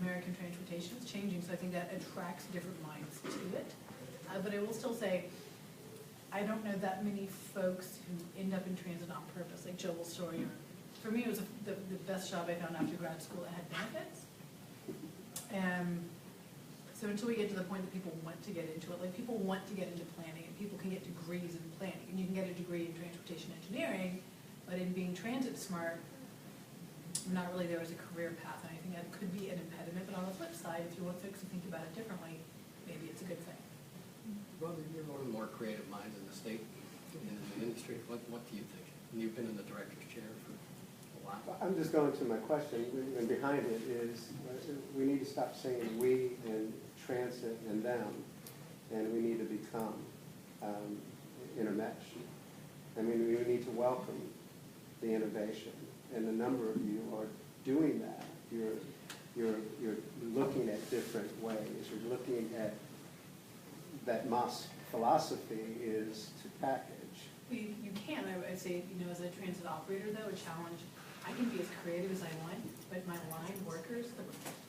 American transportation is changing, so I think that attracts different minds to it. But I will still say, I don't know that many folks who end up in transit on purpose, like Joel's story. For me, it was the best job I found after grad school that had benefits. So until we get to the point that people want to get into it, like people want to get into planning, and people can get degrees in planning, and you can get a degree in transportation engineering, but in being transit smart, not really there as a career path, and I think that could be an impediment, but on the flip side, if you want folks to think about it differently, maybe it's a good thing. Robert, you're one of the more creative minds in the state, in the industry. What do you think? And you've been in the director's chair for a while. I'm just going to my question, and behind it is we need to stop saying we and transit and them, and we need to become intermeshed. I mean, we need to welcome the innovation, and a number of you are doing that. You're looking at different ways. You're looking at that Moss philosophy is to package. You can, I'd say, you know, as a transit operator though, a challenge, I can be as creative as I want, but my line workers,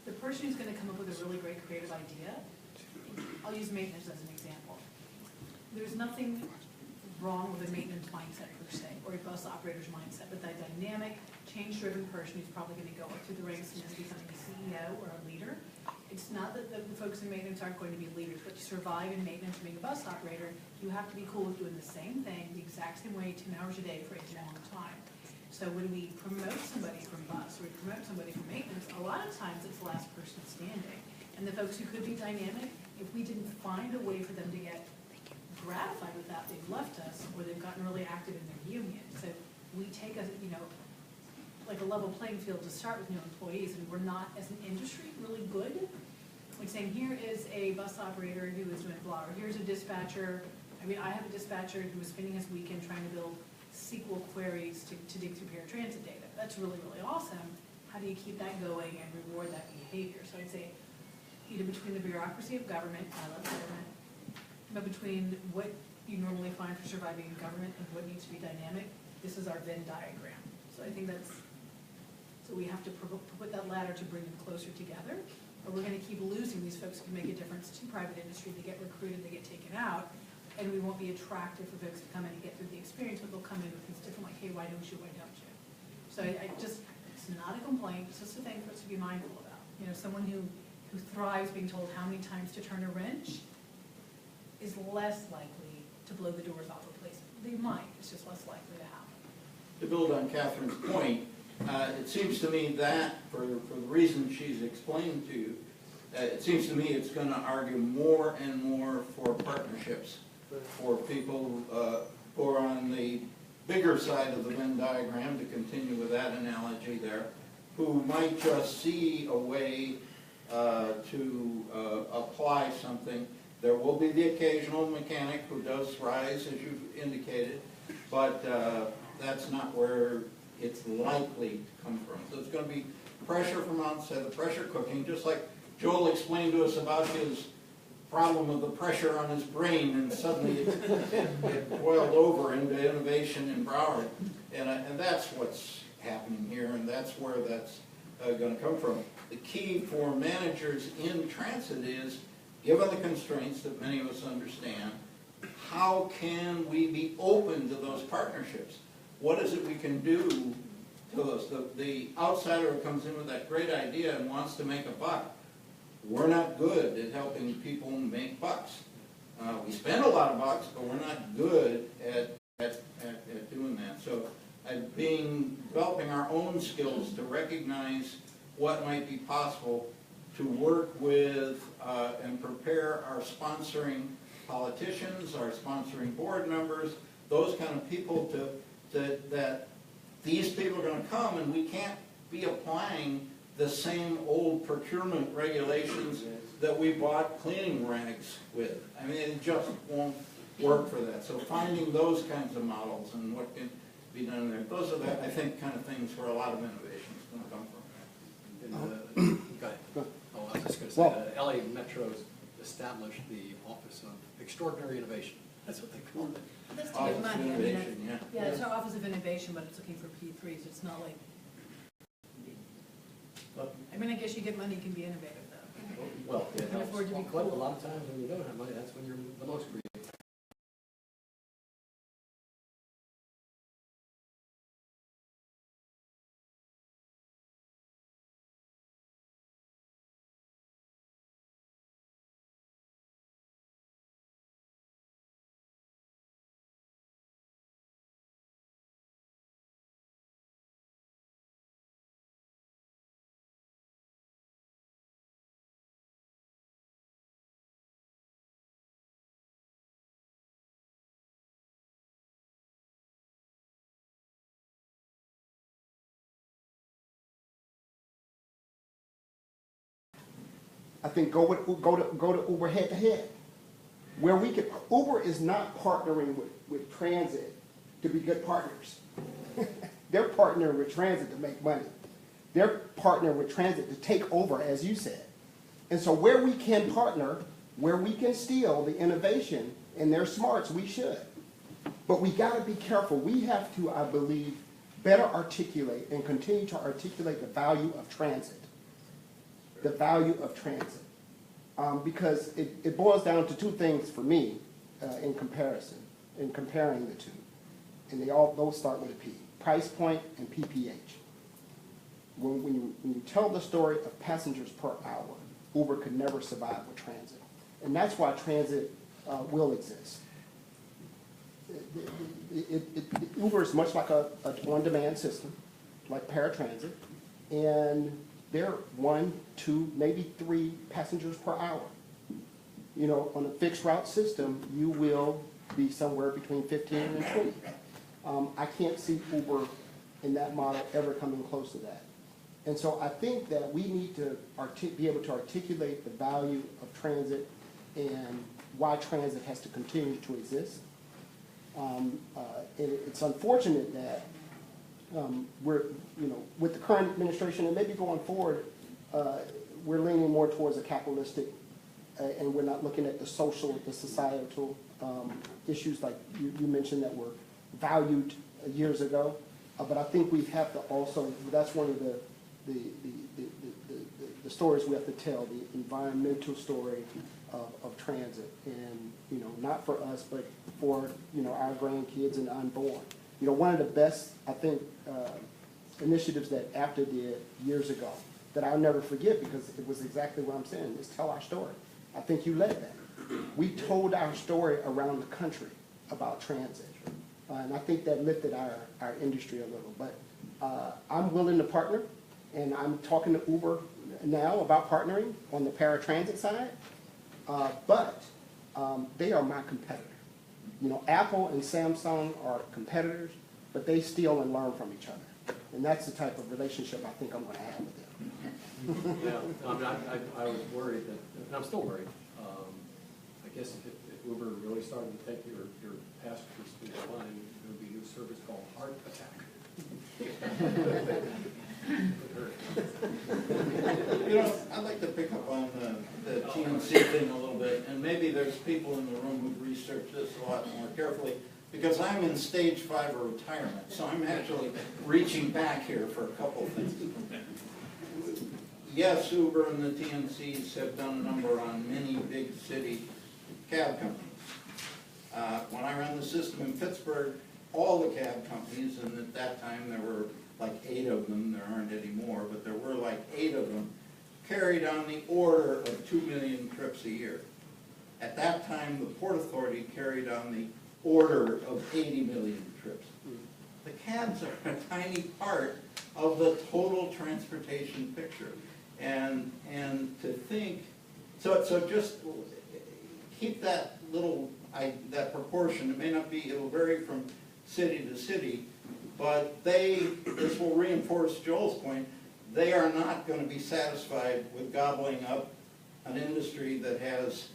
the person who's gonna come up with a really great creative idea, I'll use maintenance as an example. There's nothing wrong with a maintenance mindset per se, or a bus operator's mindset, but that dynamic, change-driven person who's probably going to go up through the ranks and is becoming a CEO or a leader. It's not that the folks in maintenance aren't going to be leaders, but to survive in maintenance being a bus operator, you have to be cool with doing the same thing, the exact same way, 10 hours a day for a long time. So when we promote somebody from bus, or we promote somebody from maintenance, a lot of times it's the last person standing. And the folks who could be dynamic, if we didn't find a way for them to get gratified with that, they've left us, or they've gotten really active in their union. So we take a, like a level playing field to start with new employees, and we're not, as an industry, really good. Like saying, here is a bus operator who is doing blah, or here's a dispatcher. I mean, I have a dispatcher who was spending his weekend trying to build SQL queries to dig through paratransit data. That's really, really awesome. How do you keep that going and reward that behavior? So I'd say, between the bureaucracy of government, I love government, but between what you normally find for surviving in government and what needs to be dynamic, this is our Venn diagram. So I think so we have to put that ladder to bring them closer together, or we're going to keep losing these folks who can make a difference to private industry. They get recruited, they get taken out, and we won't be attractive for folks to come in and get through the experience, but they'll come in with these different, like, hey, why don't you? So it's not a complaint, it's just a thing for us to be mindful about. Someone who thrives being told how many times to turn a wrench is less likely to blow the doors off a place. They might, it's just less likely to happen. To build on Catherine's point, it seems to me that, for the reason she's explained to you, it seems to me it's going to argue more and more for partnerships, for people who are on the bigger side of the Venn diagram, to continue with that analogy there, who might just see a way to apply something. There will be the occasional mechanic who does rise, as you've indicated, but that's not where it's likely to come from. So it's going to be pressure from outside, the pressure cooking, just like Joel explained to us about his problem of the pressure on his brain, and suddenly it boiled over into innovation in Broward. And that's what's happening here, and that's where that's going to come from. The key for managers in transit is, given the constraints that many of us understand, how can we be open to those partnerships? What is it we can do to those? The outsider who comes in with that great idea and wants to make a buck, we're not good at helping people make bucks. We spend a lot of bucks, but we're not good at doing that. So developing our own skills to recognize what might be possible, to work with and prepare our sponsoring politicians, our sponsoring board members, those kind of people that these people are going to come, and we can't be applying the same old procurement regulations that we bought cleaning rags with. I mean, it just won't work for that. So finding those kinds of models and what can be done there, those are the, I think, kind of things where a lot of innovation is going to come from. Go ahead. Oh, I was just going to say, LA Metro's established the Office of Extraordinary Innovation. That's what they call it. That's to get money. Innovation, Yeah, it's our Office of Innovation, but it's looking for P3s. It's not like, I mean, I guess you get money, you can be innovative, though. Well, it You can helps. afford to be But a cool. lot of times when you don't have money, that's when you're the most creative. I think go to Uber head to head, where we can. Uber is not partnering with transit to be good partners. They're partnering with transit to make money. They're partnering with transit to take over, as you said. And so where we can partner, where we can steal the innovation and their smarts, we should. But we got to be careful. We have to, I believe, better articulate and continue to articulate the value of transit. The value of transit. Because it boils down to two things for me in comparison. in comparing the two, and those start with a P, price point and PPH. When you tell the story of passengers per hour, Uber could never survive with transit. And that's why transit will exist. Uber is much like an on-demand system, like paratransit, and they're 1, 2, maybe 3 passengers per hour. You know, on a fixed route system, you will be somewhere between 15 and 20. I can't see Uber in that model ever coming close to that. And so I think that we need to be able to articulate the value of transit and why transit has to continue to exist. It's unfortunate that we're, you know, with the current administration and maybe going forward, we're leaning more towards a capitalistic, and we're not looking at the social, the societal issues like you mentioned that were valued years ago. But I think we have to also, that's one of the stories we have to tell, the environmental story of transit, and, you know, not for us, but for, you know, our grandkids and unborn. You know, one of the best, I think, initiatives that AFTA did years ago that I'll never forget, because it was exactly what I'm saying, is tell our story. I think you led that. We told our story around the country about transit. And I think that lifted our industry a little. But I'm willing to partner, and I'm talking to Uber now about partnering on the paratransit side. But they are my competitor. You know, Apple and Samsung are competitors, but they steal and learn from each other. And that's the type of relationship I think I'm going to have with them. Yeah, I mean, I was worried that, and I'm still worried. I guess if Uber really started to take your passengers through the line, there would be a new service called Heart Attack. You know, I'd like to pick up on the TNC thing a little bit, and maybe there's people in the room who've researched this a lot more carefully, because I'm in stage 5 of retirement, so I'm actually reaching back here for a couple of things. Yes, Uber and the TNCs have done a number on many big city cab companies. When I ran the system in Pittsburgh, all the cab companies, and at that time there were like 8 of them, there aren't any more, but there were like 8 of them, carried on the order of 2 million trips a year. At that time, the Port Authority carried on the order of 80 million trips. The cabs are a tiny part of the total transportation picture. And to think, so just keep that little, that proportion. It may not be, it'll vary from city to city, but this will reinforce Joel's point, they are not going to be satisfied with gobbling up an industry that has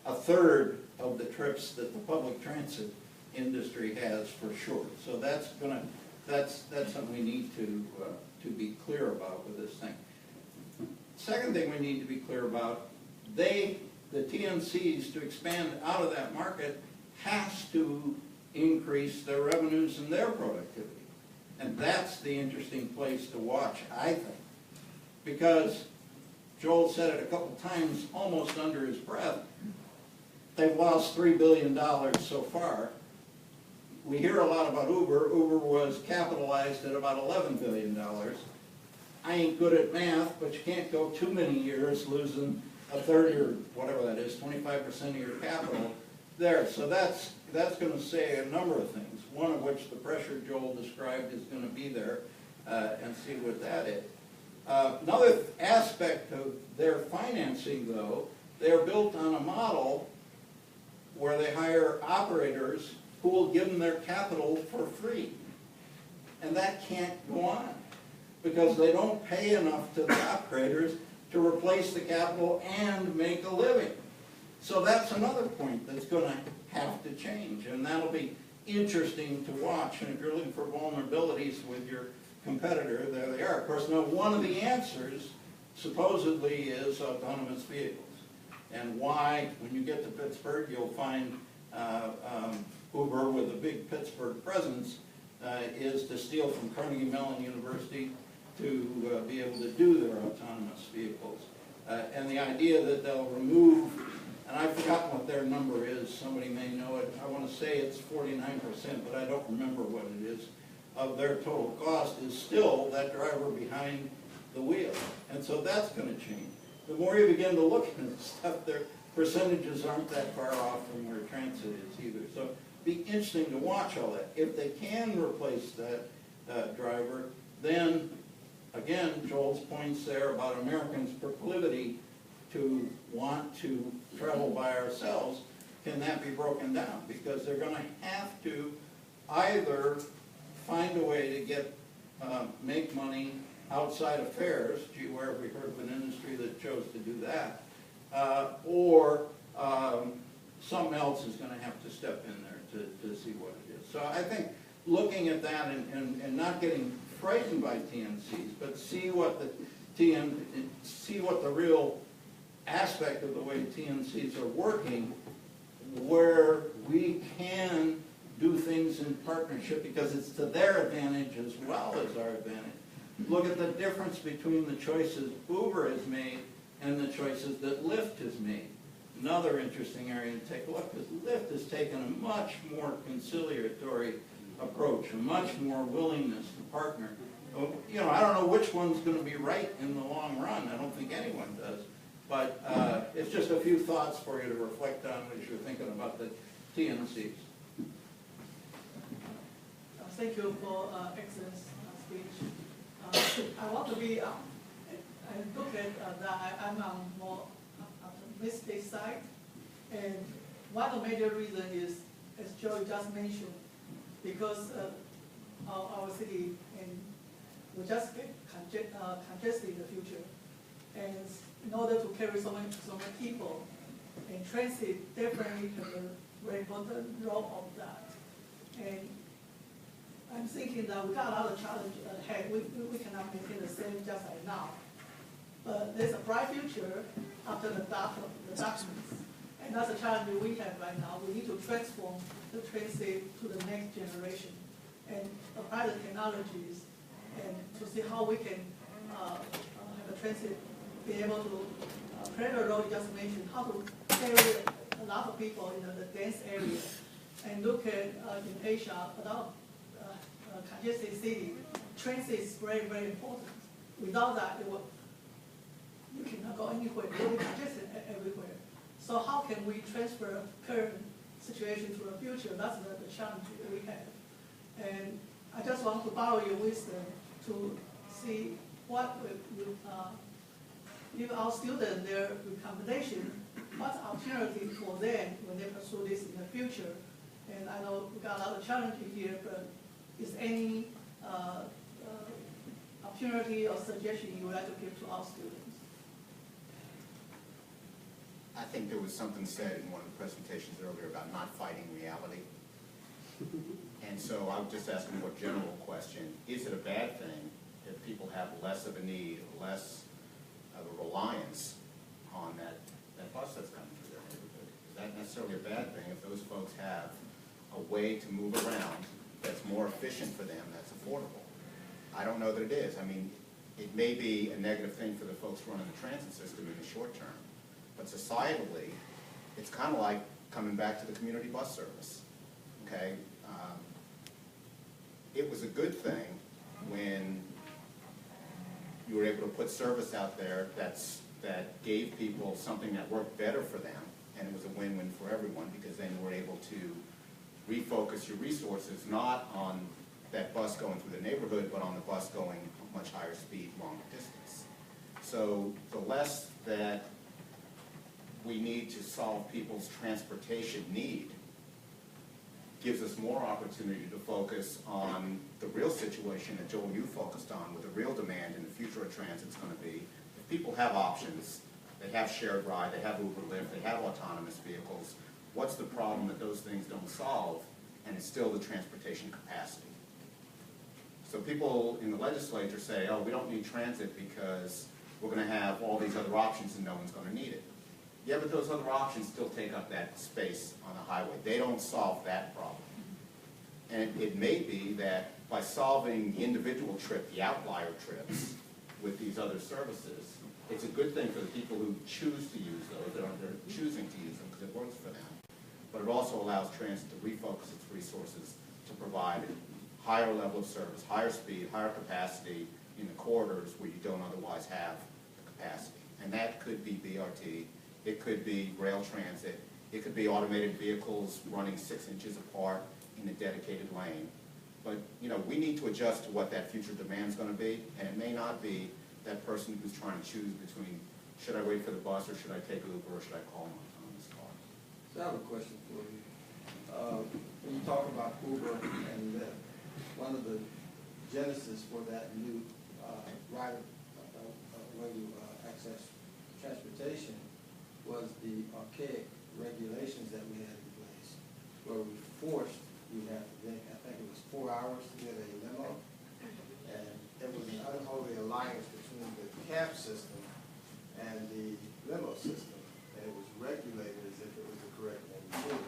1/3 of the trips that the public transit industry has, for sure. So that's something we need to be clear about with this thing. Second thing we need to be clear about, the TNCs, to expand out of that market, has to increase their revenues and their productivity. And that's the interesting place to watch, I think. Because Joel said it a couple times, almost under his breath, they've lost $3 billion so far. We hear a lot about Uber. Uber was capitalized at about $11 billion. I ain't good at math, but you can't go too many years losing 1/3 or whatever that is, 25% of your capital there. So that's going to say a number of things, one of which the pressure Joel described is going to be there, and see what that is. Another aspect of their financing, though, they're built on a model where they hire operators who will give them their capital for free. And that can't go on, because they don't pay enough to the operators to replace the capital and make a living. So that's another point that's going to have to change, and that'll be interesting to watch. And if you're looking for vulnerabilities with your competitor, there they are. Of course, now one of the answers supposedly is autonomous vehicles. And why, when you get to Pittsburgh, you'll find Uber with a big Pittsburgh presence, is to steal from Carnegie Mellon University to be able to do their autonomous vehicles. And the idea that they'll remove, and I've forgotten what their number is, somebody may know it, I want want to say it's 49%, but I don't remember what it is, of their total cost is still that driver behind the wheel. And so that's going to change. The more you begin to look at this stuff, their percentages aren't that far off from where transit is either. So it'd be interesting to watch all that. If they can replace that driver, then, again, Joel's points there about Americans' proclivity to want to travel by ourselves, can that be broken down? Because they're going to have to either find a way to get make money outside of fares. Gee, where have we heard of an industry that chose to do that? Or something else is going to have to step in there to see what it is. So I think looking at that and not getting frightened by TNCs, but see what the real aspect of the way TNCs are working, where we can do things in partnership because it's to their advantage as well as our advantage. Look at the difference between the choices Uber has made and the choices that Lyft has made. Another interesting area to take a look is Lyft has taken a much more conciliatory approach, a much more willingness to partner. You know, I don't know which one's going to be right in the long run. I don't think anyone does. But it's just a few thoughts for you to reflect on as you're thinking about the TNCs. Thank you for excellent speech. I want to be, I look at that, I'm on more optimistic side. And one of the major reasons is, as Joey just mentioned, because our city will just get congested in the future. And in order to carry so many people, and transit definitely has a very important role of that. And I'm thinking that we got a lot of challenges ahead. We cannot maintain the same just like now. But there's a bright future after the darkness. And that's a challenge we have right now. We need to transform the transit to the next generation and apply the technologies and to see how we can have the transit be able to play the role you just mentioned, how to carry a lot of people in the dense area. And look at in Asia, a lot of congested city, transit is very, very important. Without that, you cannot go anywhere. It will be congested everywhere. So how can we transfer current situation to the future? That's the challenge we have. And I just want to borrow your wisdom to see what will give our students their recommendation, what's alternative for them when they pursue this in the future. And I know we got a lot of challenges here, but is any opportunity or suggestion you would like to give to our students? I think there was something said in one of the presentations earlier about not fighting reality. And so I'm just asking a more general question. Is it a bad thing if people have less of a need, less of a reliance on that bus that's coming through their neighborhood? Is that necessarily a bad thing if those folks have a way to move around that's more efficient for them, that's affordable? I don't know that it is. I mean, it may be a negative thing for the folks running the transit system in the short term, but societally, it's kind of like coming back to the community bus service, okay? It was a good thing when you were able to put service out there that gave people something that worked better for them, and it was a win-win for everyone because then you were able to refocus your resources not on that bus going through the neighborhood, but on the bus going much higher speed, longer distance. So the less that we need to solve people's transportation need gives us more opportunity to focus on the real situation that Joel, you focused on, with the real demand in the future of transit is going to be. If people have options, they have shared ride, they have Uber, Lyft, they have autonomous vehicles, what's the problem that those things don't solve? And it's still the transportation capacity. So people in the legislature say, oh, we don't need transit because we're going to have all these other options and no one's going to need it. Yeah, but those other options still take up that space on the highway. They don't solve that problem. And it may be that by solving the individual trip, the outlier trips, with these other services, it's a good thing for the people who choose to use those, or they're choosing to use them because it works for them. but it also allows transit to refocus its resources to provide higher level of service, higher speed, higher capacity in the corridors where you don't otherwise have the capacity. And that could be BRT, it could be rail transit, it could be automated vehicles running 6 inches apart in a dedicated lane. But, you know, we need to adjust to what that future demand is going to be, and it may not be that person who's trying to choose between should I wait for the bus or should I take Uber or should I call my autonomous car. So I have a question for you. When you talk about Uber and Lyft, one of the genesis for that new rider way to access transportation was the archaic regulations that we had in place, where we forced you to have to think, I think it was 4 hours to get a limo, and it was an unholy alliance between the cab system and the limo system, and it was regulated as if it was the correct thing to do.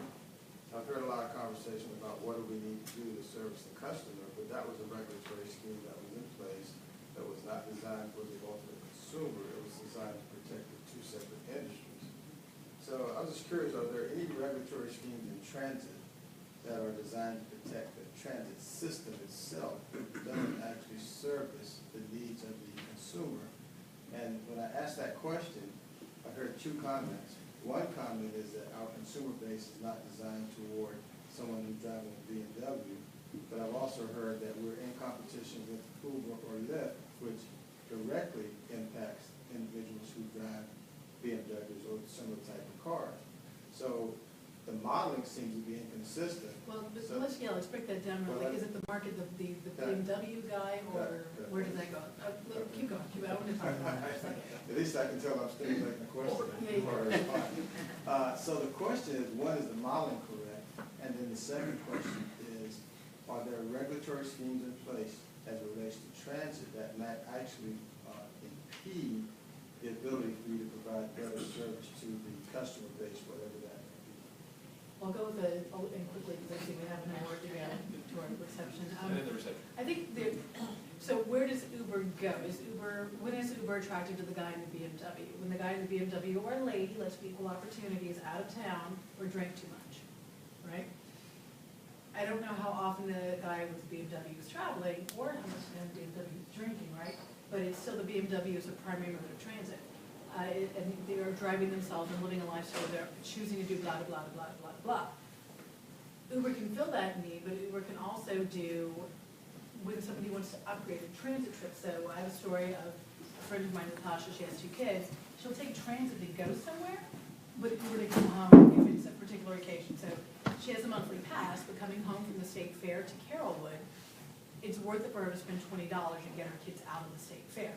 I've heard a lot of conversation about what do we need to do to service the customer, but that was a regulatory scheme that was in place that was not designed for the ultimate consumer. It was designed to protect the two separate industries. So I was just curious, are there any regulatory schemes in transit that are designed to protect the transit system itself that doesn't actually service the needs of the consumer? And when I asked that question, I heard two comments. One comment is that our consumer base is not designed toward someone who's driving a BMW, but I've also heard that we're in competition with Uber or Lyft, which directly impacts individuals who drive BMWs or similar type of cars. So the modeling seems to be inconsistent. Well, but So- let's break that down real quick. Is it the market, the BMW guy, or where does that go? Keep going, I want to talk about that for a second. At least I can tell I'm stimulating the question. Yeah, you before I respond. So the question is, one, is the modeling correct? And then the second question is, are there regulatory schemes in place as it relates to transit that might actually impede the ability for you to provide better service to the customer base, whatever that may be? I'll go with and quickly, because I see we have an hour to go to our reception. And then the reception. I think so where does Uber go? When is Uber attracted to the guy in the BMW? When the guy in the BMW or a lady, let's be equal opportunity, is out of town or drank too much, right? I don't know how often the guy with the BMW is traveling or how much the BMW is drinking, right? But it's still the BMW is a primary mode of transit. And they are driving themselves and living a lifestyle where they're choosing to do blah, blah, blah, blah, blah, blah. Uber can fill that need, but Uber can also do when somebody wants to upgrade a transit trip. So I have a story of a friend of mine, Natasha, she has 2 kids. She'll take transit to go somewhere, but Uber to come home if it's a particular occasion. So she has a monthly pass, but coming home from the state fair to Carrollwood, it's worth it for her to spend $20 and get her kids out of the state fair.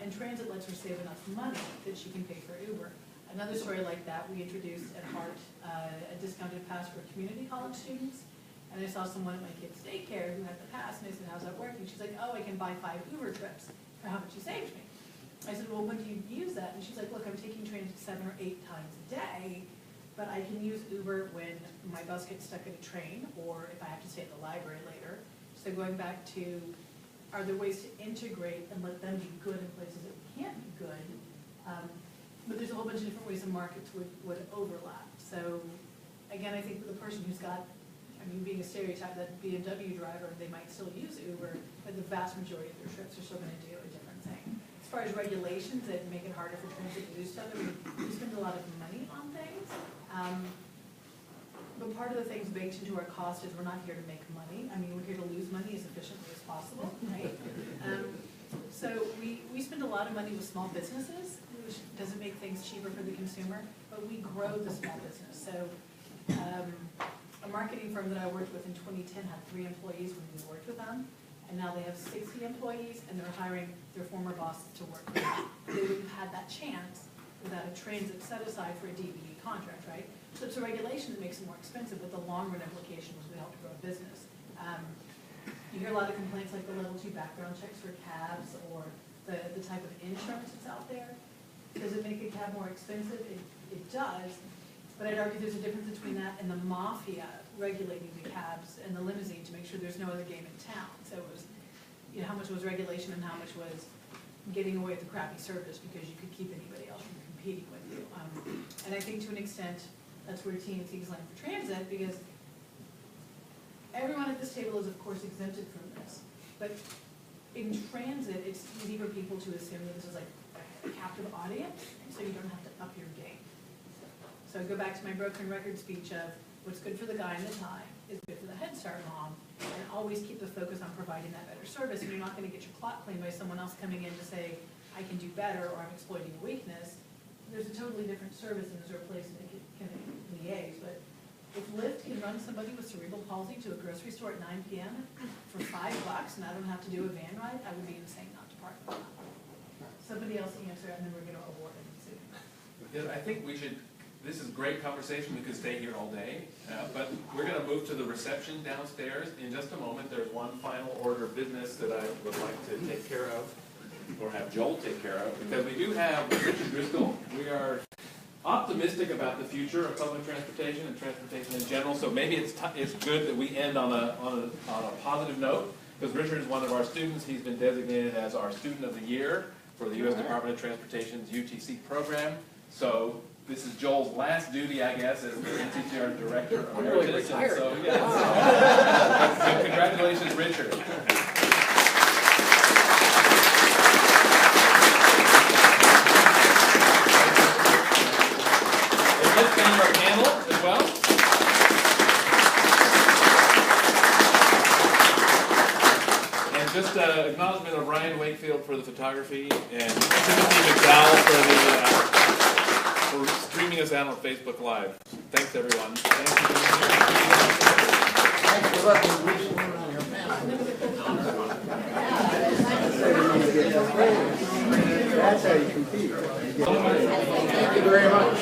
And transit lets her save enough money that she can pay for Uber. Another story like that, we introduced at Hart a discounted pass for community college students. And I saw someone at my kid's daycare who had the pass, and I said, how's that working? She's like, oh, I can buy 5 Uber trips for how much you saved me. I said, well, when do you use that? And she's like, look, I'm taking transit 7 or 8 times a day, but I can use Uber when my bus gets stuck in a train or if I have to stay at the library later. So going back to, are there ways to integrate and let them be good in places that can't be good? But there's a whole bunch of different ways the markets would overlap. So again, I think for the person who's got, I mean, being a stereotype, that BMW driver, they might still use Uber, but the vast majority of their trips are still going to do a different thing. As far as regulations that make it harder for transit to do stuff, we spend a lot of money on things. But part of the things baked into our cost is we're not here to make money. I mean, we're here to lose money as efficiently as possible, right? So we spend a lot of money with small businesses, which doesn't make things cheaper for the consumer, but we grow the small business. So a marketing firm that I worked with in 2010 had 3 employees when we worked with them, and now they have 60 employees, and they're hiring their former bosses to work with them. They wouldn't have had that chance without a transit set aside for a DVD contract, right? So it's a regulation that makes it more expensive, but the long-run implication was we help to grow a business. You hear a lot of complaints like the level 2 background checks for cabs or the type of insurance that's out there. Does it make a cab more expensive? It does, but I'd argue there's a difference between that and the mafia regulating the cabs and the limousine to make sure there's no other game in town. So it was, you know, how much was regulation and how much was getting away with the crappy service because you could keep anybody else from competing with you. And I think to an extent, That's where T&T is like for transit, because everyone at this table is of course exempted from this. But in transit, it's easy for people to assume that this is like a captive audience, so you don't have to up your game. So I go back to my broken record speech of what's good for the guy in the tie is good for the Head Start mom, and always keep the focus on providing that better service, and you're not gonna get your clock cleaned by someone else coming in to say, I can do better, or I'm exploiting a weakness. There's a totally different service, and there's a place that can liaise, but if Lyft can run somebody with cerebral palsy to a grocery store at 9 p.m. for $5 and I don't have to do a van ride, I would be insane not to partner. Somebody else answer, and then we're gonna award it soon. Because I think we should, this is great conversation, we could stay here all day, but we're gonna move to the reception downstairs in just a moment. There's one final order of business that I would like to take care of, or have Joel take care of, because we do have Richard Driscoll. We are optimistic about the future of public transportation and transportation in general, so maybe it's good that we end on a positive note, because Richard is one of our students. He's been designated as our Student of the Year for the U.S. Department of Transportation's UTC program. So this is Joel's last duty, I guess, as the NCTR Director of Emeritus. So, yeah, so congratulations, Richard. Let's thank our panel as well. And just acknowledgement of Ryan Wakefield for the photography and Timothy McDowell for streaming us out on Facebook Live. Thanks, everyone. Thanks for letting me reach one on your panel. That's how you compete. Thank you very much.